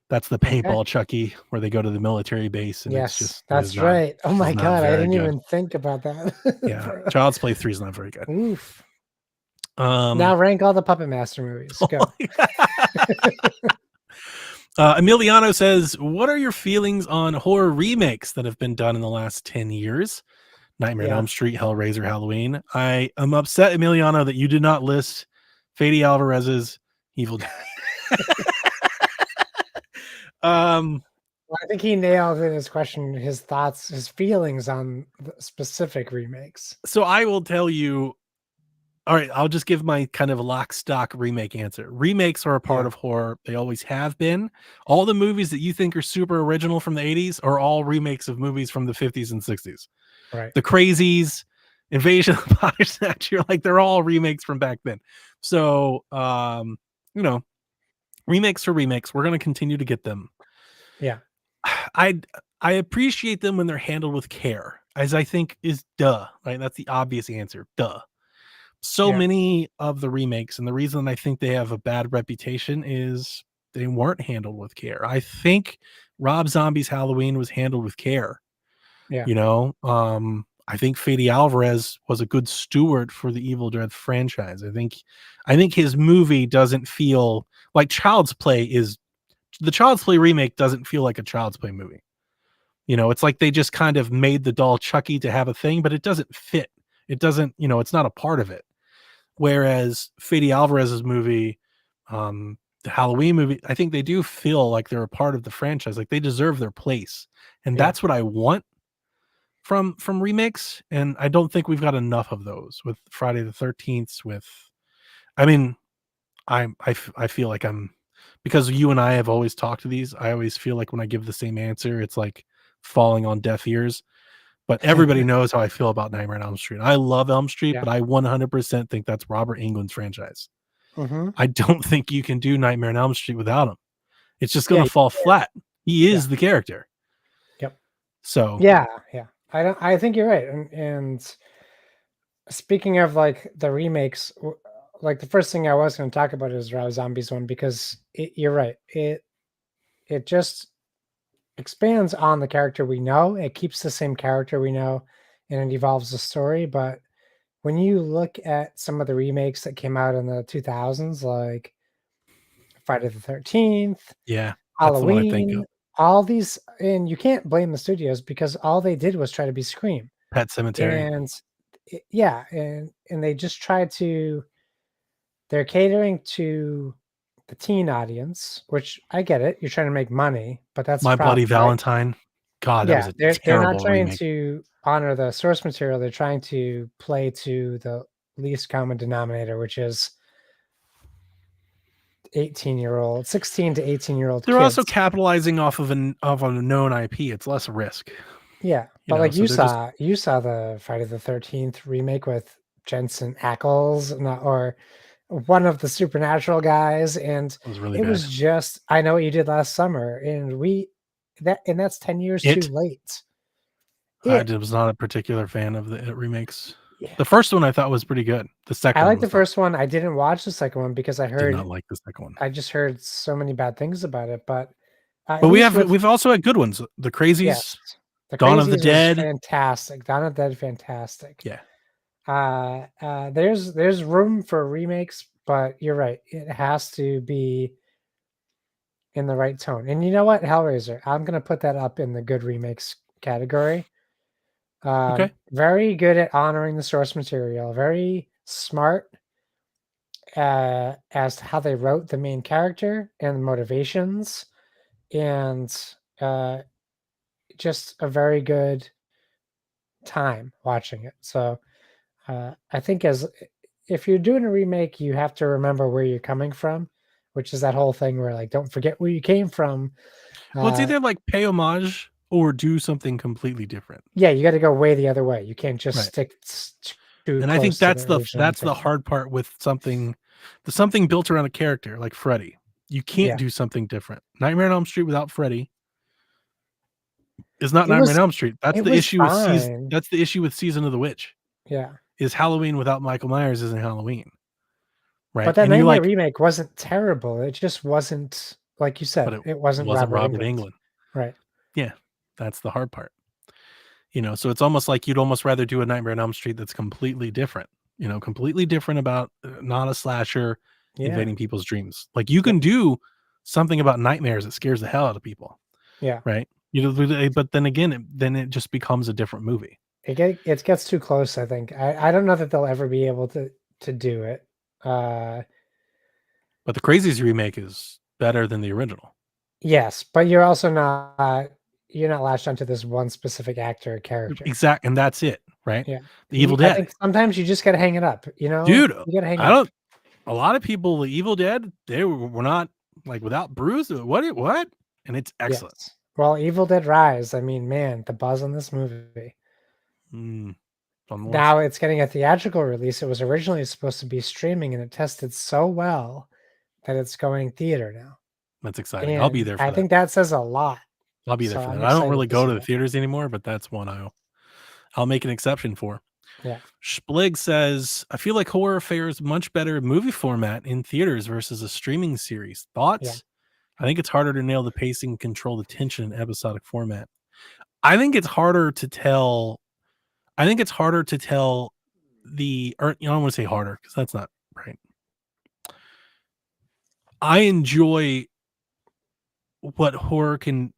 S1: That's the
S2: Okay.
S1: paintball Chucky where they go to the military base and it's
S2: Yes,
S1: just
S2: that's right. Oh
S1: it is
S2: my
S1: not
S2: god, I
S1: very
S2: didn't
S1: good.
S2: even think about that.
S1: Yeah. Child's Play 3 is not very good.
S2: Oof.
S1: Um
S2: Now rank all the Puppet Master movies. Go.
S1: Emiliano says, "What are your feelings on horror remakes that have been done in the last 10 years? Nightmare on
S2: Yeah.
S1: Elm Street, Hellraiser, Halloween. I am upset, Emiliano, that you did not list Fede Alvarez's Evil Dead."
S2: Well, I think he nailed in his question his thoughts, his feelings on the specific remakes.
S1: So I will tell you, all right, I'll just give my kind of lock stock remake answer. Remakes are a part
S2: Yeah.
S1: of horror. They always have been. All the movies that you think are super original from the 80s are all remakes of movies from the 50s and 60s.
S2: Right.
S1: The Crazies, Invasion of the Body Snatcher, like they're all remakes from back then. So, you know, remakes for remakes. We're going to continue to get them.
S2: Yeah.
S1: I appreciate them when they're handled with care, as I think is duh, right? That's the obvious answer. Duh. So
S2: Yeah.
S1: many of the remakes, and the reason I think they have a bad reputation is they weren't handled with care. I think Rob Zombie's Halloween was handled with care.
S2: Yeah.
S1: You know, I think Fede Alvarez was a good steward for the Evil Dead franchise. I think his movie doesn't feel like Child's Play is the Child's Play remake doesn't feel like a Child's Play movie. You know, it's like they just kind of made the doll Chucky to have a thing, but it doesn't fit. It doesn't, you know, it's not a part of it. Whereas Fede Alvarez's movie, the Halloween movie, I think they do feel like they're a part of the franchise. Like they deserve their place. And
S2: Yeah.
S1: that's what I want from remakes. And I don't think we've got enough of those with Friday the 13th, with I mean, I feel like I'm because you and I have always talked to these, I always feel like when I give the same answer, it's like falling on deaf ears. But everybody knows how I feel about Nightmare on Elm Street. I love Elm Street,
S2: Yeah.
S1: but I 100% think that's Robert Englund's franchise.
S2: Mm-hmm.
S1: I don't think you can do Nightmare on Elm Street without him. It's just going
S2: Yeah.
S1: to fall flat. He
S2: Yeah.
S1: is the character.
S2: Yep.
S1: So
S2: Yeah. Yeah. I think you're right. And speaking of like the remakes, like the first thing I was going to talk about is Rob Zombie's one because you're right. It just expands on the character we know. It keeps the same character we know, and it evolves the story. But when you look at some of the remakes that came out in the 2000s, like Friday the 13th,
S1: yeah, that's the one I think
S2: Halloween,
S1: of.
S2: all these, and you can't blame the studios because all they did was try to be Scream.
S1: Pet Cemetery.
S2: And yeah, and they just tried to they're catering to the teen audience, which I get it. You're trying to make money, but that's the
S1: My Bloody
S2: problem, right?
S1: Valentine. God, that was
S2: Yeah,
S1: a
S2: they're not
S1: terrible
S2: trying
S1: remake.
S2: to honor the source material. They're trying to play to the least common denominator, which is 18-year-old, 16 to 18-year-old
S1: They're also
S2: kids.
S1: capitalizing off of a known IP. It's less risk,
S2: Yeah,
S1: you
S2: but
S1: know.
S2: like
S1: So they're just
S2: you saw the Friday the 13th remake with Jensen Ackles, or one of the supernatural guys, and
S1: it was really
S2: it
S1: bad.
S2: was just I know what you did last summer, and that's 10 years too
S1: It
S2: late.
S1: I
S2: It
S1: was not a particular fan of the remakes.
S2: Yeah.
S1: The first one I thought was pretty good. The
S2: I
S1: second one
S2: like the
S1: was not.
S2: first one. I didn't watch the second one because
S1: Did not like the second one.
S2: I just heard so many bad things about it, but at
S1: But
S2: least with
S1: we've also had good ones. The Crazies,
S2: yes, The
S1: Dawn of the
S2: Crazies was
S1: Dead.
S2: fantastic. Dawn of the Dead, fantastic.
S1: Yeah.
S2: There's room for remakes, but you're right. It has to be in the right tone. And you know what? Hellraiser, I'm gonna put that up in the good remakes category.
S1: Okay.
S2: Very good at honoring the source material, very smart as to how they wrote the main character and the motivations, and just a very good time watching it. So I think if you're doing a remake, you have to remember where you're coming from, which is that whole thing where like don't forget where you came from.
S1: Well, it's
S2: Uh,
S1: either like pay homage or do something completely different.
S2: yeah, you got to go way the other way. You can't just
S1: Right.
S2: stick too
S1: And I think
S2: close to the original
S1: that's the
S2: material.
S1: hard part with something built around a character like Freddy. You can't
S2: Yeah,
S1: do something different. Nightmare on Elm Street without Freddy is not
S2: it
S1: Nightmare
S2: was
S1: on Elm Street.
S2: it was fine.
S1: That's the issue with Season of the Witch.
S2: Yeah,
S1: Is Halloween without Michael Myers isn't Halloween,
S2: but
S1: right?
S2: that
S1: And you
S2: Nightmare
S1: like,
S2: remake wasn't terrible. It just wasn't like you
S1: but
S2: said.
S1: it
S2: It wasn't
S1: wasn't
S2: Robert
S1: Robert
S2: Englund.
S1: Englund.
S2: Right.
S1: Yeah, that's the hard part. So it's almost like you'd almost rather do a Nightmare on Elm Street that's completely different. Completely different about not a slasher
S2: Yeah.
S1: invading people's dreams. Like you
S2: Yeah.
S1: can do something about nightmares that scares the hell out of people,
S2: Yeah.
S1: right? But then again, then it just becomes a different movie.
S2: It gets too close, I think. I don't know that they'll ever be able to do it. Uh,
S1: But the Crazies remake is better than the original.
S2: yes, but you're not latched onto this one specific actor or character.
S1: Exact, and that's it, right?
S2: Yeah.
S1: The Evil
S2: I
S1: Dead,
S2: think sometimes you just gotta hang it up,
S1: dude.
S2: You gotta hang it
S1: I
S2: up.
S1: don't. A lot of people, the Evil Dead, they were not like without Bruce. What? And it's excellent.
S2: Yes. Well, Evil Dead Rise, I mean, man, the buzz on this movie.
S1: On the
S2: Now
S1: list.
S2: it's getting a theatrical release. It was originally supposed to be streaming and it tested so well that it's going theater now.
S1: That's exciting. I'll be
S2: And
S1: there
S2: I
S1: for that.
S2: think that says a lot.
S1: I'll be there
S2: So
S1: for that.
S2: I'm
S1: I don't
S2: excited
S1: really
S2: to
S1: go
S2: see
S1: to the
S2: that.
S1: theaters anymore, but that's one I'll make an exception for.
S2: Yeah.
S1: Splig says, I feel like horror fares much better movie format in theaters versus a streaming series.
S2: Yeah.
S1: Thoughts? I think it's harder to nail the pacing and control the tension in episodic format. I think it's harder to tell. I think it's harder to tell I don't want to say harder because that's not right. I enjoy what horror can.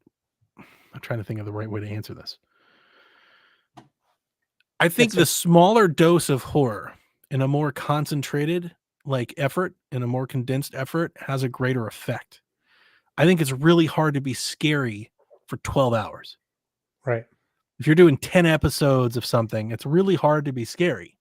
S1: I'm trying to think of the right way to answer this. I think
S2: It's a
S1: the smaller dose of horror in a more concentrated effort, in a more condensed effort, has a greater effect. I think it's really hard to be scary for 12 hours.
S2: right.
S1: If you're doing 10 episodes of something, it's really hard to be scary.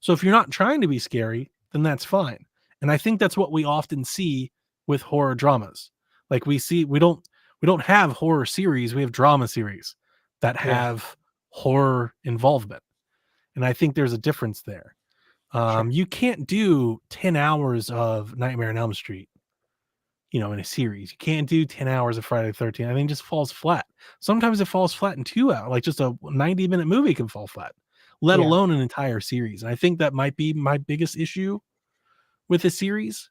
S1: So if you're not trying to be scary, then that's fine. And I think that's what we often see with horror dramas. Like we don't have horror series, we have drama series that
S2: Yeah.
S1: have horror involvement. And I think there's a difference there.
S2: Sure.
S1: You can't do 10 hours of Nightmare on Elm Street, in a series. You can't do 10 hours of Friday the 13th. I think it just falls flat. Sometimes it falls flat in 2 hours, like just a 90-minute movie can fall flat, let
S2: Yeah.
S1: alone an entire series. And I think that might be my biggest issue with the series.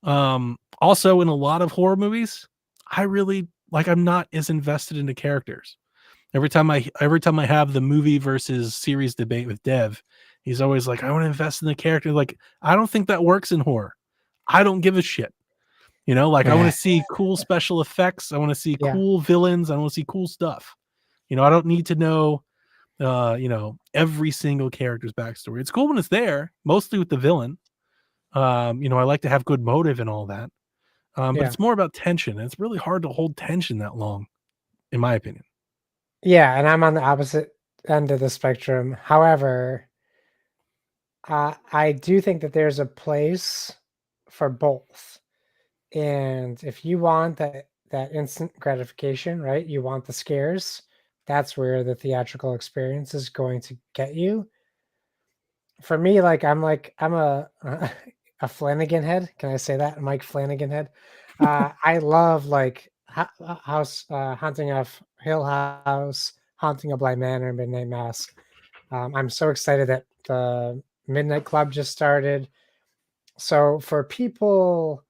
S1: Also in a lot of horror movies, I'm not as invested in the characters. Every time I have the movie versus series debate with Dev, he's always like, I want to invest in the character. Like, I don't think that works in horror. I don't give a shit. I want to see cool special effects. I want to see
S2: Yeah.
S1: cool villains. I want to see cool stuff. I don't need to know every single character's backstory. It's cool when it's there, mostly with the villain. I like to have good motive and all that. But
S2: Yeah.
S1: it's more about tension. And it's really hard to hold tension that long, in my opinion.
S2: Yeah. And I'm on the opposite end of the spectrum. However, I do think that there's a place for both. And if you want that instant gratification, right? You want the scares. That's where the theatrical experience is going to get you. For me, I'm a a Flanagan head. Can I say that? Mike Flanagan head. I love House Haunting of Hill House, Haunting of Bly Manor, Midnight Mass. I'm so excited that the Midnight Club just started. So for people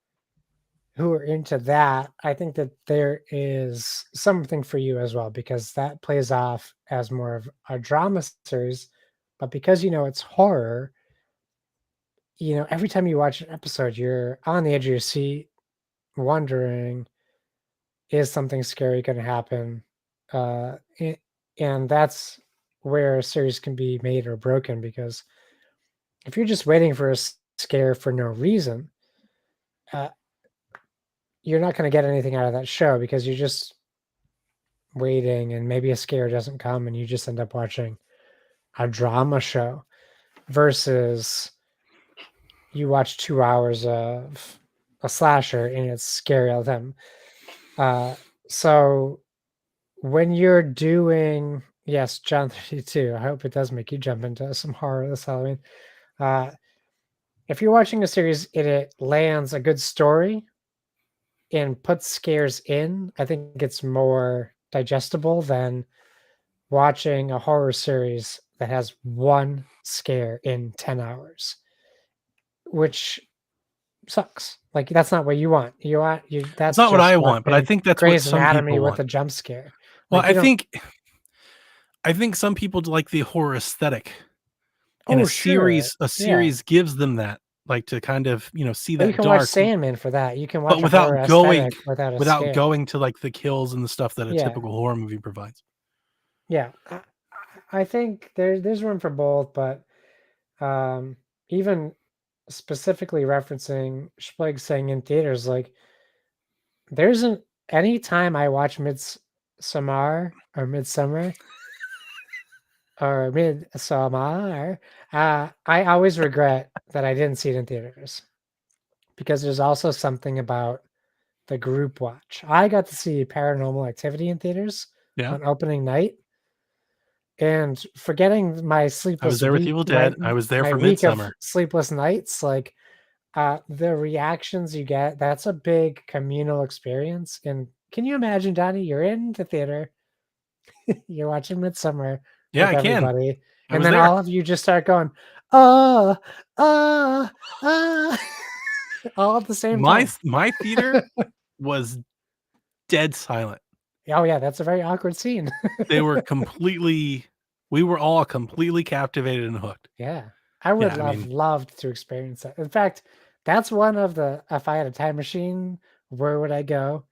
S2: who are into that, I think that there is something for you as well because that plays off as more of a drama series, but because it's horror, every time you watch an episode, you're on the edge of your seat, wondering, is something scary going to happen? Uh, a- and that's where a series can be made or broken because if you're just waiting for a scare for no reason, uh, you're not going to get anything out of that show because you're just waiting and maybe a scare doesn't come and you just end up watching a drama show versus you watch 2 hours of a slasher and it's scary all the time. So when you're doing, yes, John 32, I hope it does make you jump into some horror this Halloween. If you're watching a series and it lands a good story and puts scares in, I think it's more digestible than watching a horror series that has one scare in 10 hours, which sucks. Like, that's not what you want.
S1: It's
S2: That's
S1: not what
S2: just
S1: I want, but I
S2: watching
S1: think that's what
S2: Grey's
S1: some
S2: Anatomy
S1: people
S2: with
S1: want.
S2: a jump scare.
S1: Well,
S2: Like, you don't.
S1: I think some people like the horror aesthetic, and
S2: Oh, sure.
S1: a
S2: Yeah.
S1: series gives them that, like, to kind of, see
S2: Well, you
S1: that
S2: can watch
S1: dark,
S2: Sandman for that. You can
S1: but
S2: watch a horror aesthetic without a
S1: without
S2: scare.
S1: going to, like, the kills and the stuff that a
S2: Yeah.
S1: typical horror movie provides.
S2: Yeah. I think there's room for both, but um, even specifically referencing Spleg saying in theaters, like, there isn't any time I watch Midsummer or Midsummer or Midsummer, I always regret that I didn't see it in theaters because there's also something about the group watch. I got to see Paranormal Activity in theaters
S1: Yeah.
S2: on opening night, and forgetting my
S1: I was
S2: sleepless
S1: there with
S2: week,
S1: Evil Dead. I was there
S2: my
S1: for
S2: week of
S1: Midsummer.
S2: sleepless nights, like the reactions you get, that's a big communal experience. And can you imagine, Donnie, you're in the theater, you're watching Midsummer
S1: Yeah,
S2: with
S1: I can.
S2: everybody,
S1: I
S2: and
S1: was
S2: then
S1: there.
S2: all of you just start going, oh, oh, oh, all at the same time.
S1: My theater was dead silent.
S2: Oh yeah, that's a very awkward scene.
S1: They were completely we were all completely captivated and hooked.
S2: Yeah. I would
S1: Yeah, I mean,
S2: loved to experience that. In fact, that's one of the, if I had a time machine, where would I go?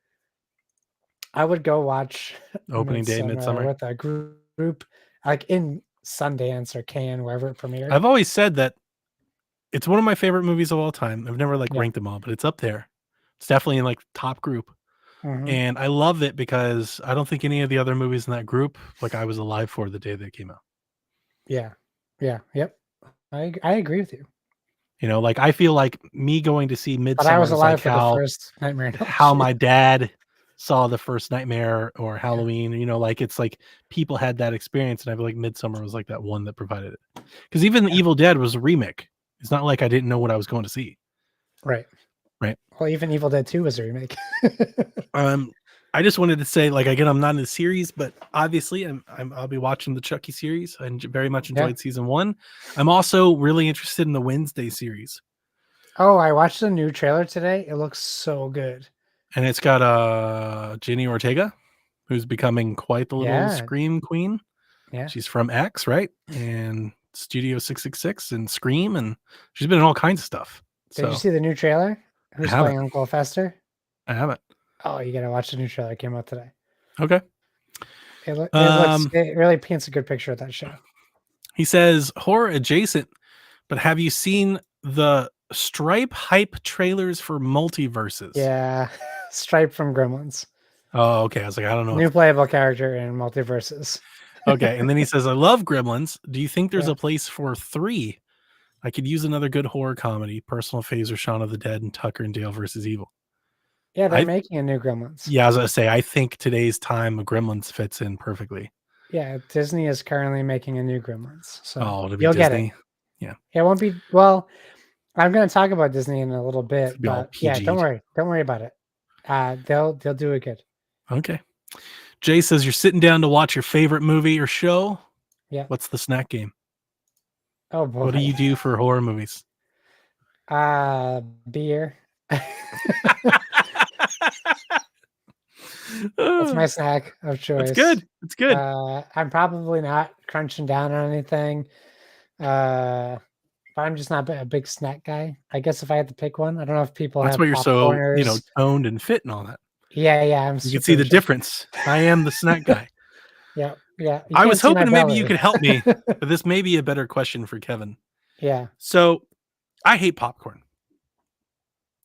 S2: I would go watch
S1: opening day,
S2: Midsummer
S1: Midsummer.
S2: with a group, like in Sundance or Cannes, wherever it premiered.
S1: I've always said that it's one of my favorite movies of all time. I've never, like,
S2: Yeah.
S1: ranked them all, but it's up there. It's definitely in, like, top group,
S2: Mhm.
S1: and I love it because I don't think any of the other movies in that group, like, I was alive for the day they came out.
S2: Yeah. Yeah. Yep. I agree with you.
S1: Like, I feel like me going to see
S2: But I
S1: Midsummer
S2: was
S1: is like
S2: alive for the first Nightmare on Elm
S1: how my
S2: Street.
S1: dad saw the first Nightmare or
S2: Yeah.
S1: Halloween, like, it's like people had that experience, and I feel like Midsummer was like that one that provided it. Because even The
S2: Yeah.
S1: Evil Dead was a remake. It's not like I didn't know what I was going to see,
S2: Right.
S1: right?
S2: Well, even Evil Dead 2 was a remake.
S1: Um, I just wanted to say, like, again, I'm not in the series, but obviously I'll be watching the Chucky series. I very much
S2: Yeah.
S1: enjoyed season 1. I'm also really interested in the Wednesday series.
S2: Oh, I watched the new trailer today. It looks so good.
S1: And it's got Jenny Ortega, who's becoming quite the little
S2: Yeah.
S1: scream queen.
S2: Yeah.
S1: She's from X, right? And Studio 666 and Scream, and she's been in all kinds of stuff.
S2: Did you
S1: So
S2: see the new trailer?
S1: I
S2: Who's
S1: haven't.
S2: playing Uncle Fester?
S1: I haven't.
S2: Oh, you gotta watch the new trailer. It came out today.
S1: Okay.
S2: It really paints a good picture of that show.
S1: He says horror adjacent, but have you seen the Stripe hype trailers for multiverses?
S2: Yeah, Stripe from Gremlins.
S1: Oh, okay. I was like, I don't know.
S2: New playable character in Multiverses.
S1: Okay. And then he says, I love Gremlins. Do you think there's
S2: Yeah.
S1: a place for 3? I could use another good horror comedy, Personal Phaser, Shaun of the Dead, and Tucker and Dale versus Evil.
S2: Yeah, they're making a new Gremlins.
S1: Yeah, I was gonna say, I think today's time of Gremlins fits in perfectly.
S2: Yeah, Disney is currently making a new Gremlins, so
S1: it'll be
S2: you'll get it.
S1: Disney. Yeah.
S2: It won't be, well, I'm gonna talk about Disney in a little bit,
S1: It'll be all
S2: but yeah, don't
S1: PG'd.
S2: worry about it. They'll do it good.
S1: Okay. Jay says you're sitting down to watch your favorite movie or show.
S2: Yeah.
S1: What's the snack game?
S2: Oh boy.
S1: What do you do for horror movies?
S2: Beer. That's my snack of choice.
S1: It's good. It's good.
S2: I'm probably not crunching down on anything. But I'm just not a big snack guy. I guess if I had to pick one, I don't know if people
S1: That's
S2: have
S1: why you're so,
S2: popcorners.
S1: toned and fit and all that.
S2: Yeah.
S1: You can see the difference. I am the snack guy.
S2: Yeah.
S1: I was hoping maybe you could help me, but this may be a better question for Kevin.
S2: Yeah.
S1: So I hate popcorn.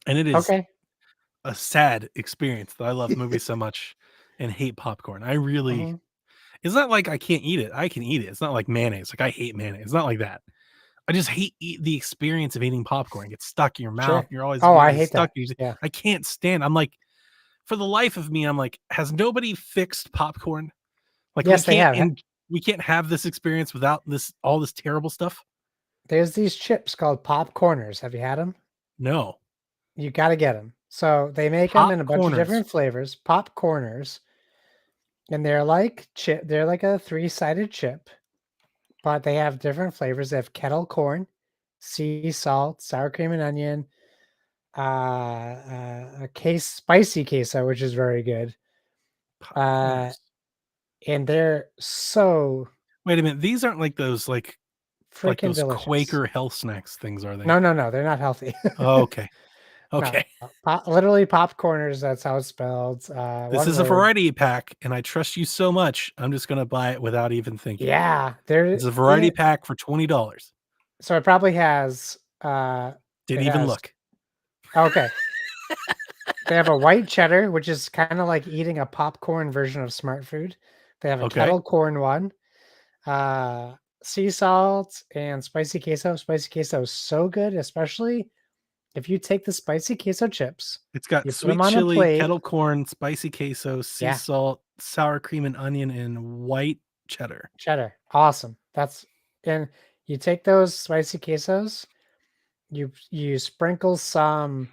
S1: And it is
S2: okay.
S1: a sad experience that I love movies so much and hate popcorn. I really, It's not like I can't eat it. I can eat it. It's not like mayonnaise. Like I hate mayonnaise. It's not like that. I just hate the experience of eating popcorn. It gets stuck in your mouth.
S2: Sure.
S1: You're always
S2: Oh,
S1: getting
S2: I
S1: it
S2: hate
S1: stuck.
S2: that. Yeah.
S1: I can't stand. I'm like, for the life of me, I'm like, has nobody fixed popcorn? Like
S2: Yes, they have.
S1: we can't have this experience without all this terrible stuff.
S2: There's these chips called popcorners. Have you had them?
S1: No.
S2: You gotta get them. So, they make them in a bunch of
S1: Popcorners.
S2: different flavors, popcorners, and they're like they're like a three-sided chip, but they have different flavors. They have kettle corn, sea salt, sour cream and onion, a spicy queso, which is very good. Uh,
S1: Popcorners.
S2: and they're so
S1: Wait a minute. These aren't like
S2: freaking
S1: those
S2: delicious.
S1: Quaker health snacks things, are they?
S2: No, no, no, they're not healthy.
S1: Oh, okay.
S2: No,
S1: Okay.
S2: literally popcorners, that's how it's spelled,
S1: This
S2: one
S1: is a
S2: word.
S1: variety pack, and I trust you so much. I'm just gonna buy it without even thinking.
S2: Yeah, they're
S1: It's a variety
S2: it
S1: pack for $20.
S2: so it probably has,
S1: Didn't
S2: it
S1: even
S2: has
S1: look.
S2: okay. They have a white cheddar, which is kinda like eating a popcorn version of Smart Food. They have a
S1: Okay.
S2: kettle corn one, uh, sea salt, and spicy queso. Spicy queso is so good, especially if you take the spicy queso chips,
S1: It's got
S2: you put them
S1: sweet
S2: on a
S1: chili,
S2: plate.
S1: kettle corn, spicy queso, sea
S2: Yeah,
S1: salt, sour cream and onion, and white cheddar.
S2: cheddar, awesome. That's and you take those spicy quesos, you sprinkle some,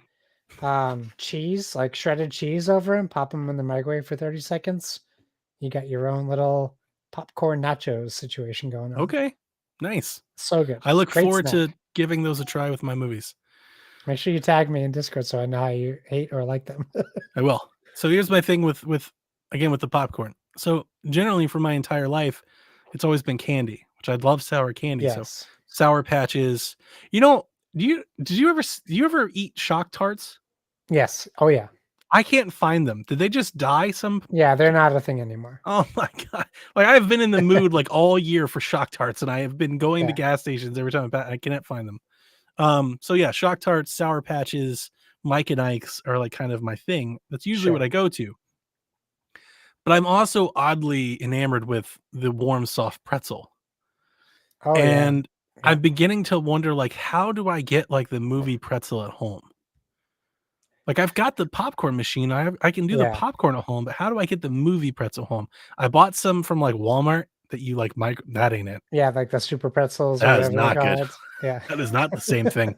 S2: cheese, like shredded cheese over them, pop them in the microwave for 30 seconds. You got your own little popcorn nachos situation going on.
S1: Okay. Nice.
S2: So good.
S1: I look
S2: Great
S1: forward
S2: snack.
S1: to giving those a try with my movies.
S2: Make sure you tag me in Discord so I know how you hate or like them.
S1: I will. So here's my thing with again with the popcorn. So generally for my entire life, it's always been candy, which I love sour candy. So
S2: Yes.
S1: Sour Patches. You know, do you ever eat Shock Tarts?
S2: Yes. Oh, yeah.
S1: I can't find them. Did they just die some
S2: Yeah, they're not a thing anymore.
S1: Oh my god. Like I've been in the mood like all year for Shock Tarts and I have been going to
S2: Yeah,
S1: gas stations every time I cannot find them. So yeah, Shock Tarts, Sour Patches, Mike and Ike's are like kind of my thing. That's usually what
S2: sure.
S1: I go to. But I'm also oddly enamored with the warm soft pretzel.
S2: Oh, yeah.
S1: And
S2: Yeah.
S1: I'm beginning to wonder like how do I get like the movie pretzel at home? Like I've got the popcorn machine. I can do the
S2: Yeah.
S1: popcorn at home, but how do I get the movie pretzel home? I bought some from like Walmart that you like micro that ain't it.
S2: Yeah, like the super pretzels or
S1: That is
S2: whatever they're
S1: not good.
S2: called. Yeah.
S1: That is not the same thing.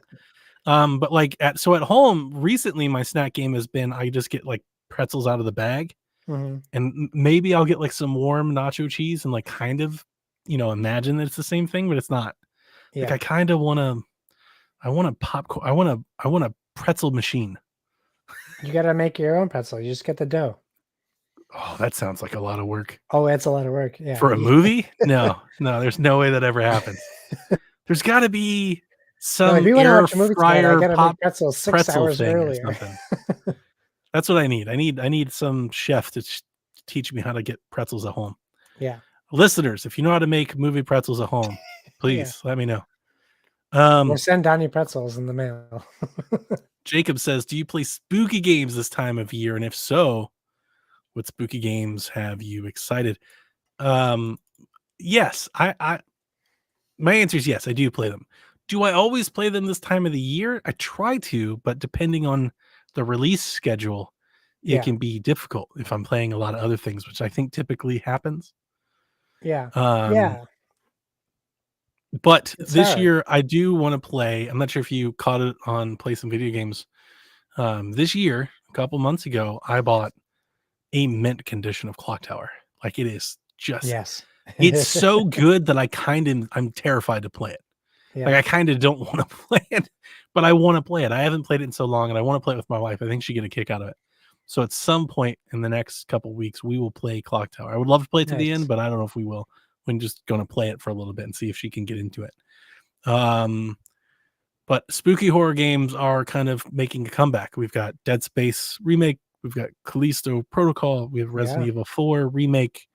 S1: But like at home recently my snack game has been I just get like pretzels out of the bag
S2: Mhm.
S1: and maybe I'll get like some warm nacho cheese and like kind of, imagine that it's the same thing, but it's not. Like
S2: Yeah.
S1: I kind of I want a popcorn. I want a pretzel machine.
S2: You gotta make your own pretzel. You just get the dough.
S1: Oh, that sounds like a lot of work.
S2: Oh, it's a lot of work. Yeah.
S1: For a movie? No, no, there's no way that ever happens. There's gotta be
S2: You're like,
S1: some
S2: "We wanna
S1: air
S2: watch a movie tonight. I
S1: fryer
S2: gotta make
S1: pop
S2: pretzels 6
S1: pretzel
S2: hours
S1: thing or
S2: earlier."
S1: something. That's what I need. I need some chef to teach me how to get pretzels at home.
S2: Yeah.
S1: Listeners, if you know how to make movie pretzels at home,
S2: Yeah.
S1: please let me know.
S2: Or
S1: Um,
S2: send Donnie pretzels in the mail.
S1: Jacob says, "Do you play spooky games this time of year? And if so, what spooky games have you excited?" Um, yes, my answer is yes, I do play them. Do I always play them this time of the year? I try to, but depending on the release schedule, it
S2: Yeah.
S1: can be difficult if I'm playing a lot of other things, which I think typically happens.
S2: Yeah.
S1: Um,
S2: Yeah.
S1: but
S2: It's
S1: this
S2: hard.
S1: year I do want to play. I'm not sure if you caught it on Play Some Video Games. This year, a couple months ago, I bought a mint condition of Clock Tower. Like it is just,
S2: Yes.
S1: it's so good that I'm terrified to play it. Like
S2: Yeah.
S1: I kind of don't want to play it, but I want to play it. I haven't played it in so long, and I want to play it with my wife. I think she'd get a kick out of it. So at some point in the next couple weeks, we will play Clock Tower. I would love to play it to the end,
S2: Nice.
S1: but I don't know if we will. We're just going to play it for a little bit and see if she can get into it. Um, but spooky horror games are kind of making a comeback. We've got Dead Space remake. We've got Callisto Protocol. We have Resident
S2: Yeah.
S1: Evil 4 remake.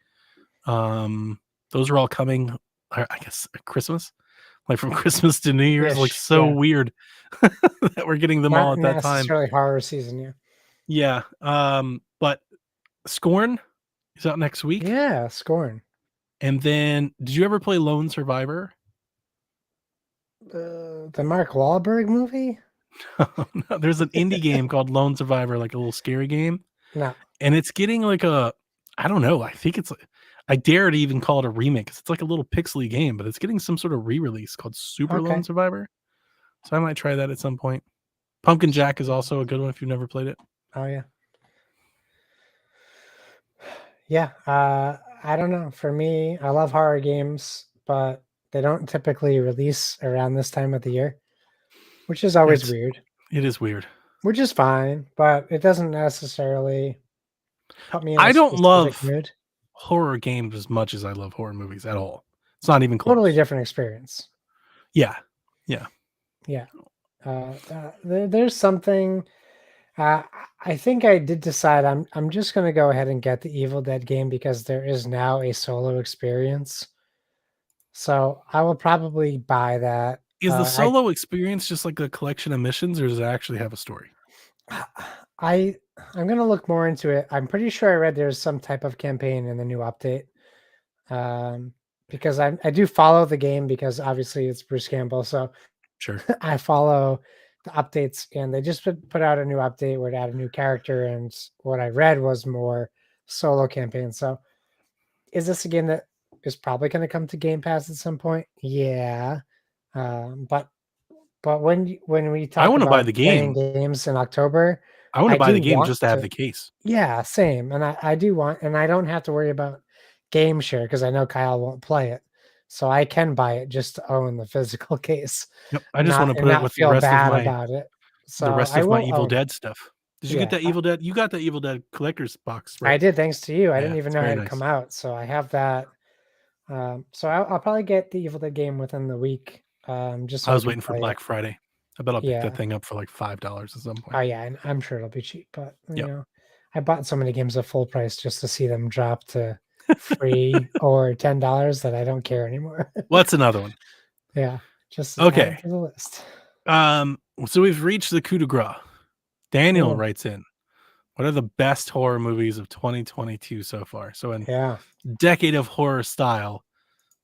S1: Those are all coming, I guess, at Christmas. Like from Christmas to New Year's, like
S2: Ish.
S1: so
S2: Yeah.
S1: weird that we're getting them all
S2: Not
S1: at that time.
S2: necessarily horror season, yeah.
S1: Yeah. But Scorn is out next week.
S2: Yeah, Scorn.
S1: And then, did you ever play Lone Survivor?
S2: The Mark Wahlberg movie?
S1: No, there's an indie game called Lone Survivor, like a little scary game,
S2: No.
S1: and it's getting like I don't know. I think it's I dare to even call it a remix. It's like a little pixely game, but it's getting some sort of re-release called Super Lone
S2: Okay.
S1: Survivor. So I might try that at some point. Pumpkin Jack is
S2: Super.
S1: also a good one if you've never played it.
S2: Oh yeah. Yeah. I don't know. For me, I love horror games, but they don't typically release around this time of the year, which is always weird.
S1: It is weird.
S2: Which is fine, but it doesn't necessarily put me in a
S1: I don't
S2: specific
S1: love
S2: mood.
S1: horror games as much as I love horror movies at all. It's not even
S2: Totally
S1: close.
S2: different experience.
S1: Yeah. Yeah.
S2: Yeah. There's something. I think I did decide I'm just gonna go ahead and get the Evil Dead game because there is now a solo experience. So I will probably buy that.
S1: Is the solo experience just like a collection of missions, or does it actually have a story?
S2: I'm gonna look more into it. I'm pretty sure I read there's some type of campaign in the new update. Because I do follow the game because obviously it's Bruce Campbell, so
S1: Sure.
S2: I follow the updates, and they just put out a new update where it added a new character, and what I read was more solo campaign. So, is this a game that is probably going to come to Game Pass at some point? Yeah, but when we
S1: I
S2: talk
S1: want to buy
S2: about
S1: the
S2: playing
S1: game.
S2: games in October,
S1: I want to
S2: I
S1: buy
S2: do
S1: the game
S2: want
S1: just to have
S2: to.
S1: the case.
S2: Yeah, same. And I do want, and I don't have to worry about game share because I know Kyle won't play it. So I can buy it just to own the physical case,
S1: Yep. I just want to put it
S2: not
S1: with the
S2: feel
S1: rest of
S2: bad
S1: my
S2: about it. So I will
S1: Evil
S2: own it.
S1: Dead stuff. Did you get
S2: Yeah,
S1: that Evil Dead? You got the Evil Dead collector's box,
S2: I
S1: right?
S2: did thanks to you. I
S1: Yeah,
S2: didn't even
S1: it's
S2: know it
S1: very
S2: had
S1: nice.
S2: come out. So I have that. So I'll probably get the Evil Dead game within the week. Just
S1: I
S2: so I
S1: was
S2: can
S1: waiting for
S2: play it.
S1: Black Friday. I bet I'll pick that
S2: Yeah.
S1: thing up for like $5 at some
S2: Oh
S1: point.
S2: yeah, and I'm sure it'll be cheap, but
S1: Yep.
S2: I bought so many games at full price just to see them drop to free or $10 that I don't care anymore.
S1: What's another one?
S2: Yeah, just add it
S1: Okay.
S2: to the list.
S1: So we've reached the coup de grace. Daniel
S2: Mm,
S1: writes in, what are the best horror movies of 2022 so far? So in
S2: yeah.
S1: decade of horror style,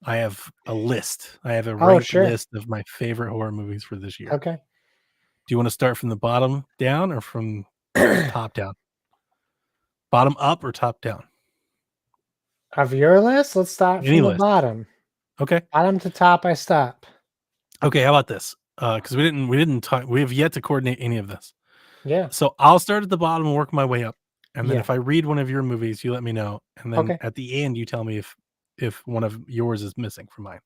S1: I have a list. I have a
S2: Oh,
S1: ranked
S2: sure.
S1: list of my favorite horror movies for this year.
S2: Okay.
S1: Do you want to start from the bottom down or from top down? Bottom up or top down?
S2: Of your list, let's start
S1: Any
S2: from the
S1: list.
S2: bottom.
S1: Okay.
S2: Bottom to top, I stop.
S1: Okay, how about this? Because we didn't talk. We have yet to coordinate any of this.
S2: Yeah.
S1: So I'll start at the bottom and work my way up. And then
S2: Yeah.
S1: if I read one of your movies, you let me know. And then
S2: Okay.
S1: at the end, you tell me if one of yours is missing from mine.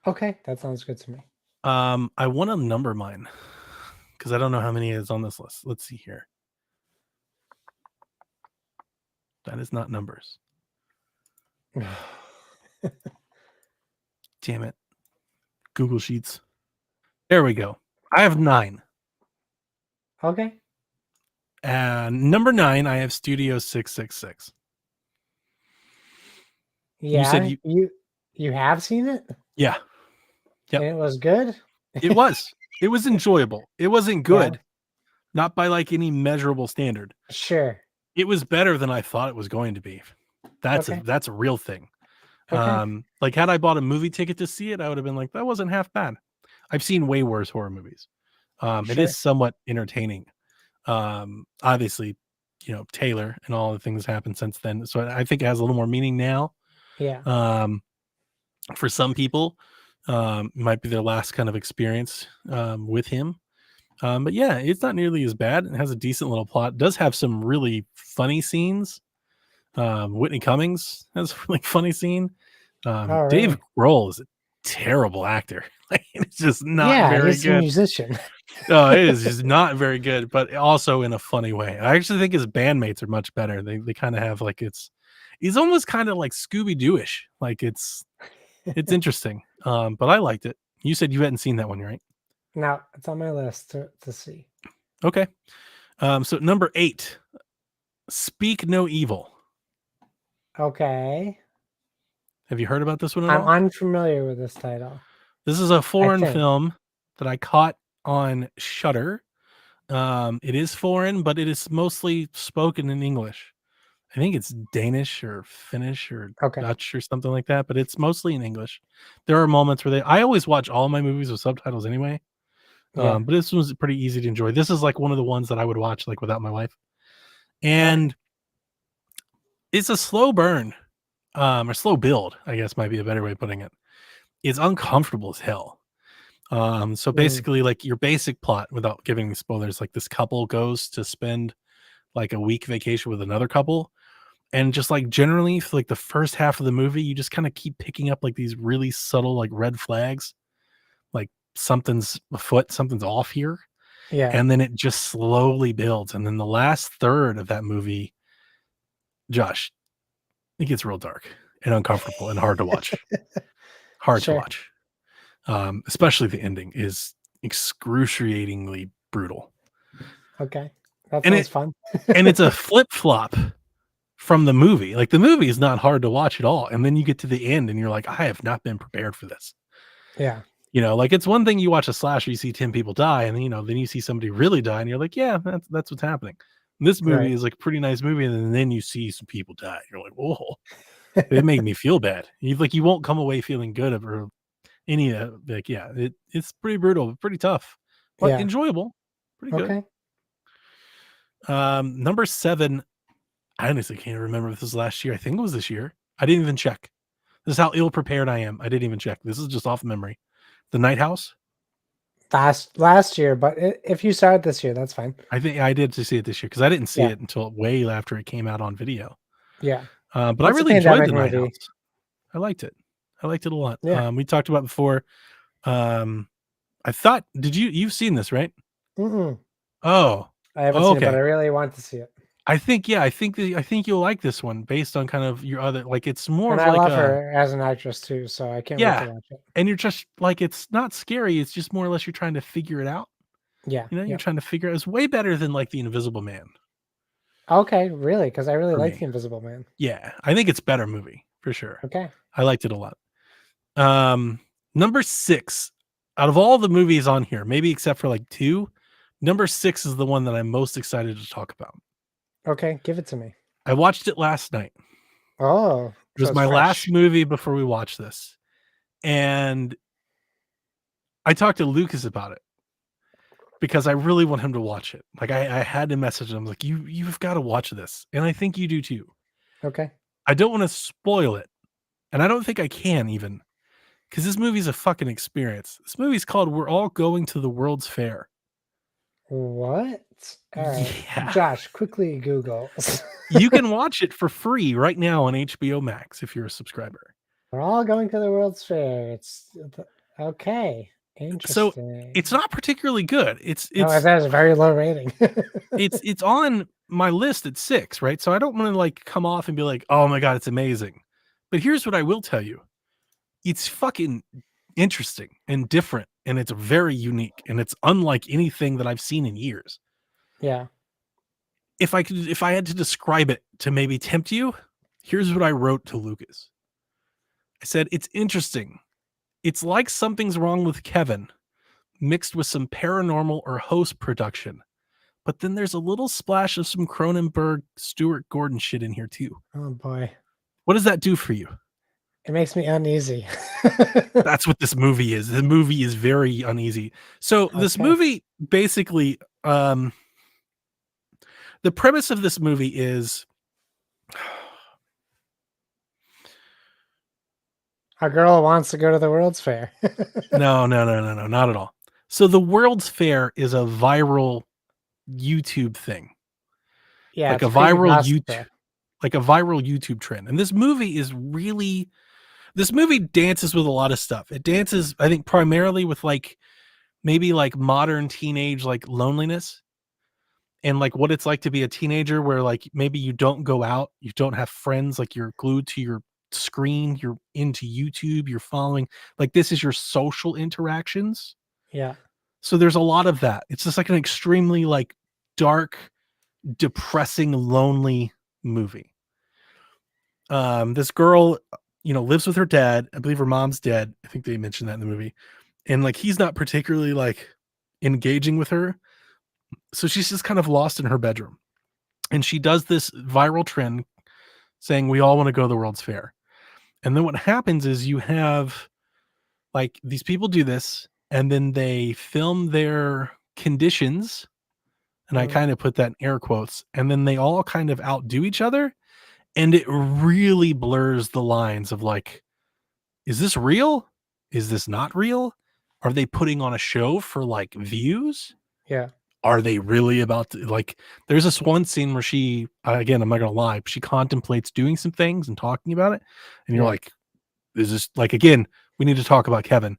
S2: Okay. That sounds good to me.
S1: I want to number mine because I don't know how many is on this list. Let's see here. That is not numbers. Damn it. Google Sheets. There we go. I have 9.
S2: Okay.
S1: Number 9, I have Studio 666. You said
S2: Yeah. You have seen it?
S1: Yeah. Yep.
S2: And it was good?
S1: It was. It was enjoyable. It wasn't good.
S2: Yeah.
S1: Not by like any measurable standard.
S2: Sure.
S1: It was better than I thought it was going to be. That's
S2: Okay.
S1: a real thing.
S2: Okay.
S1: Like had I bought a movie ticket to see it, I would have been like, that wasn't half bad. I've seen way worse horror movies. It
S2: Sure.
S1: is somewhat entertaining. Obviously, Taylor and all the things happened since then. So I think it has a little more meaning now.
S2: Yeah.
S1: For some people, might be their last kind of experience with him. But yeah, it's not nearly as bad. It has a decent little plot. It does have some really funny scenes. Whitney Cummings has a really funny scene.
S2: Oh,
S1: Dave
S2: really?
S1: Grohl is a terrible actor. Like, it's just not
S2: Yeah,
S1: very
S2: he's a
S1: good.
S2: musician.
S1: No, it is just not very good, but also in a funny way. I actually think his bandmates are much better. They kind of have like he's almost kind of like Scooby Doo-ish. Like it's interesting. But I liked it. You said you hadn't seen that one, right?
S2: No, it's on my list to see.
S1: Okay. So number 8, Speak No Evil.
S2: Okay.
S1: Have you heard about this one at
S2: I'm
S1: all?
S2: unfamiliar with this title.
S1: This is a
S2: I
S1: foreign
S2: think.
S1: film that I caught on Shudder. It is foreign, but it is mostly spoken in English. I think it's Danish or Finnish or
S2: Okay.
S1: Dutch or something like that, but it's mostly in English. There are moments where I always watch all my movies with subtitles anyway.
S2: Yeah.
S1: But this was pretty easy to enjoy. This is like one of the ones that I would watch like without my wife.
S2: Okay.
S1: And it's a slow burn, or slow build, I guess might be a better way of putting it. It's uncomfortable as hell. So
S2: Mm,
S1: basically, like your basic plot, without giving spoilers, like this couple goes to spend like a week vacation with another couple, and just like generally for like the first half of the movie, you just kind of keep picking up like these really subtle like red flags, like something's afoot, something's off here,
S2: yeah.
S1: and then it just slowly builds, and then the last third of that movie, Josh, it gets real dark and uncomfortable and hard to watch. Hard to
S2: Sure.
S1: watch. Especially the ending is excruciatingly brutal.
S2: Okay. That
S1: And
S2: sounds
S1: it
S2: fun.
S1: and it's a flip-flop from the movie. Like the movie is not hard to watch at all. And then you get to the end and you're like, I have not been prepared for this.
S2: Yeah.
S1: Like it's one thing you watch a slasher, you see 10 people die, and then you see somebody really die, and you're like, yeah, that's what's happening. And this movie
S2: Right.
S1: is like a pretty nice movie, and then you see some people die. You're like, whoa, it made me feel bad. You won't come away feeling good or any like, yeah, it's pretty brutal, pretty tough, but
S2: Yeah.
S1: enjoyable, pretty good.
S2: Okay.
S1: Number 7, I honestly can't remember if this was last year. I think it was this year. I didn't even check. This is how ill prepared I am. I didn't even check. This is just off memory. The Night House.
S2: Last year, but if you saw it this year, that's fine.
S1: I think I did to see it this year because I didn't see
S2: Yeah.
S1: it until way after it came out on video.
S2: Yeah.
S1: But I
S2: It's a
S1: really enjoyed
S2: pandemic
S1: The Night
S2: movie.
S1: House. I liked it. I liked it a lot.
S2: Yeah.
S1: We talked about before. Um, I thought, you've seen this, right?
S2: Mm-mm.
S1: Oh,
S2: I haven't
S1: oh,
S2: seen it, but I
S1: okay.
S2: really want to see it.
S1: I think, yeah, I think you'll like this one based on kind of your other, like it's more
S2: And
S1: of
S2: I
S1: like
S2: love
S1: a,
S2: her as an actress too, so I can't wait to
S1: yeah,
S2: watch it.
S1: and you're just like it's not scary. It's just more or less you're trying to figure it out.
S2: Yeah.
S1: You're
S2: Yep.
S1: trying to figure it. It's way better than like the Invisible Man
S2: Okay, really? Because I really
S1: for
S2: like
S1: me.
S2: The Invisible Man.
S1: Yeah, I think it's better movie for sure.
S2: Okay.
S1: I liked it a lot. Number 6, out of all the movies on here, maybe except for like 2, number 6 is the one that I'm most excited to talk about.
S2: Okay, give it to me.
S1: I watched it last night.
S2: Oh,
S1: It
S2: so
S1: was
S2: it's
S1: my last
S2: fresh.
S1: movie before we watched this. And I talked to Lucas about it because I really want him to watch it. Like I had to message him like you've got to watch this. And I think you do too.
S2: Okay.
S1: I don't want to spoil it. And I don't think I can even, because this movie's a fucking experience. This movie's called We're All Going to the World's Fair.
S2: What? All right.
S1: Yeah.
S2: Josh, quickly Google.
S1: You can watch it for free right now on HBO Max if you're a subscriber.
S2: We're all going to the World's Fair. Okay.
S1: So it's
S2: Interesting.
S1: not particularly good.
S2: Oh, that has a very low rating.
S1: It's on my list at 6, right? So I don't want to like come off and be like, "Oh my god, it's amazing." But here's what I will tell you. It's fucking interesting and different, and it's very unique, and it's unlike anything that I've seen in years.
S2: Yeah.
S1: If I had to describe it to maybe tempt you, here's what I wrote to Lucas. I said, "It's interesting. It's like Something's Wrong with Kevin mixed with some paranormal or host production. But then there's a little splash of some Cronenberg, Stuart Gordon shit in here too."
S2: Oh boy.
S1: What does that do for you?
S2: It makes me uneasy.
S1: That's what this movie is. The movie is very uneasy. So this
S2: Okay.
S1: movie basically, the premise of this movie is
S2: A girl wants to go to the World's Fair.
S1: no, not at all. So the World's Fair is a viral YouTube thing,
S2: Yeah,
S1: like a
S2: it's
S1: viral YouTube,
S2: creepypasta.
S1: like a viral YouTube trend. And this movie dances with a lot of stuff. It dances, I think, primarily with like maybe like modern teenage like loneliness and like what it's like to be a teenager where like maybe you don't go out, you don't have friends, like you're glued to your screen, you're into YouTube, you're following, like this is your social interactions.
S2: Yeah.
S1: So there's a lot of that. It's just like an extremely like dark, depressing, lonely movie. This girl, lives with her dad. I believe her mom's dead. I think they mentioned that in the movie. And like he's not particularly like engaging with her. So she's just kind of lost in her bedroom. And she does this viral trend saying we all want to go to the World's Fair. And then what happens is you have like these people do this and then they film their conditions, and I kind of put that in air quotes, and then they all kind of outdo each other, and it really blurs the lines of like, is this real? Is this not real? Are they putting on a show for like views?
S2: Yeah.
S1: Are they really about to, like, there's this one scene where she, again, I'm not gonna lie, she contemplates doing some things and talking about it, and you're
S2: Yeah.
S1: like, is this like, again, we need to talk about Kevin.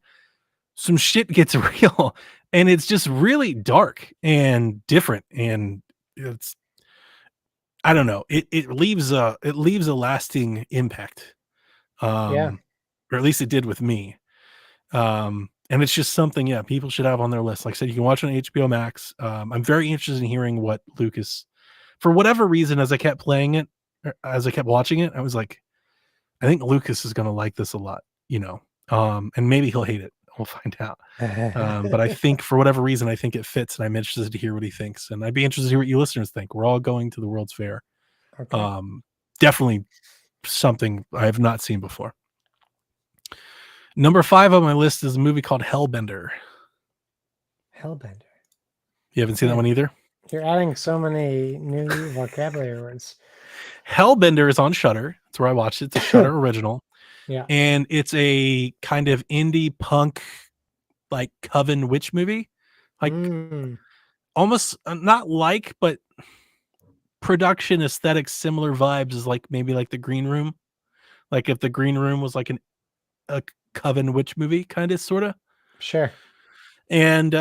S1: Some shit gets real, and it's just really dark and different, and it's, I don't know, it leaves a lasting impact,
S2: Yeah.
S1: or at least it did with me. And it's just something, yeah, people should have on their list. Like I said, you can watch it on HBO Max. I'm very interested in hearing what Lucas, for whatever reason, as I kept playing it, as I kept watching it, I was like, I think Lucas is going to like this a lot, and maybe he'll hate it. We'll find out. But I think for whatever reason, I think it fits, and I'm interested to hear what he thinks. And I'd be interested to hear what you listeners think. We're all going to the World's Fair.
S2: Okay.
S1: Definitely something I have not seen before. Number 5 on my list is a movie called Hellbender.
S2: Hellbender.
S1: You haven't seen that one either?
S2: You're adding so many new vocabulary words.
S1: Hellbender is on Shudder. That's where I watched it. It's a Shudder original.
S2: Yeah.
S1: And it's a kind of indie punk, like coven witch movie. Like almost not like, but production aesthetic, similar vibes as like maybe like The Green Room. Like if The Green Room was like a coven witch movie, kind of, sort of.
S2: Sure.
S1: And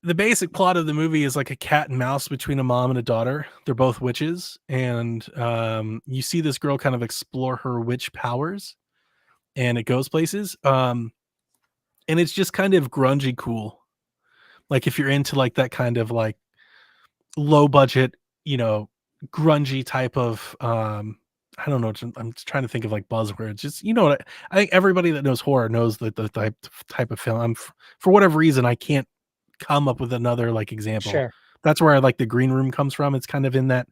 S1: the basic plot of the movie is like a cat and mouse between a mom and a daughter. They're both witches, and you see this girl kind of explore her witch powers, and it goes places. And it's just kind of grungy cool. Like if you're into like that kind of like low budget, grungy type of I don't know. I'm just trying to think of like buzzwords. Just, what I think everybody that knows horror knows the type of film. For whatever reason, I can't come up with another like example.
S2: Sure.
S1: That's where I like The Green Room comes from. It's kind of in that,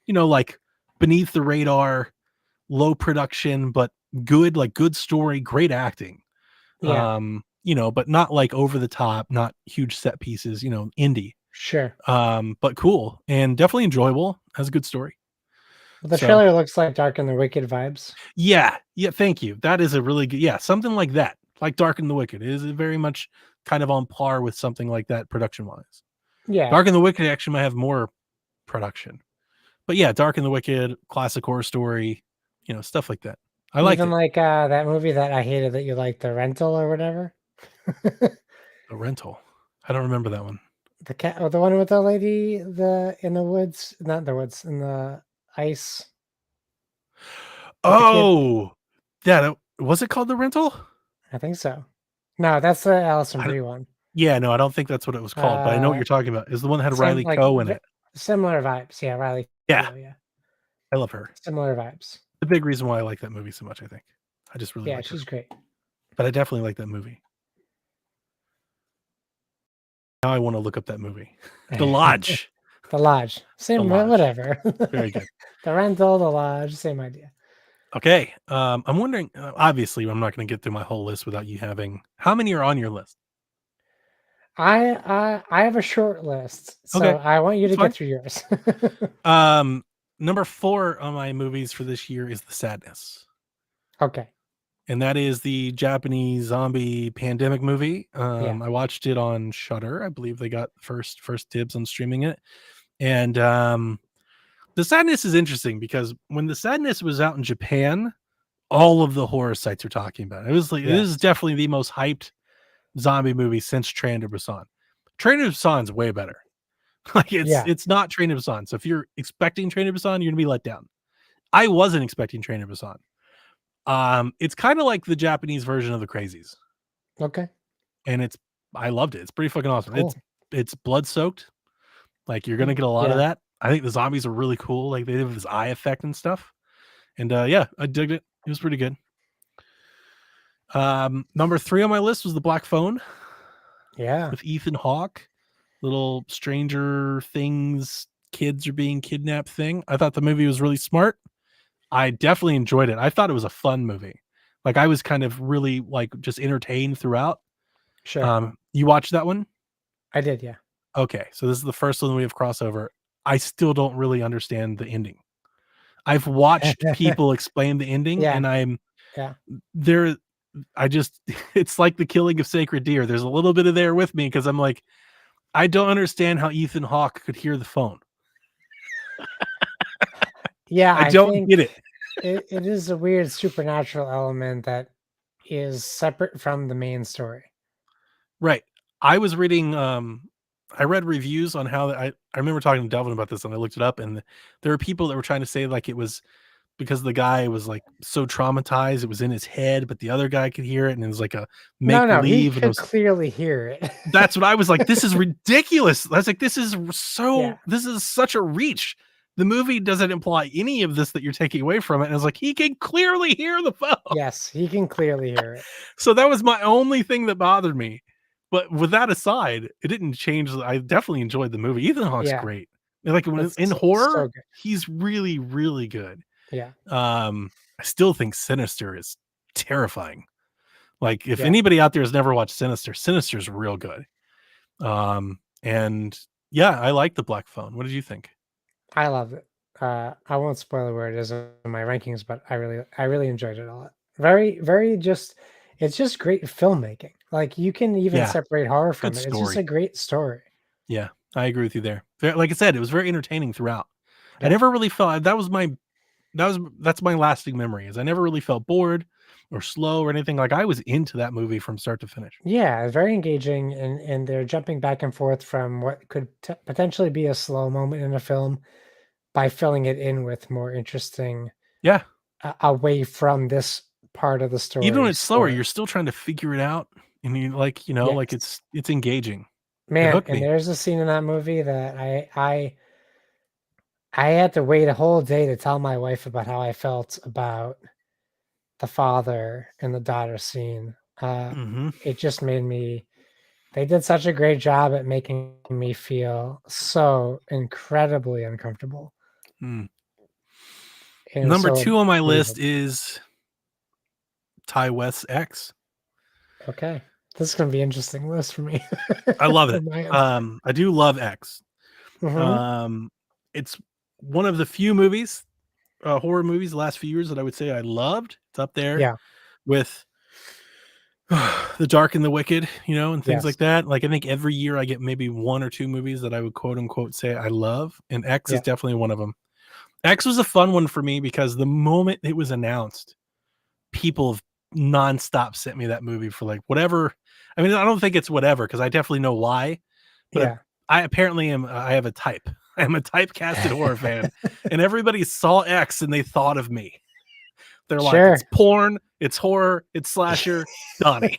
S1: like beneath the radar, low production, but good story, great acting.
S2: Yeah.
S1: But not like over the top, not huge set pieces, indie.
S2: Sure.
S1: But cool and definitely enjoyable. Has a good story.
S2: Well, the trailer looks like Dark and the Wicked vibes.
S1: Yeah. Thank you. That is a really good, something like that. Like Dark and the Wicked is very much kind of on par with something like that production wise.
S2: Yeah.
S1: Dark and the Wicked actually might have more production, but yeah, Dark and the Wicked, classic horror story, stuff like that. I like
S2: like that movie that I hated that you liked, The Rental or whatever.
S1: The Rental. I don't remember that one.
S2: The cat, or the one with the lady, in the woods, not the woods, in the ice.
S1: Oh, yeah. Was it called The Rental?
S2: I think so. No, that's the Alison Brie one.
S1: Yeah, no, I don't think that's what it was called, but I know what you're talking about. Is the one that had Riley Coe in it?
S2: Similar vibes. Yeah, Riley.
S1: Yeah. I love her.
S2: Similar vibes.
S1: The big reason why I like that movie so much, I think. I just really like her.
S2: She's great.
S1: But I definitely like that movie. Now I want to look up that movie. The Lodge.
S2: The Lodge. Same, the Lodge. Whatever.
S1: Very good.
S2: The Rental, The Lodge, same idea.
S1: Okay. I'm wondering, obviously, I'm not going to get through my whole list without you having, how many are on your list?
S2: I have a short list, so okay. I want you to get through yours.
S1: Number 4 on my movies for this year is The Sadness.
S2: Okay.
S1: And that is the Japanese zombie pandemic movie. I watched it on Shudder. I believe they got first dibs on streaming it. And The Sadness is interesting because when The Sadness was out in Japan, all of the horror sites were talking about it. It was like, this is definitely the most hyped zombie movie since Train to Busan. Train to Busan's way better. Like it's not Train to Busan. So if you're expecting Train to Busan, you're gonna be let down. I wasn't expecting Train to Busan. It's kind of like the Japanese version of The Crazies.
S2: Okay.
S1: And I loved it. It's pretty fucking awesome. Cool. It's blood soaked. Like you're gonna get a lot of that. I think the zombies are really cool. Like they have this eye effect and stuff. And I digged it. It was pretty good. Number 3 on my list was The Black Phone.
S2: Yeah.
S1: With Ethan Hawke. Little Stranger Things, kids are being kidnapped thing. I thought the movie was really smart. I definitely enjoyed it. I thought it was a fun movie. Like, I was kind of really, like, just entertained throughout.
S2: Sure.
S1: You watched that one?
S2: I did, yeah.
S1: Okay, so this is the first one we have crossover. I still don't really understand the ending. I've watched people explain the ending,
S2: Yeah,
S1: and I'm
S2: yeah.
S1: there I just it's like the killing of sacred deer. There's a little bit of there with me because I'm like, I don't understand how Ethan Hawke could hear the phone.
S2: Yeah,
S1: I
S2: I
S1: don't
S2: think
S1: get it.
S2: it is a weird supernatural element that is separate from the main story.
S1: Right. I was reading, I read reviews on how I remember talking to Delvin about this, and I looked it up, and there were people that were trying to say, like, it was because the guy was, like, so traumatized, it was in his head, but the other guy could hear it, and it was like a
S2: No,
S1: make
S2: no, he
S1: believe, and it
S2: could
S1: was
S2: clearly hear it.
S1: that's what I was like, "This is ridiculous." I was like,
S2: Yeah.
S1: this is such a reach." The movie doesn't imply any of this that you're taking away from it, and I was like, "He can clearly hear the phone."
S2: Yes, he can clearly hear it.
S1: So that was my only thing that bothered me. But with that aside, it didn't change. I definitely enjoyed the movie. Ethan Hawke's
S2: Yeah,
S1: great. Like when
S2: it's
S1: in
S2: so
S1: horror,
S2: good.
S1: he's really, really good.
S2: Yeah,
S1: I still think Sinister is terrifying. Like if
S2: yeah,
S1: anybody out there has never watched Sinister, Sinister's real good. And yeah, I like the Black Phone. What did you think?
S2: I love it. I won't spoil where it is in my rankings, but I really enjoyed it a lot. Very, very just it's just great filmmaking. Like, you can even
S1: Yeah,
S2: separate horror
S1: good
S2: from it. It's just
S1: story.
S2: a great story.
S1: Yeah, I agree with you there. Like I said, it was very entertaining throughout. I
S2: Yeah.
S1: never really felt that's my lasting memory is I never really felt bored or slow or anything. Like I was into that movie from start to finish.
S2: Yeah, very engaging, and they're jumping back and forth from what could potentially be a slow moment in a film by filling it in with more interesting,
S1: Yeah.
S2: away from this part of the
S1: Even when
S2: story
S1: it's slower, you're
S2: story.
S1: still trying to figure it out. And you like, like
S2: Yes.
S1: it's engaging. It
S2: Man,
S1: hooked
S2: and
S1: me.
S2: there's a scene in that movie that I had to wait a whole day to tell my wife about how I felt about the father and the daughter scene.
S1: Hmm.
S2: It just made me they did such a great job at making me feel so incredibly uncomfortable,
S1: Mm.
S2: and it was
S1: Number
S2: so
S1: two on my list
S2: believable.
S1: is Ty West's X.
S2: Okay. This is gonna be an interesting list for me.
S1: I love it.
S2: On my end.
S1: I do love X.
S2: Mhm.
S1: Um, it's one of the few movies, horror movies the last few years that I would say I loved. It's up there
S2: Yeah.
S1: with The Dark and the Wicked, and things
S2: Yes.
S1: like that. Like I think every year I get maybe one or two movies that I would quote unquote say I love, and X is
S2: Yeah.
S1: definitely one of them. X was a fun one for me because the moment it was announced, people nonstop sent me that movie for like whatever. I mean, I don't think it's whatever because I definitely know why, but
S2: Yeah.
S1: I apparently am. I have a type. I'm a typecasted horror fan, and everybody saw X and they thought of me. They're like,
S2: Sure.
S1: it's porn, it's horror, it's slasher, Donnie.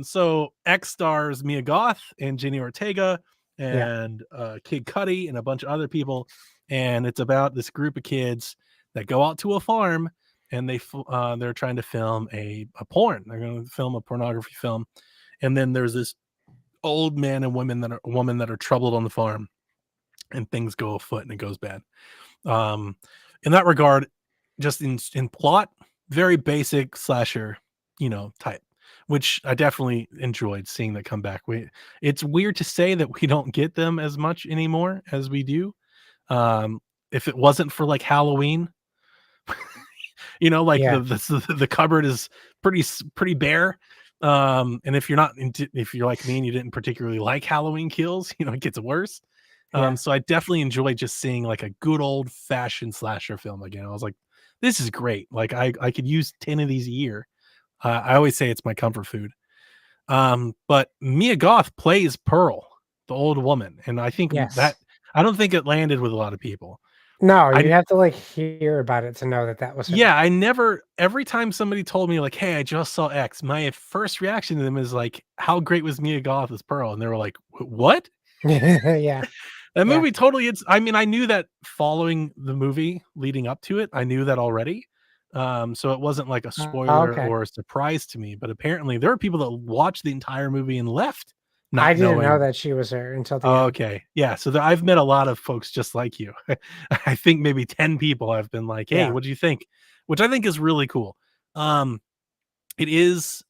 S1: So X stars Mia Goth and Jenny Ortega
S2: Yeah.
S1: and Kid Cudi and a bunch of other people, and it's about this group of kids that go out to a farm and they're trying to film a porn. They're going to film a pornography film, and then there's this old man and woman that are troubled on the farm, and things go afoot and it goes bad. Um, in that regard, just in plot, very basic slasher, type, which I definitely enjoyed seeing that come back. It's weird to say that we don't get them as much anymore as we do. Um, if it wasn't for like Halloween, like
S2: Yeah.
S1: the cupboard is pretty bare. And if you're like me and you didn't particularly like Halloween Kills, it gets worse.
S2: Yeah.
S1: So I definitely enjoy just seeing like a good old fashioned slasher film again. I was like, this is great. Like I could use 10 of these a year. I always say it's my comfort food. But Mia Goth plays Pearl, the old woman, and I think
S2: Yes.
S1: that I don't think it landed with a lot of people.
S2: No, you
S1: I
S2: have to, like, hear about it to know that that was her.
S1: Yeah, I never every time somebody told me like, "Hey, I just saw X," my first reaction to them is like, "How great was Mia Goth as Pearl?" And they were like, "What?"
S2: Yeah.
S1: That
S2: Yeah.
S1: movie totally it's I mean, I knew that following the movie leading up to it, I knew that already. So it wasn't like a spoiler
S2: Okay.
S1: or a surprise to me, but apparently there are people that watched the entire movie and left
S2: I
S1: not
S2: didn't know
S1: knowing.
S2: that she was her until the
S1: Oh,
S2: end.
S1: okay. Yeah, so I've met a lot of folks just like you. I think maybe 10 people have been like, "Hey,
S2: Yeah.
S1: what do you think?" Which I think is really cool. Um, it is,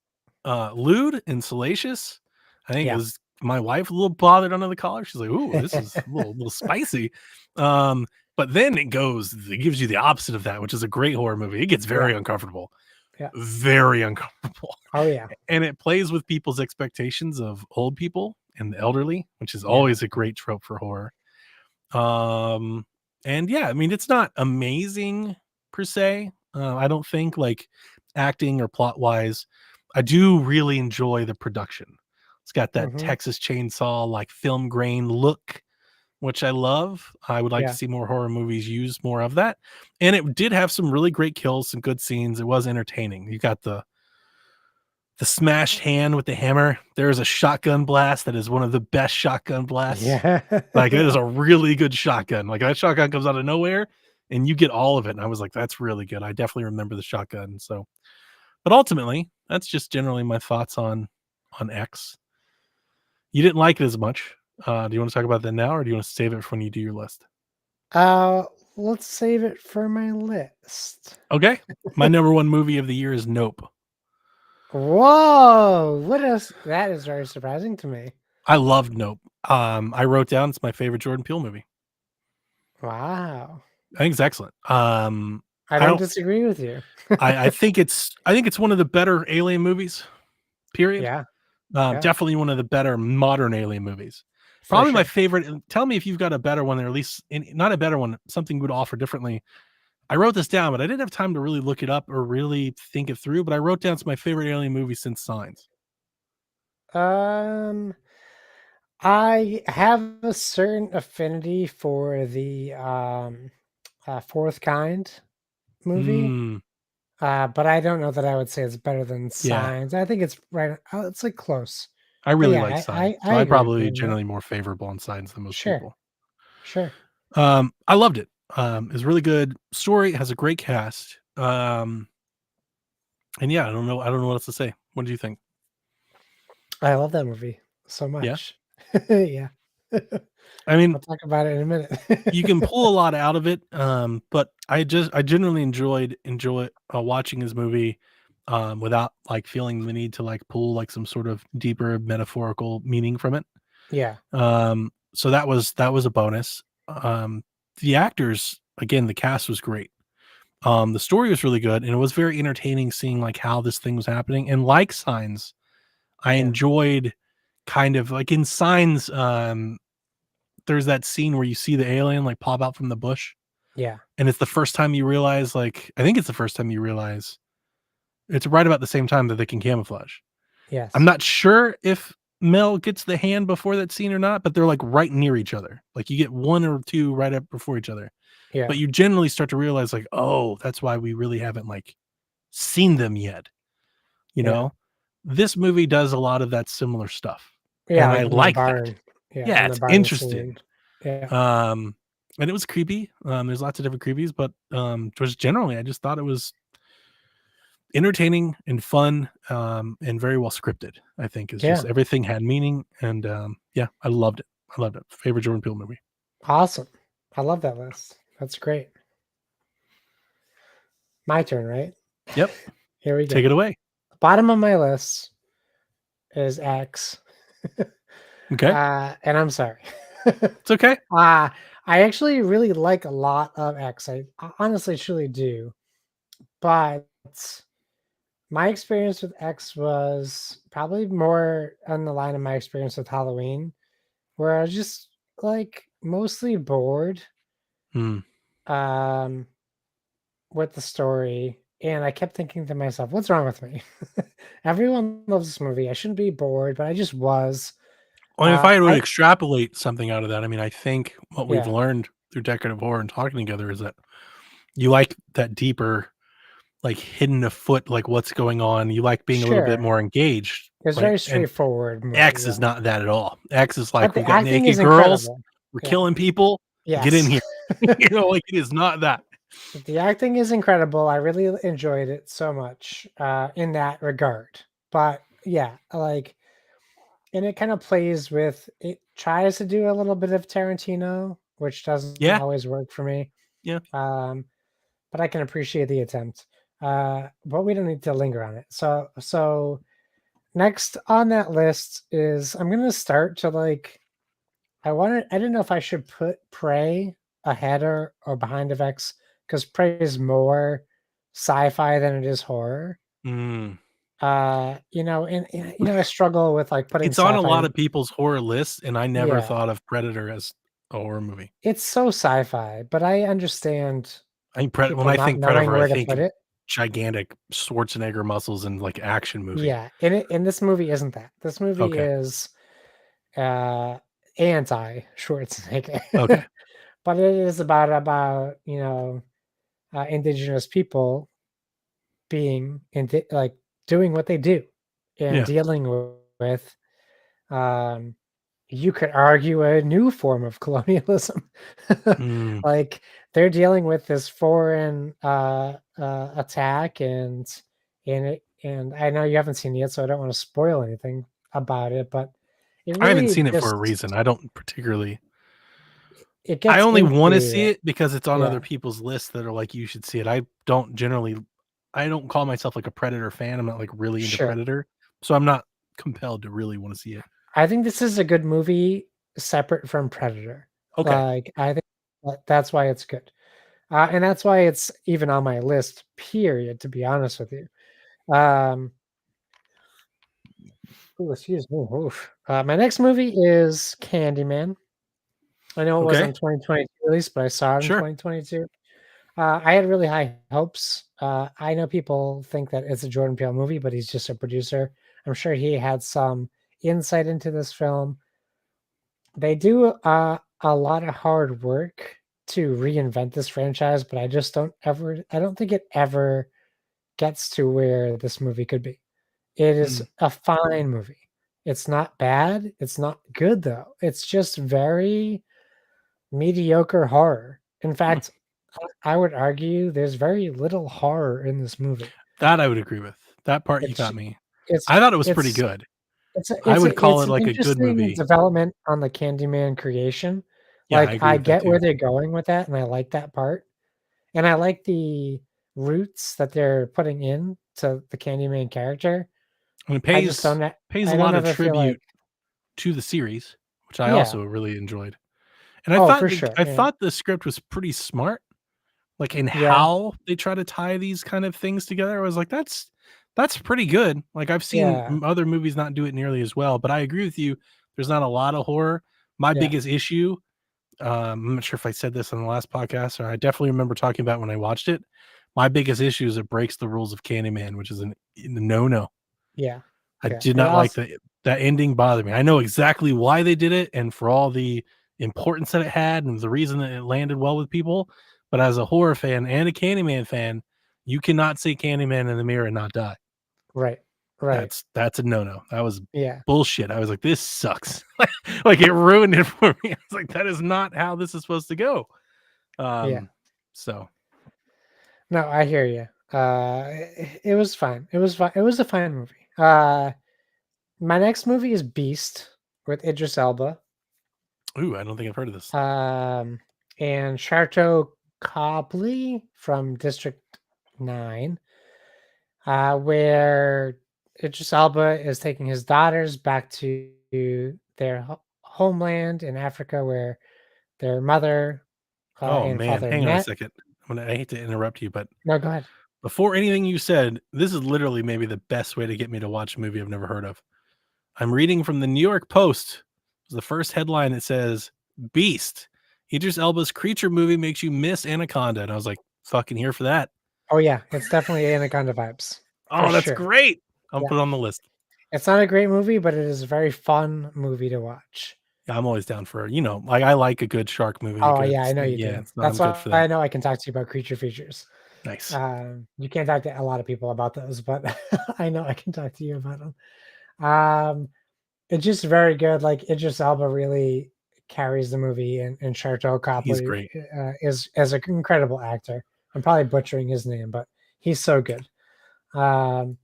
S1: lewd and salacious. I think it
S2: Yeah.
S1: was my wife a little bothered under the collar. She's like, "Ooh, this is a little spicy." Um, but then it gives you the opposite of that, which is a great horror movie. It gets
S2: Yeah.
S1: very uncomfortable.
S2: Yeah.
S1: Very uncomfortable.
S2: Oh, yeah.
S1: And it plays with people's expectations of old people and the elderly, which is
S2: Yeah.
S1: always a great trope for horror. Um, and yeah, I mean, it's not amazing per se. I don't think like acting or plot wise. I do really enjoy the production. It's got that
S2: Mhm.
S1: Texas Chainsaw like film grain look, which I love. I would like to
S2: Yeah.
S1: see more horror movies use more of that. And it did have some really great kills, some good scenes. It was entertaining. You got the smashed hand with the hammer. There is a shotgun blast that is one of the best shotgun blasts.
S2: Yeah.
S1: Like, it is a really good shotgun. Like, that shotgun comes out of nowhere, and you get all of it, and I was like, "That's really good." I definitely remember the shotgun, so but ultimately, that's just generally my thoughts on X. You didn't like it as much. Do you wanna talk about that now, or do you wanna save it for when you do your list?
S2: Uh, let's save it for my list.
S1: Okay. My number 1 movie of the year is Nope.
S2: Whoa! What is that is very surprising to me.
S1: I loved Nope. I wrote down it's my favorite Jordan Peele movie.
S2: Wow.
S1: I think it's excellent.
S2: I
S1: I
S2: don't
S1: don't
S2: disagree with you.
S1: I think it's one of the better Alien movies, period.
S2: Yeah. Yeah.
S1: Definitely one of the better modern Alien movies.
S2: For
S1: Probably my
S2: sure.
S1: favorite, and tell me if you've got a better one, or at least not a better one, something you would offer differently. I wrote this down, but I didn't have time to really look it up or really think it through, but I wrote down it's my favorite Alien movie since Signs.
S2: Um, I have a certain affinity for the Fourth Kind movie.
S1: Mm,
S2: But I don't know that I would say it's better than
S1: yeah,
S2: Signs. I think it's right. It's like close.
S1: I
S2: But
S1: really
S2: yeah,
S1: like Signs,
S2: I
S1: so I'm
S2: agree with you
S1: probably
S2: on that.
S1: generally more favorable on Signs than most
S2: Sure,
S1: people.
S2: sure.
S1: I loved it. It's a really good story, it has a great cast. And yeah, I don't know what else to say. What do you think?
S2: I love that movie so
S1: Yeah?
S2: much. Yeah.
S1: I mean,
S2: I'll talk about it in a minute.
S1: you can pull a lot out of it, but I genuinely enjoy watching his movie, without, like, feeling the need to, like, pull, like, some sort of deeper metaphorical meaning from it.
S2: Yeah,
S1: So that was a bonus. The actors, again, the cast was great. The story was really good, and it was very entertaining seeing, like, how this thing was happening, and like Signs, I
S2: yeah,
S1: enjoyed kind of like in Signs, there's that scene where you see the alien, like, pop out from the bush,
S2: yeah,
S1: and it's the first time you realize, like I think it's the first time you realize it's right about the same time that they can camouflage. I'm
S2: yes,
S1: not sure if Mel gets the hand before that scene or not, but they're, like, right near each other. Like, you get 1 or 2 right up before each other.
S2: yeah,
S1: But you generally start to realize, like, "Oh, that's why we really haven't, like, seen them yet," you
S2: yeah,
S1: know? This movie does a lot of that similar stuff,
S2: yeah.
S1: and I
S2: Like in the
S1: like that.
S2: barn. Yeah,
S1: Yeah,
S2: in the
S1: it's
S2: barn scene.
S1: interesting.
S2: Yeah,
S1: Um, and it was creepy. There's lots of different creepies, but, just generally, I just thought it was entertaining and fun, and very well scripted, I think, is
S2: yeah.
S1: just everything had meaning, and, yeah, I loved it. I loved it. Favorite Jordan Peele movie.
S2: Awesome. I love that list. That's great. My turn, right?
S1: Yep.
S2: Here we
S1: Take
S2: go.
S1: it away.
S2: Bottom of my list is X.
S1: Okay.
S2: And I'm sorry.
S1: It's okay.
S2: I actually really like a lot of X. I honestly truly do. But my experience with X was probably more on the line of my experience with Halloween, where I was just like mostly bored
S1: Mm.
S2: um with the story. And I kept thinking to myself, what's wrong with me? Everyone loves this movie. I shouldn't be bored, but I just was.
S1: Well, if I would
S2: I
S1: extrapolate something out of that, I mean, I think what we've
S2: Yeah,
S1: learned through Decade of Horror and talking together is that you like that deeper, like, hidden afoot, like, what's going on. You like being a little bit
S2: sure.
S1: more engaged,
S2: It's
S1: right?
S2: very
S1: And
S2: straightforward movie,
S1: X
S2: yeah.
S1: is not that at all. X is
S2: But
S1: like,
S2: the
S1: we've got
S2: acting is
S1: naked girls,
S2: incredible.
S1: we're
S2: Yeah.
S1: killing people, get in
S2: Yes.
S1: here. You know, like, it is not that.
S2: The acting is incredible. I really enjoyed it so much, in that regard. But, yeah, like, and it kind of plays with it. Tries to do a little bit of Tarantino, which doesn't
S1: Yeah,
S2: always work for me.
S1: yeah.
S2: Um, but I can appreciate the attempt. But we don't need to linger on it. So next on that list is I'm gonna start to like I don't know if I should put Prey ahead or behind of X because Prey is more sci-fi than it is horror.
S1: Mm.
S2: I struggle with like putting
S1: It's on a
S2: sci-fi
S1: lot of people's horror lists, and I never
S2: yeah,
S1: thought of Predator as a horror movie.
S2: it's so sci-fi, but I understand
S1: I think when
S2: people
S1: I
S2: not
S1: think Predator,
S2: knowing
S1: I
S2: where to
S1: think
S2: put it.
S1: gigantic Schwarzenegger muscles and, like, action movie.
S2: Yeah, and this movie isn't that. This movie
S1: Okay,
S2: is uh anti Schwarzenegger.
S1: okay.
S2: But it is about indigenous people being like doing what they do and
S1: Yeah.
S2: dealing with um you could argue a new form of colonialism.
S1: Mm.
S2: Like they're dealing with this foreign attack and I know you haven't seen it yet, so I don't want to spoil anything about it, but it
S1: I haven't
S2: really
S1: seen it for a
S2: just
S1: reason. I don't particularly
S2: it
S1: I
S2: gets
S1: only wanna
S2: into
S1: see it because it's on other
S2: yeah,
S1: people's lists that are like, "You should see it." I don't call myself, like, a Predator fan. I'm not, like, really into
S2: sure.
S1: Predator, so I'm not compelled to really wanna see it.
S2: I think this is a good movie separate from Predator.
S1: Okay.
S2: Like, I think that's why it's good. And that's why it's even on my list, period, to be honest with you. Um, ooh, excuse me. Oof. My next movie is Candyman. I know it
S1: Okay.
S2: wasn't 2022 release, but I saw it in
S1: Sure.
S2: 2022. I had really high hopes. I know people think that it's a Jordan Peele movie, but he's just a producer. I'm sure he had some insight into this film. They do a lot of hard work to reinvent this franchise, but I don't think it ever gets to where this movie could be. It is
S1: Mm,
S2: a fine movie. It's not bad. It's not good though. It's just very mediocre horror. In
S1: mm.
S2: fact, I would argue there's very little horror in this movie.
S1: That I would agree with. That part you
S2: It's
S1: got me.
S2: it's
S1: I thought it was pretty
S2: it's
S1: good.
S2: It's a
S1: I
S2: it's
S1: would
S2: a
S1: call
S2: it's
S1: it,
S2: an
S1: like, a good
S2: interesting
S1: movie.
S2: development on the Candyman creation.
S1: Yeah, I
S2: Like,
S1: agree
S2: I
S1: with that
S2: get where
S1: too.
S2: they're going with that, and I like that part, and I like the roots that they're putting in to the Candyman character.
S1: And it
S2: I just
S1: pays a
S2: I don't
S1: lot of
S2: ever feel like
S1: tribute to the series, which I
S2: yeah.
S1: also really enjoyed. And
S2: Oh, for sure,
S1: I
S2: and
S1: thought the script was pretty smart, like, in
S2: yeah,
S1: how they try to tie these kind of things together. I was like, that's pretty good." Like, I've seen
S2: yeah,
S1: other movies not do it nearly as well, but I agree with you. There's not a lot of horror. My
S2: yeah,
S1: biggest issue, I'm not sure if I said this on the last podcast, or I definitely remember talking about when I watched it. My biggest issue is it breaks the rules of Candyman, which is a no-no.
S2: yeah,
S1: I
S2: yeah.
S1: did
S2: It
S1: not like
S2: also
S1: that ending bothered me. I know exactly why they did it and for all the importance that it had and the reason that it landed well with people, but as a horror fan and a Candyman fan, you cannot see Candyman in the mirror and not die.
S2: right, right,
S1: That's a no-no. That was
S2: yeah,
S1: bullshit. I was like, "This sucks." Like, it ruined it for me. I was like, "That is not how this is supposed to go."
S2: yeah.
S1: Um, so
S2: No, I hear you. It was fine. It was fine. It was a fine movie. My next movie is Beast with Idris Elba.
S1: ooh, I don't think I've heard of this.
S2: Um, and Sharto Copley from District 9, where Idris Elba is taking his daughters back to their homeland in Africa where their mother
S1: Oh,
S2: and
S1: man,
S2: father
S1: hang on a
S2: met.
S1: second. I hate to interrupt you, but
S2: No, go ahead.
S1: before anything you said, this is literally maybe the best way to get me to watch a movie I've never heard of. I'm reading from the New York Post. The first headline that says, "Beast. Idris Elba's creature movie makes you miss Anaconda." And I was like, fucking here for that.
S2: Oh, yeah, it's definitely Anaconda vibes for
S1: Oh, that's
S2: sure.
S1: great. I'll
S2: Yeah.
S1: put it on the list.
S2: It's not a great movie, but it is a very fun movie to watch.
S1: Yeah, I'm always down for, like, I like a good shark movie, a
S2: Oh,
S1: good
S2: yeah, I know you
S1: yeah,
S2: do.
S1: so I'm
S2: That's
S1: good
S2: why
S1: for that.
S2: I know I can talk to you about creature features.
S1: Nice.
S2: You can't talk to a lot of people about those, but I know I can talk to you about them. It's just very good. Like Idris Elba really carries the movie, and Sharlto
S1: He's
S2: Copley
S1: great.
S2: is an incredible actor. I'm probably butchering his name, but he's so good. Um,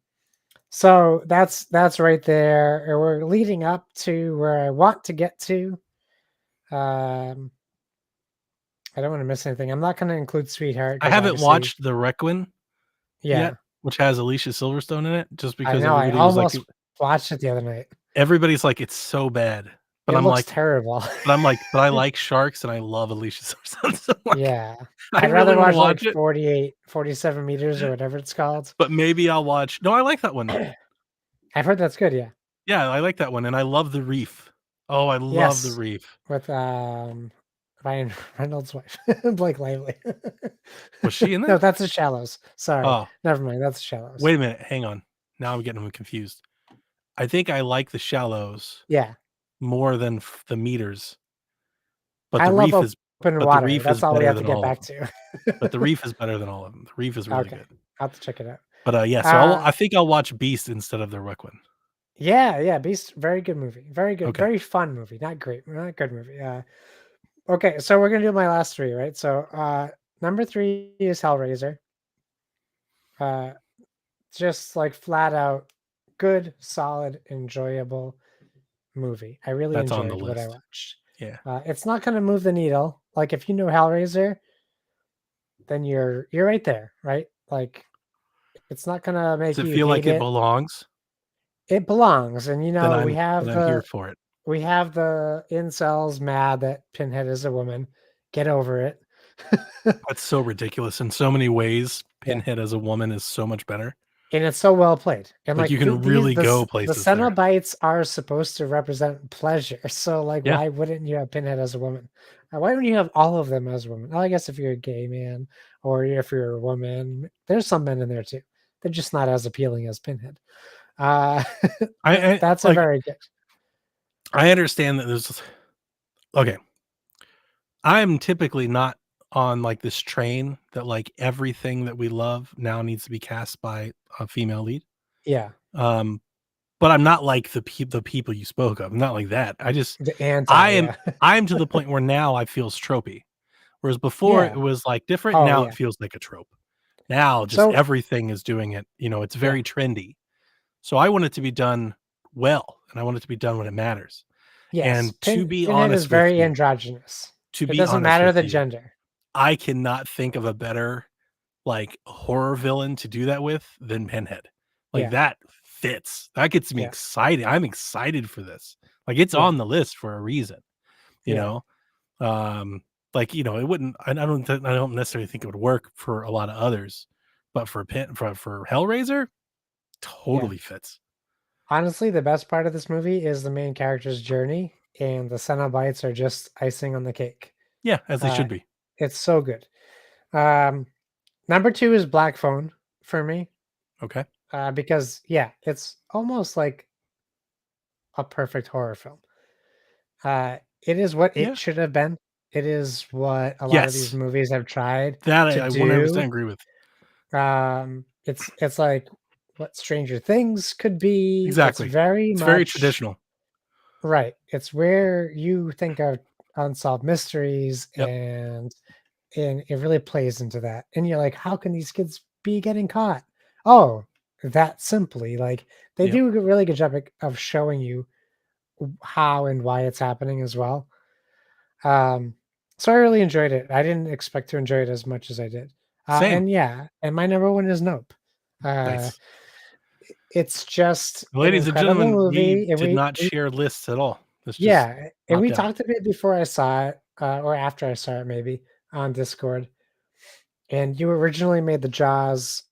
S2: So that's right there. And we're leading up to where I want to get to. Um, I don't want to miss anything. I'm not going to include Sweetheart
S1: I
S2: because
S1: haven't
S2: obviously,
S1: watched The Requiem yet,
S2: yeah,
S1: which has Alicia Silverstone in it, just
S2: I
S1: because
S2: know. I
S1: everybody was like,
S2: almost watched it the other night.
S1: everybody's like, it's so bad. But
S2: It
S1: I'm
S2: looks
S1: like,
S2: terrible.
S1: but I like sharks and I love Alicia Silverstone. So like,
S2: Yeah.
S1: I
S2: I'd
S1: really
S2: rather
S1: want to
S2: watch like
S1: watch it,
S2: 48, 47 meters or whatever it's called.
S1: but maybe I'll watch. No, I like that one.
S2: I've heard that's good. Yeah.
S1: Yeah, I like that one, and I love The Reef. Oh, I love The
S2: Yes.
S1: Reef.
S2: With Ryan Reynolds' wife, Blake Lively.
S1: Was she in
S2: No,
S1: that?
S2: that's the Shallows. Sorry.
S1: Oh,
S2: Never mind. That's the Shallows.
S1: wait a minute, hang on. Now I'm getting them confused. I think I like The Shallows
S2: Yeah.
S1: more than The Meters, but
S2: I
S1: The
S2: love
S1: Reef is
S2: open water. That's all we
S1: better
S2: have to
S1: than
S2: get
S1: all of
S2: back
S1: them.
S2: to.
S1: But The Reef is better than all of them. The Reef is really
S2: Okay.
S1: good.
S2: I'll have to check it out.
S1: But, yeah, so I
S2: Uh
S1: think I'll watch Beast instead of The Requiem.
S2: yeah, Beast, very good movie. Very good,
S1: Okay,
S2: very fun movie. Not great, not good movie. Okay, so we're gonna do my last three, right? So number three is Hellraiser. Uh just like flat out good, solid, enjoyable movie. I really
S1: that's on the
S2: enjoyed what I
S1: list.
S2: watched.
S1: Yeah.
S2: It's not gonna move the needle. Like if you know Hellraiser, then you're right there, right? Like it's not gonna
S1: Does
S2: make
S1: it
S2: you
S1: feel
S2: hate
S1: like it
S2: it.
S1: belongs?
S2: It belongs, and
S1: Then I'm here for it.
S2: we have the incels mad that Pinhead is a woman. Get over it.
S1: That's so ridiculous in so many ways.
S2: Yeah,
S1: Pinhead as a woman is so much better.
S2: and it's so well played. And
S1: Like,
S2: like
S1: you can really go
S2: the
S1: places there.
S2: Cenobites are supposed to represent pleasure. So like,
S1: Yeah.
S2: why wouldn't you have Pinhead as a woman? Why wouldn't you have all of them as women? Well, I guess if you're a gay man or if you're a woman, there's some men in there too. They're just not as appealing as Pinhead. Uh,
S1: I
S2: that's a
S1: like,
S2: very good.
S1: I understand that there's okay. I'm typically not on, like, this train that, like, everything that we love now needs to be cast by a female lead.
S2: Yeah,
S1: Um, but I'm not like the people you spoke of. I'm not like that.
S2: the anti.
S1: I am
S2: Yeah,
S1: I'm to the point where now I feels tropey. Whereas before it
S2: yeah.
S1: was, like, different,
S2: Oh
S1: now it
S2: yeah.
S1: feels like a trope. Now just
S2: So
S1: everything is doing it, it's
S2: yeah,
S1: very trendy. So I want it to be done well, and I want it to be done when it matters.
S2: yes.
S1: And to be
S2: Pinhead is
S1: honest with
S2: very
S1: you
S2: androgynous.
S1: to
S2: It
S1: be
S2: doesn't
S1: honest
S2: matter
S1: with
S2: the
S1: you,
S2: gender.
S1: I cannot think of a better, like, horror villain to do that with than Pinhead. Like,
S2: Yeah,
S1: that fits. That gets me
S2: yeah,
S1: excited. I'm excited for this. Like, it's
S2: yeah,
S1: on the list for a reason, you
S2: yeah,
S1: know? Um, like, it wouldn't I don't necessarily think it would work for a lot of others, but for Hellraiser,
S2: yeah.
S1: totally fits.
S2: Honestly, the best part of this movie is the main character's journey, and the Cenobites are just icing on the cake.
S1: Yeah, as they
S2: Uh,
S1: should be.
S2: it's so good. Um, number two is Black Phone for me,
S1: Okay.
S2: because yeah, it's almost like a perfect horror film. It is what it
S1: Yeah.
S2: should have been. It is what a lot of these
S1: Yes.
S2: movies have tried
S1: That
S2: to
S1: I 100%
S2: do.
S1: agree with.
S2: It's like what Stranger Things could be. It's
S1: Exactly.
S2: very
S1: It's very
S2: much
S1: traditional.
S2: right. It's where you think of unsolved mysteries,
S1: Yep.
S2: and it really plays into that. And you're like, how can these kids be getting caught? Oh, that simply. Like they
S1: Yep.
S2: do a really good job of showing you how and why it's happening as well. Um, so I really enjoyed it. I didn't expect to enjoy it as much as I did.
S1: Same.
S2: And yeah, and my number one is Nope. Uh,
S1: Nice.
S2: it's just an
S1: Ladies and
S2: incredible
S1: gentlemen, we
S2: movie, and
S1: did not
S2: we
S1: share lists at all. Let's just
S2: yeah, and
S1: opt
S2: we
S1: out.
S2: talked a bit before I saw it, or after I saw it, maybe on Discord. And you originally made the Jaws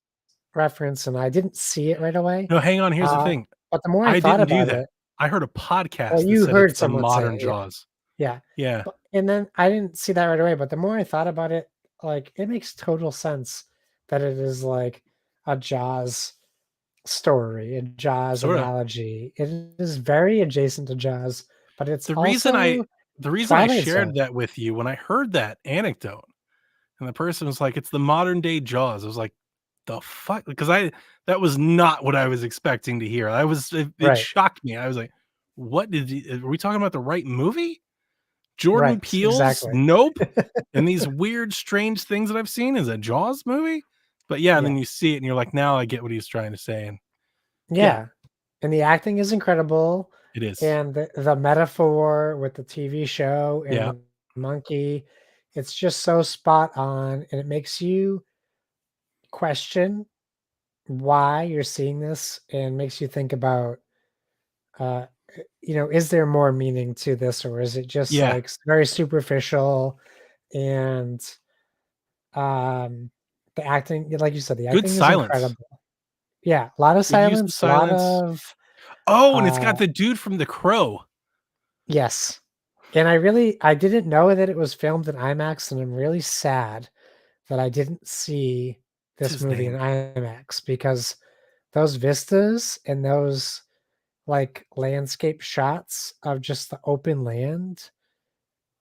S2: reference, and I didn't see it right away.
S1: No, hang on, here's the
S2: Uh,
S1: thing.
S2: but the more I
S1: I
S2: thought
S1: didn't do
S2: about
S1: that.
S2: it,
S1: I heard a
S2: well,
S1: podcast that
S2: you
S1: said it's
S2: heard
S1: the
S2: someone say
S1: modern
S2: it, yeah.
S1: Jaws.
S2: Yeah.
S1: Yeah.
S2: But and then I didn't see that right away, but the more I thought about it, like it makes total sense that it is like a Jaws story, a Jaws
S1: Sorta.
S2: analogy. It is very adjacent to Jaws, but it's
S1: The reason I
S2: also
S1: the reason I
S2: Twilight
S1: shared
S2: Zone.
S1: that with you, when I heard that anecdote and the person was like, "It's the modern day Jaws," I was like, "The fuck?" Because that was not what I was expecting to hear. It
S2: Right.
S1: shocked me. I was like, "What did you are we talking about the right movie? Jordan
S2: Right.
S1: Peele's
S2: Exactly.
S1: Nope, and these weird, strange things that I've seen is a Jaws movie?" But yeah, and
S2: Yeah.
S1: then you see it and you're like, "Now I get what he's trying to say," and Yeah,
S2: Yeah, and the acting is incredible,
S1: it is.
S2: and the metaphor with the TV show and
S1: Yeah.
S2: the monkey, it's just so spot on, and it makes you question why you're seeing this and makes you think about, uh, is there more meaning to this, or is it just,
S1: Yeah.
S2: like, very superficial and, um, the acting like you said, the
S1: Good
S2: acting is
S1: silence.
S2: incredible. Yeah, a lot of
S1: Good use of
S2: silence, a lot
S1: silence.
S2: of,
S1: Oh, and it's
S2: uh
S1: got the dude from The Crow.
S2: yes. And I didn't know that it was filmed in IMAX, and I'm really sad that I didn't see
S1: What's
S2: this
S1: his
S2: movie in
S1: name?
S2: IMAX because those vistas and those, like, landscape shots of just the open land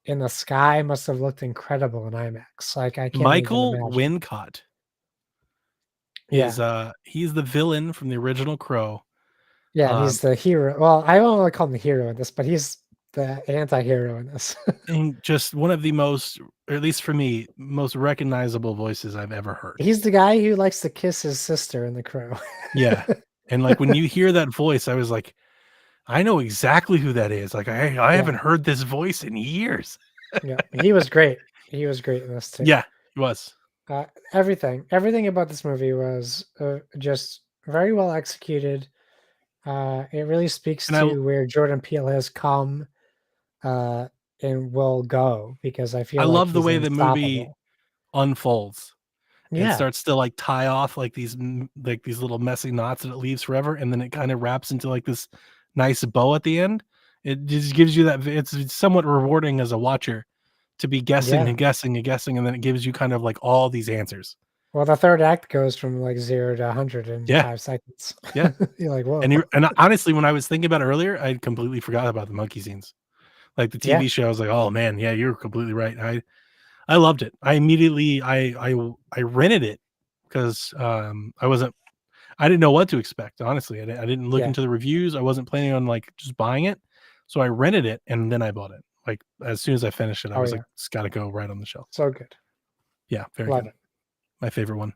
S2: in the sky must have looked incredible in IMAX, like, I can't even
S1: Michael
S2: imagine.
S1: Wincott is,
S2: Yeah.
S1: he's the villain from the original Crow.
S2: Yeah, and
S1: Um,
S2: he's the hero well, I don't wanna call him the hero in this, but he's the anti-hero in this.
S1: and just one of the most, or at least for me, most recognizable voices I've ever heard.
S2: He's the guy who likes to kiss his sister in The Crow.
S1: Yeah. And, like, when you hear that voice, I was like, "I know exactly who that is." Like, I
S2: Yeah,
S1: haven't heard this voice in years.
S2: yeah, he was great. He was great in this too.
S1: Yeah, he was.
S2: Everything about this movie was, just very well executed. It really speaks
S1: And
S2: to where Jordan Peele has come, uh, and will go because I
S1: I
S2: feel like
S1: love the
S2: he's
S1: way the movie
S2: unstoppable.
S1: unfolds and
S2: Yeah,
S1: starts to, like, tie off, like, these little messy knots that it leaves forever, and then it kinda wraps into, like, this nice bow at the end. It just gives you that it's somewhat rewarding as a watcher to be guessing
S2: yeah.
S1: and guessing and guessing, and then it gives you kind of, like, all these answers.
S2: Well, the 3rd act goes from, like, 0 to 100 in
S1: Yeah,
S2: 5 seconds.
S1: yeah,
S2: You're like, "Whoa."
S1: and honestly, when I was thinking about it earlier, I completely forgot about the monkey scenes. Like, the
S2: Yeah,
S1: TV show, I was like, "Oh, man, yeah, you're completely right." I loved it. I immediately I rented it because, I didn't know what to expect, honestly. I didn't look
S2: yeah.
S1: into the reviews. I wasn't planning on, like, just buying it. So I rented it, and then I bought it. Like, as soon as I finished it, I
S2: Oh,
S1: was like,
S2: yeah.
S1: "It's gotta go right on the shelf."
S2: So good.
S1: Yeah, very
S2: Love
S1: good.
S2: it.
S1: My favorite one.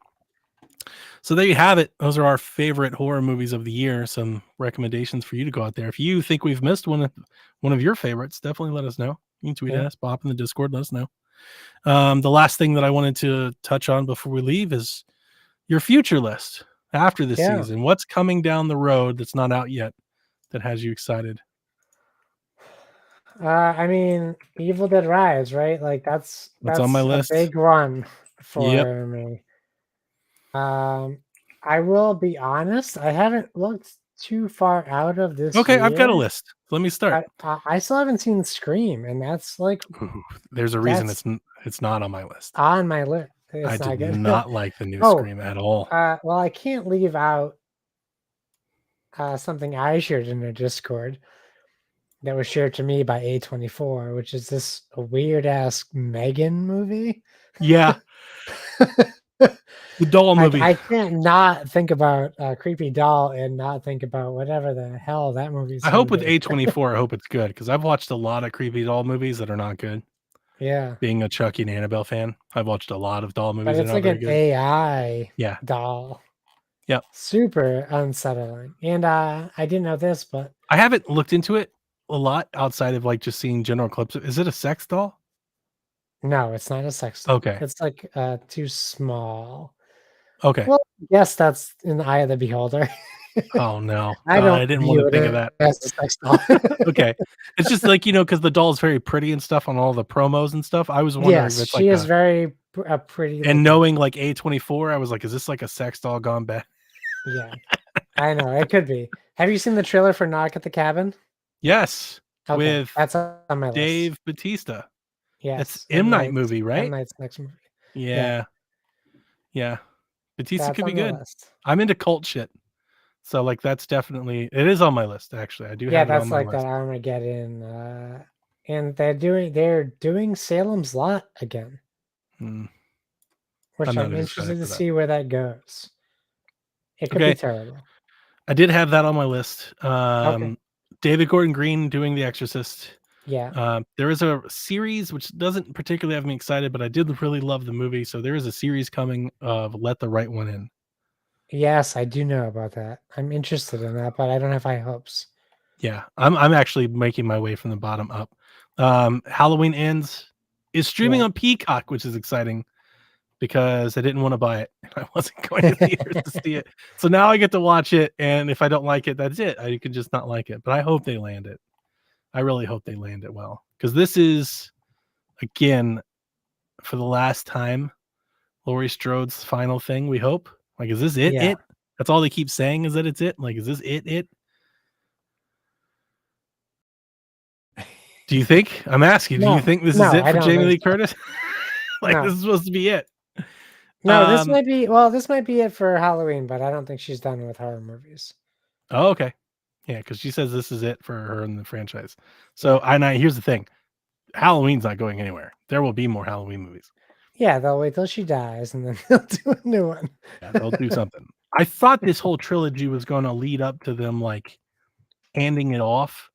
S1: So there you have it. Those are our favorite horror movies of the year. Some recommendations for you to go out there. If you think we've missed one of your favorites, definitely let us know. You can tweet at
S2: Yeah,
S1: us, pop in the Discord, let us know. The last thing that I wanted to touch on before we leave is your future list after this
S2: yeah.
S1: season. What's coming down the road that's not out yet that has you excited?
S2: I mean, Evil Dead Rise, right? Like,
S1: What's on my
S2: that's a
S1: list?
S2: big one
S1: Yep.
S2: for me. Um, I will be honest, I haven't looked too far out of this
S1: Okay, I've got a
S2: year.
S1: list. Let me start.
S2: I still haven't seen Scream, and that's, like,
S1: Ooh, there's a reason
S2: that's
S1: it's not on my list.
S2: on my list.
S1: I
S2: It's
S1: did
S2: not good.
S1: not like the new
S2: Oh,
S1: Scream at all.
S2: well, I can't leave out, something I shared in the Discord that was shared to me by A24, which is this weird ass Megan movie.
S1: Yeah, the doll
S2: Like,
S1: movie.
S2: I can't not think about a creepy doll and not think about whatever the hell that movie's
S1: I
S2: gonna
S1: hope with
S2: be.
S1: A24, I hope it's good because I've watched a lot of creepy doll movies that are not good.
S2: Yeah,
S1: Being a Chucky and Annabelle fan, I've watched a lot of doll
S2: but
S1: movies that are
S2: it's
S1: not
S2: like
S1: very
S2: an
S1: good.
S2: AI
S1: Yeah.
S2: doll.
S1: Yep.
S2: Super unsettling, and, I didn't know this, but
S1: I haven't looked into it a lot outside of, like, just seeing general clips. Is it a sex doll?
S2: no, it's not a sex doll.
S1: Okay.
S2: It's, like, too small.
S1: Okay.
S2: Well, yes, that's in the eye of the beholder.
S1: Oh, no.
S2: I
S1: God,
S2: don't
S1: I didn't
S2: view
S1: wanna
S2: it
S1: think of that.
S2: as a sex doll.
S1: Okay. It's just like, because the doll is very pretty and stuff on all the promos and stuff. I was wondering if
S2: Yes,
S1: it's like
S2: she is
S1: a
S2: very pretty
S1: and
S2: looking.
S1: knowing, like, A24, I was like, "Is this like a sex doll gone bad?"
S2: Yeah, I know, it could be. Have you seen the trailer for Knock at the Cabin?
S1: Yes,
S2: Okay,
S1: with
S2: that's on my list.
S1: Dave Bautista. That's
S2: Yes,
S1: M. Night movie,
S2: M.
S1: right?
S2: Night's next movie. Yeah,
S1: Yeah, yeah. Bautista
S2: that's
S1: could be
S2: on the
S1: good.
S2: list.
S1: I'm into cult shit, so, like, that's definitely it is on my list, actually. I do
S2: Yeah,
S1: have it on
S2: that's
S1: my
S2: like that
S1: list.
S2: Armageddon, and they're doing Salem's Lot again,
S1: Mm, I'm
S2: which
S1: not
S2: I'm
S1: as excited
S2: interested to
S1: for that.
S2: see where that goes. It could be
S1: Okay,
S2: terrible.
S1: I did have that on my list.
S2: Okay.
S1: David Gordon Green doing The Exorcist.
S2: Yeah.
S1: There is a series which doesn't particularly have me excited, but I did really love the movie. So there is a series coming of Let the Right One In.
S2: Yes, I do know about that. I'm interested in that, but I don't have high hopes.
S1: Yeah, I'm actually making my way from the bottom up. Halloween Ends is streaming
S2: Yeah.
S1: on Peacock, which is exciting because I didn't want to buy it. I wasn't going to theaters to see it. So now I get to watch it, and if I don't like it, that's it. I could just not like it. But I hope they land it. I really hope they land it well, because this is, again, for the last time, Laurie Strode's final thing, we hope. Like, is this it?
S2: Yeah.
S1: It? That's all they keep saying, is that it's it? Like, is this it? It? Do you think? I'm asking, do you
S2: No,
S1: think this is
S2: no,
S1: it
S2: I
S1: for
S2: don't
S1: Jamie
S2: think
S1: Lee
S2: so.
S1: Curtis? Like, this
S2: No.
S1: is supposed to be it.
S2: No, this
S1: Um,
S2: might be well, this might be it for Halloween, but I don't think she's done with horror movies.
S1: oh, okay. Yeah, because she says this is it for her in the franchise. So,
S2: Yeah.
S1: here's the thing. Halloween's not going anywhere. There will be more Halloween movies.
S2: Yeah, they'll wait till she dies and then they'll do a new one.
S1: Yeah, they'll do something. I thought this whole trilogy was gonna lead up to them, like, handing it off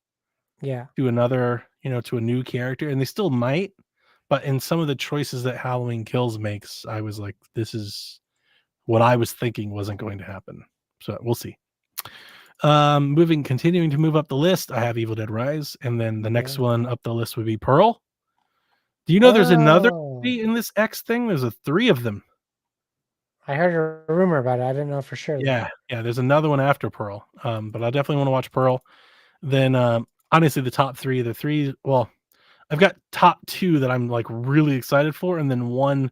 S2: Yeah.
S1: to another, to a new character, and they still might, but in some of the choices that Halloween Kills makes, I was like, this is what I was thinking wasn't going to happen. So we'll see. Continuing to move up the list, I have Evil Dead Rise, and then the next
S2: Yeah.
S1: one up the list would be Pearl. Do you know there's another
S2: Oh,
S1: movie in this X thing? There's 3 of them.
S2: I heard a rumor about it. I didn't know for sure though.
S1: Yeah, there's another one after Pearl. But I definitely wanna watch Pearl. Then, honestly, the top 3, well, I've got top 2 that I'm, like, really excited for, and then 1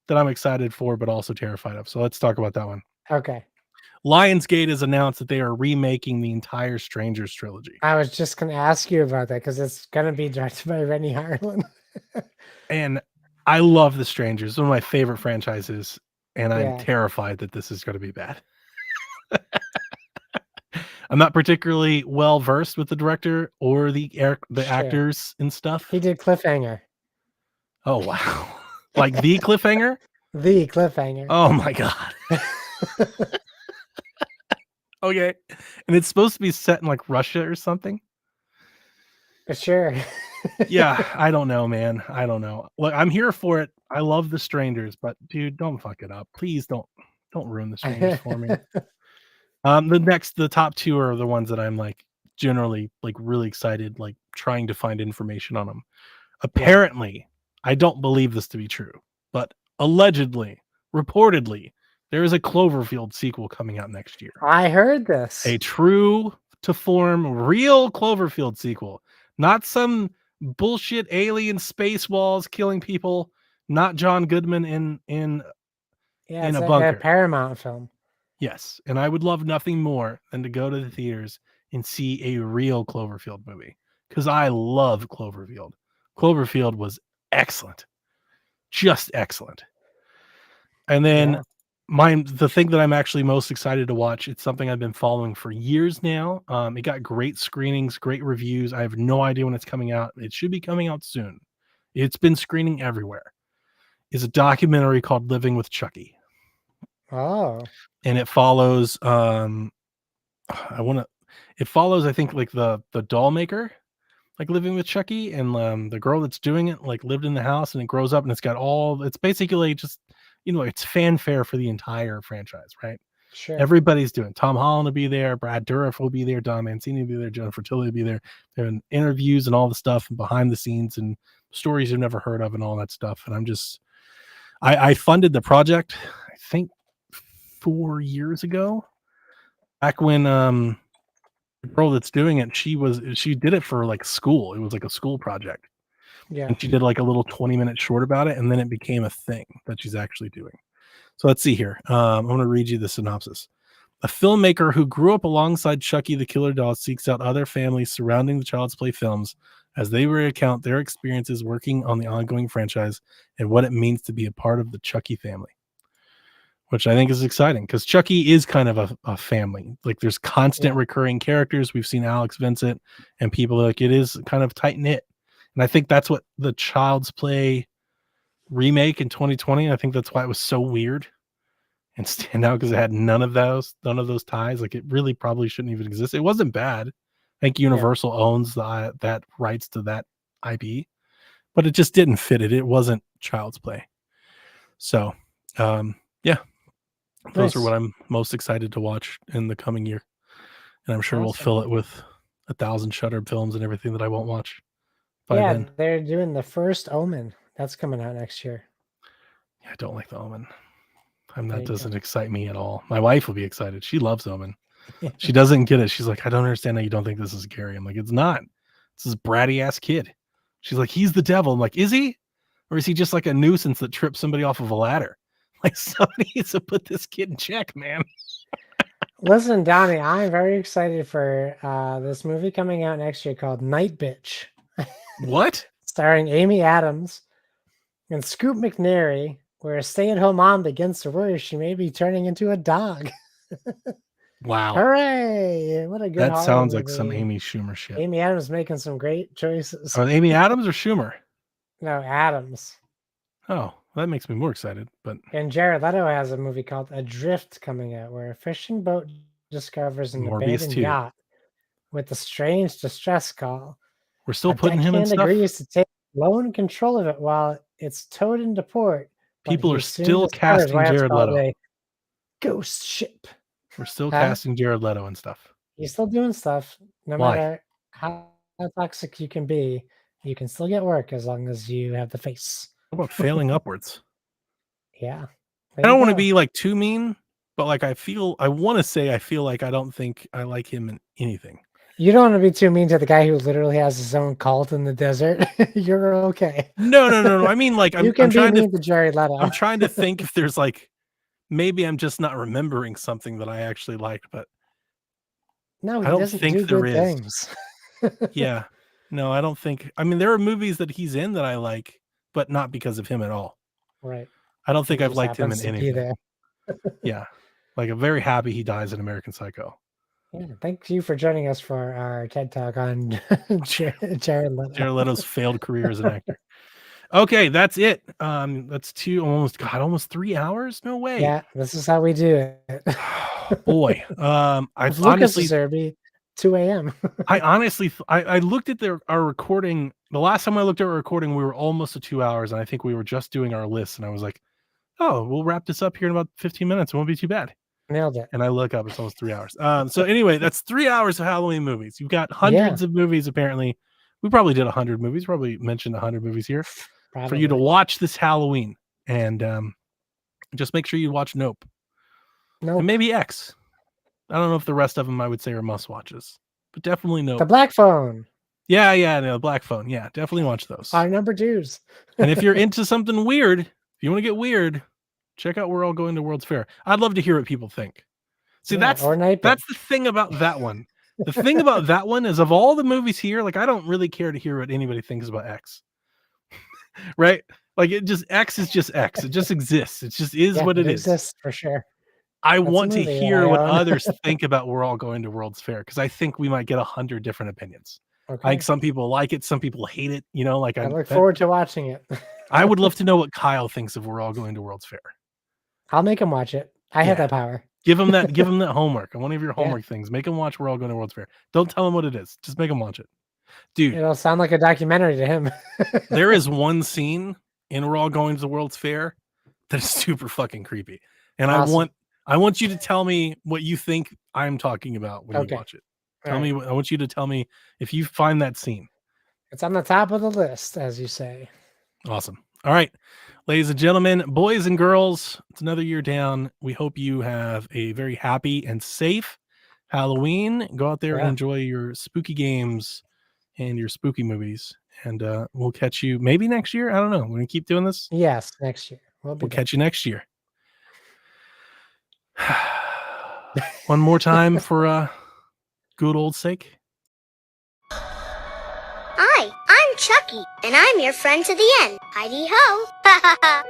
S1: that I'm excited for, but also terrified of. So let's talk about that one.
S2: Okay.
S1: Lionsgate has announced that they are remaking the entire Strangers trilogy.
S2: I was just gonna ask you about that because it's gonna be directed by Rennie Harlan.
S1: And I love The Strangers, one of my favorite franchises, and I'm
S2: Yeah,
S1: terrified that this is gonna be bad. I'm not particularly well versed with the director or the
S2: sure.
S1: actors and
S2: He
S1: stuff.
S2: did Cliffhanger.
S1: Oh, wow. Like the cliffhanger?
S2: The Cliffhanger.
S1: Oh my god. Okay. And it's supposed to be set in, like, Russia or something?
S2: Sure.
S1: Yeah, I don't know, man. I don't know. Look, I'm here for it. I love The Strangers, but dude, don't fuck it up. Please don't ruin The Strangers for me. The top 2 are the ones that I'm, like, generally, like, really excited, like, trying to find information on them.
S2: Yeah.
S1: Apparently, I don't believe this to be true, but allegedly, reportedly, there is a Cloverfield sequel coming out next year.
S2: I heard this.
S1: A true to form real Cloverfield sequel, not some bullshit alien space walls killing people, not John Goodman
S2: Yeah,
S1: in
S2: it's
S1: a
S2: a
S1: bunker.
S2: Paramount film.
S1: Yes, and I would love nothing more than to go to the theaters and see a real Cloverfield movie, because I love Cloverfield. Cloverfield was excellent, just excellent. And then
S2: Yeah.
S1: the thing that I'm actually most excited to watch, it's something I've been following for years now. It got great screenings, great reviews. I have no idea when it's coming out. It should be coming out soon. It's been screening everywhere. Is a documentary called Living with Chucky.
S2: Oh,
S1: And it follows I want to it follows, I think, like the doll maker, like, living with Chucky, and the girl that's doing it, like, lived in the house, and it grows up, and it's basically just, it's fanfare for the entire franchise, right?
S2: sure.
S1: Everybody's doing. Tom Holland will be there, Brad Dourif will be there, Don Mancini will be there, Jennifer Tilly will be there. Doing interviews and all the stuff and behind the scenes and stories you've never heard of and all that stuff. And I funded the project, I think 4 years ago, back when the girl that's doing it, she did it for, like, school. It was like a school project.
S2: Yeah.
S1: And she did, like, a little 20-minute short about it, and then it became a thing that she's actually doing. So let's see here. I'm gonna read you the synopsis. A filmmaker who grew up alongside Chucky the Killer Doll seeks out other families surrounding the Child's Play films as they recount their experiences working on the ongoing franchise and what it means to be a part of the Chucky family, which I think is exciting because Chucky is kind of a family. Like, there's constant
S2: Yeah.
S1: recurring characters. We've seen Alex Vincent, and people are like, it is kind of tight knit. And I think that's what the Child's Play remake in 2020, I think that's why it was so weird and stand out, because it had none of those ties. Like, it really probably shouldn't even exist. It wasn't bad. I think
S2: Yeah.
S1: Universal owns that rights to that IP, but it just didn't fit it. It wasn't Child's Play. So, yeah, Those are
S2: Nice.
S1: what I'm most excited to watch in the coming year, and I'm sure we'll
S2: Awesome.
S1: fill it with 1,000 Shudder films and everything that I won't watch by
S2: Yeah,
S1: then.
S2: they're doing the first Omen. That's coming out next year.
S1: Yeah, I don't like The Omen.
S2: There
S1: That
S2: you
S1: doesn't
S2: go.
S1: excite me at all. My wife will be excited. She loves Omen. She doesn't get it. She's like, "I don't understand how you don't think this is scary." I'm like, "It's not. It's this bratty ass kid." She's like, "He's the devil." I'm like, "Is he? Or is he just like a nuisance that trips somebody off of a ladder?" Like, somebody needs to put this kid in check, man.
S2: Listen, Donnie, I'm very excited for this movie coming out next year called Night Bitch,
S1: What?
S2: starring Amy Adams and Scoop McNairy, where a stay-at-home mom begins to worry she may be turning into a dog.
S1: Wow.
S2: Hooray! What a good
S1: That
S2: horror
S1: sounds like some
S2: movie.
S1: Amy Schumer shit.
S2: Amy Adams making some great choices.
S1: Amy Adams or Schumer?
S2: No, Adams.
S1: Oh, that makes me more excited, but
S2: And Jared Leto has a movie called Adrift coming out, where a fishing boat discovers an
S1: Morbius
S2: abandoned
S1: 2.
S2: yacht with a strange distress call.
S1: We're still
S2: A
S1: putting him in
S2: deckhand
S1: stuff?
S2: agrees to take lone control of it while it's towed into port, but
S1: People are
S2: he soon
S1: still
S2: discovers
S1: casting
S2: why it's
S1: Jared
S2: called
S1: Leto.
S2: a ghost ship.
S1: We're still
S2: Huh?
S1: casting Jared Leto and stuff.
S2: He's still doing stuff, no
S1: Why?
S2: matter how toxic you can be. You can still get work as long as you have the face.
S1: How about failing upwards?
S2: Yeah,
S1: I
S2: there you
S1: don't wanna
S2: go.
S1: be, like, too mean, but, like, I wanna say I feel like I don't think I like him in anything.
S2: You don't want to be too mean to the guy who literally has his own cult in the desert. You're okay.
S1: No, no, no, no, I mean, like,
S2: You
S1: I'm
S2: can be
S1: trying to
S2: mean to Jared Leto.
S1: I'm trying to think if there's, like, maybe I'm just not remembering something that I actually liked, but
S2: No,
S1: I
S2: he
S1: don't
S2: doesn't
S1: think
S2: do
S1: there
S2: good
S1: is.
S2: things.
S1: Yeah. No, I don't think I mean, there are movies that he's in that I like, but not because of him at all.
S2: Right.
S1: I don't
S2: He
S1: think I've
S2: just
S1: liked him in
S2: happens to be
S1: anything.
S2: there.
S1: Yeah. Like, I'm very happy he dies in American Psycho.
S2: Yeah, thank you for joining us for our TED Talk on Jared Leto.
S1: Jared Leto's failed career as an actor. Okay, that's it. That's 2 almost 3 hours? No way.
S2: Yeah, this is how we do it.
S1: Boy,
S2: If Lucas is there, it'd be 2 AM.
S1: I honestly I looked at our recording the last time I looked at our recording, we were almost at 2 hours, and I think we were just doing our list, and I was like, "Oh, we'll wrap this up here in about 15 minutes. It won't be too bad."
S2: Nailed it.
S1: And I look up, it's almost 3 hours. So anyway, that's 3 hours of Halloween movies. You've got
S2: Yeah,
S1: hundreds of movies apparently. We probably did 100 movies, probably mentioned 100 movies here for you to
S2: probably.
S1: watch this Halloween, and, just make sure you watch Nope, and
S2: Nope.
S1: maybe X. I don't know if the rest of them I would say are must watches, but definitely
S2: The
S1: Nope.
S2: Black Phone.
S1: Yeah, yeah, no, Black Phone. Yeah, definitely watch those.
S2: Our number 2s.
S1: And if you're into something weird, if you wanna get weird, check out We're All Going to World's Fair. I'd love to hear what people think. See,
S2: Yeah, or Night Bitch.
S1: that's the thing about that one. The thing about that one is of all the movies here, like, I don't really care to hear what anybody thinks about X, right? Like, it just X is just X. It just exists. It just is
S2: Yeah,
S1: what
S2: it
S1: it is.
S2: exists for sure.
S1: I
S2: That's a
S1: want to
S2: movie that
S1: hear
S2: I
S1: what
S2: own.
S1: others think about We're All Going to World's Fair because I think we might get 100 different opinions. I think
S2: Okay.
S1: some people like it, some people hate it, like
S2: I look forward to watching it.
S1: I would love to know what Kyle thinks of We're All Going to World's Fair.
S2: I'll make him watch it. I have
S1: Yeah.
S2: that power.
S1: Give him that homework. One of your
S2: Yeah.
S1: homework things. Make him watch We're All Going to World's Fair. Don't tell him what it is. Just make him watch it. Dude,
S2: It'll sound like a documentary to him.
S1: there is one scene in We're All Going to the World's Fair that is super fucking creepy. And
S2: Awesome.
S1: I want you to tell me what you think I'm talking about when you
S2: Okay.
S1: watch it.
S2: All right.
S1: I want you to tell me if you find that scene.
S2: It's on the top of the list, as you say.
S1: Awesome. All right. Ladies and gentlemen, boys and girls, it's another year down. We hope you have a very happy and safe Halloween. Go out there and
S2: Yeah.
S1: enjoy your spooky games and your spooky movies. And we'll catch you maybe next year. I don't know. We're going to keep doing this.
S2: Yes, next year. We'll
S1: Catch you next year. One more time for good old sake.
S3: Hi, I'm Chucky, and I'm your friend to the end. Heidi ho! Ha ha ha!